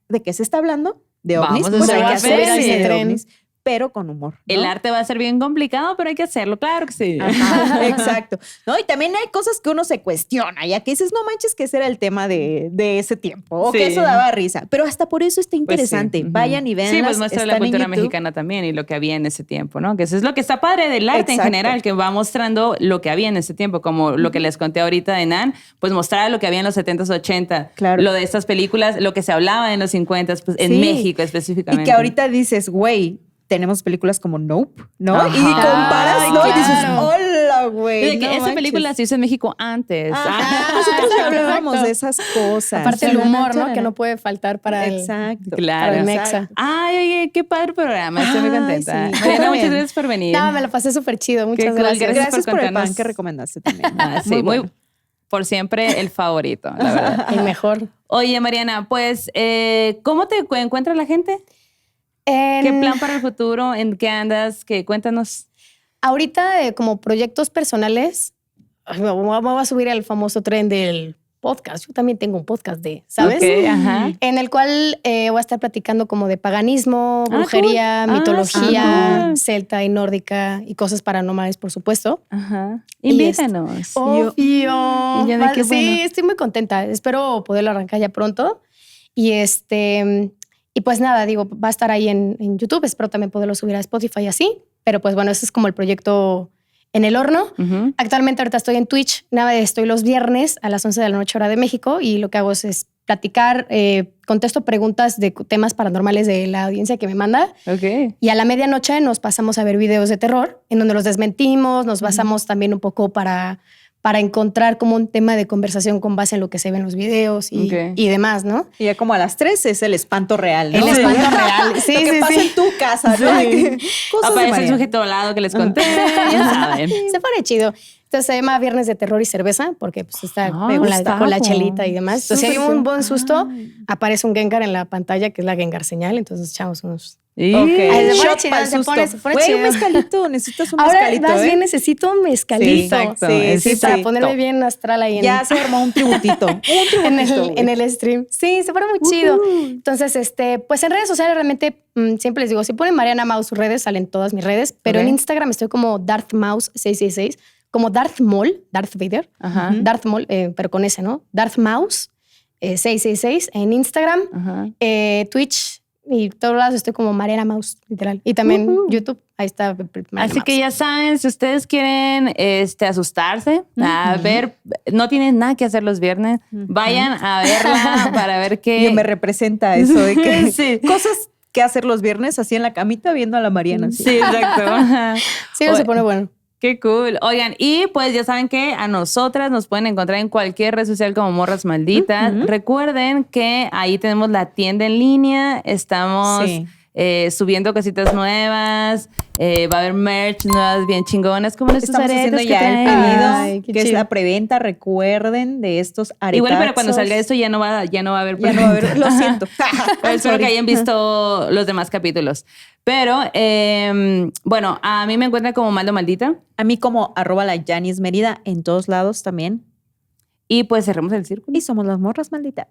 ¿de qué se está hablando? De ovnis, Vamos a pues hacer hay que una hacer el peli. cine de ovnis, pero con humor, ¿no? El arte va a ser bien complicado, pero hay que hacerlo, claro que sí. Ajá, exacto. No, y también hay cosas que uno se cuestiona, ya que dices, no manches, que ese era el tema de ese tiempo, o que eso daba risa. Pero hasta por eso está interesante. Pues sí. Vayan y vean. Sí, pues muestra la cultura mexicana también y lo que había en ese tiempo, ¿no? Que eso es lo que está padre del arte en general, que va mostrando lo que había en ese tiempo, como lo que les conté ahorita de Nan, pues mostrar lo que había en los 70s, 80s, lo de estas películas, lo que se hablaba en los 50s, pues en México específicamente. Y que ahorita dices, güey, tenemos películas como Nope, ¿no? Ajá. Y comparas, ¿no? Claro. Y dices, hola, güey. De que esa película se hizo en México antes. Nosotros hablábamos de esas cosas. Aparte el humor, ¿no? Que no puede faltar para el Mexa. Ay, oye, qué padre programa. Estoy muy contenta. Sí. Mariana, muchas gracias por venir. No, me lo pasé súper chido. Muchas cool. gracias. Gracias por el contarnos. pan que recomendaste también. Sí, muy por siempre el favorito, la verdad. El mejor. Oye, Mariana, pues, ¿cómo te encuentra la gente? ¿Qué plan para el futuro? ¿En qué andas? Cuéntanos. Ahorita, como proyectos personales, me voy a subir al famoso tren del podcast. Yo también tengo un podcast ¿sabes? Okay, ajá. En el cual voy a estar platicando como de paganismo, brujería, cool. mitología, celta y nórdica y cosas paranormales, por supuesto. Ajá. Invítanos. Obvio. Y yo de qué bueno. Sí, estoy muy contenta. Espero poderlo arrancar ya pronto. Y pues nada, digo, va a estar ahí en YouTube. Espero también poderlo subir a Spotify y así. Pero pues bueno, ese es como el proyecto en el horno. Actualmente ahorita estoy en Twitch. Estoy los viernes a las 11 de la noche hora de México y lo que hago es platicar, contesto preguntas de temas paranormales de la audiencia que me manda. Okay. Y a la medianoche nos pasamos a ver videos de terror en donde los desmentimos, nos basamos también un poco para encontrar como un tema de conversación con base en lo que se ve en los videos y demás, ¿no? Y ya como a las 3 es el espanto real, ¿no? El espanto real. Sí, lo que pasa en tu casa, ¿no? Aparece el sujeto al lado que les conté, ya saben. Se pone chido. Entonces se llama Viernes de Terror y Cerveza porque pues está con la chelita y demás. Entonces si hay un buen susto, aparece un Gengar en la pantalla que es la Gengar señal. Entonces echamos unos... Okay. Se pone chido. Un mezcalito, necesitas un Ahora, mezcalito. Ahora más bien necesito un mezcalito. Sí, para ponerme bien astral ahí. Ya se armó un tributito. en el stream. Sí, se pone muy chido. Entonces, pues en redes sociales realmente siempre les digo, si ponen Mariana Maus sus redes, salen todas mis redes. Pero en Instagram estoy como Darth Mouse 666, como Darth Maul, Darth Vader. Darth Maul, pero con ese, ¿no? Darth Mouse 666 en Instagram, Twitch. Y todos lados estoy como Mariana Maus, literal. Y también YouTube, ahí está. Así que ya saben, si ustedes quieren asustarse, a ver, no tienen nada que hacer los viernes, vayan a verla para ver qué... Y me representa eso de que cosas que hacer los viernes así en la camita viendo a la Mariana. Sí, exacto. Sí, se pone bueno. Qué cool. Oigan, y pues ya saben que a nosotras nos pueden encontrar en cualquier red social como Morras Malditas. Recuerden que ahí tenemos la tienda en línea. Estamos subiendo cositas nuevas. Va a haber merch nuevas bien chingonas como nuestros Estamos aretes haciendo ya traen. el pedido, Ay, que chido. es la preventa, recuerden, de estos aretazos. Igual, pero cuando salga esto ya no va a haber Ya no va a haber, lo siento. Pero espero que hayan visto los demás capítulos. Pero, bueno, a mí me encuentran como Maldo Maldita. A mí como @la Yanis Mérida en todos lados también. Y pues cerremos el círculo. Y somos las morras malditas.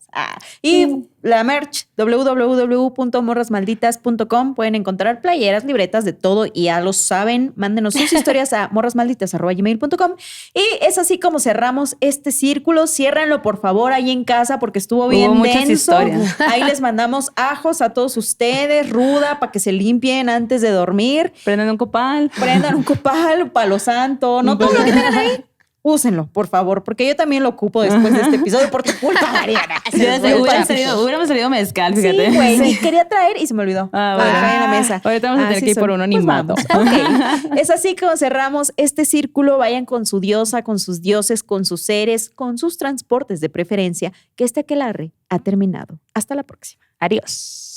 Y la merch, www.morrasmalditas.com. Pueden encontrar playeras, libretas, de todo. Y ya lo saben, mándenos sus historias a morrasmalditas@gmail.com. Y es así como cerramos este círculo. Ciérrenlo, por favor, ahí en casa porque estuvo bien muchas denso. historias. Ahí les mandamos ajos a todos ustedes, ruda, para que se limpien antes de dormir. Prendan un copal. Prendan un copal, palo santo, no todo lo que tengan ahí. Úsenlo, por favor, porque yo también lo ocupo después de este episodio por tu culpa, Mariana. Hubiéramos salido mezcal, fíjate. Sí, güey. Sí. Quería traer y se me olvidó. Bueno. Lo dejé en la mesa. Ahorita vamos a tener que ir por uno animado. Pues ok. Es así como cerramos este círculo. Vayan con su diosa, con sus dioses, con sus seres, con sus transportes de preferencia, que este aquelarre ha terminado. Hasta la próxima. Adiós.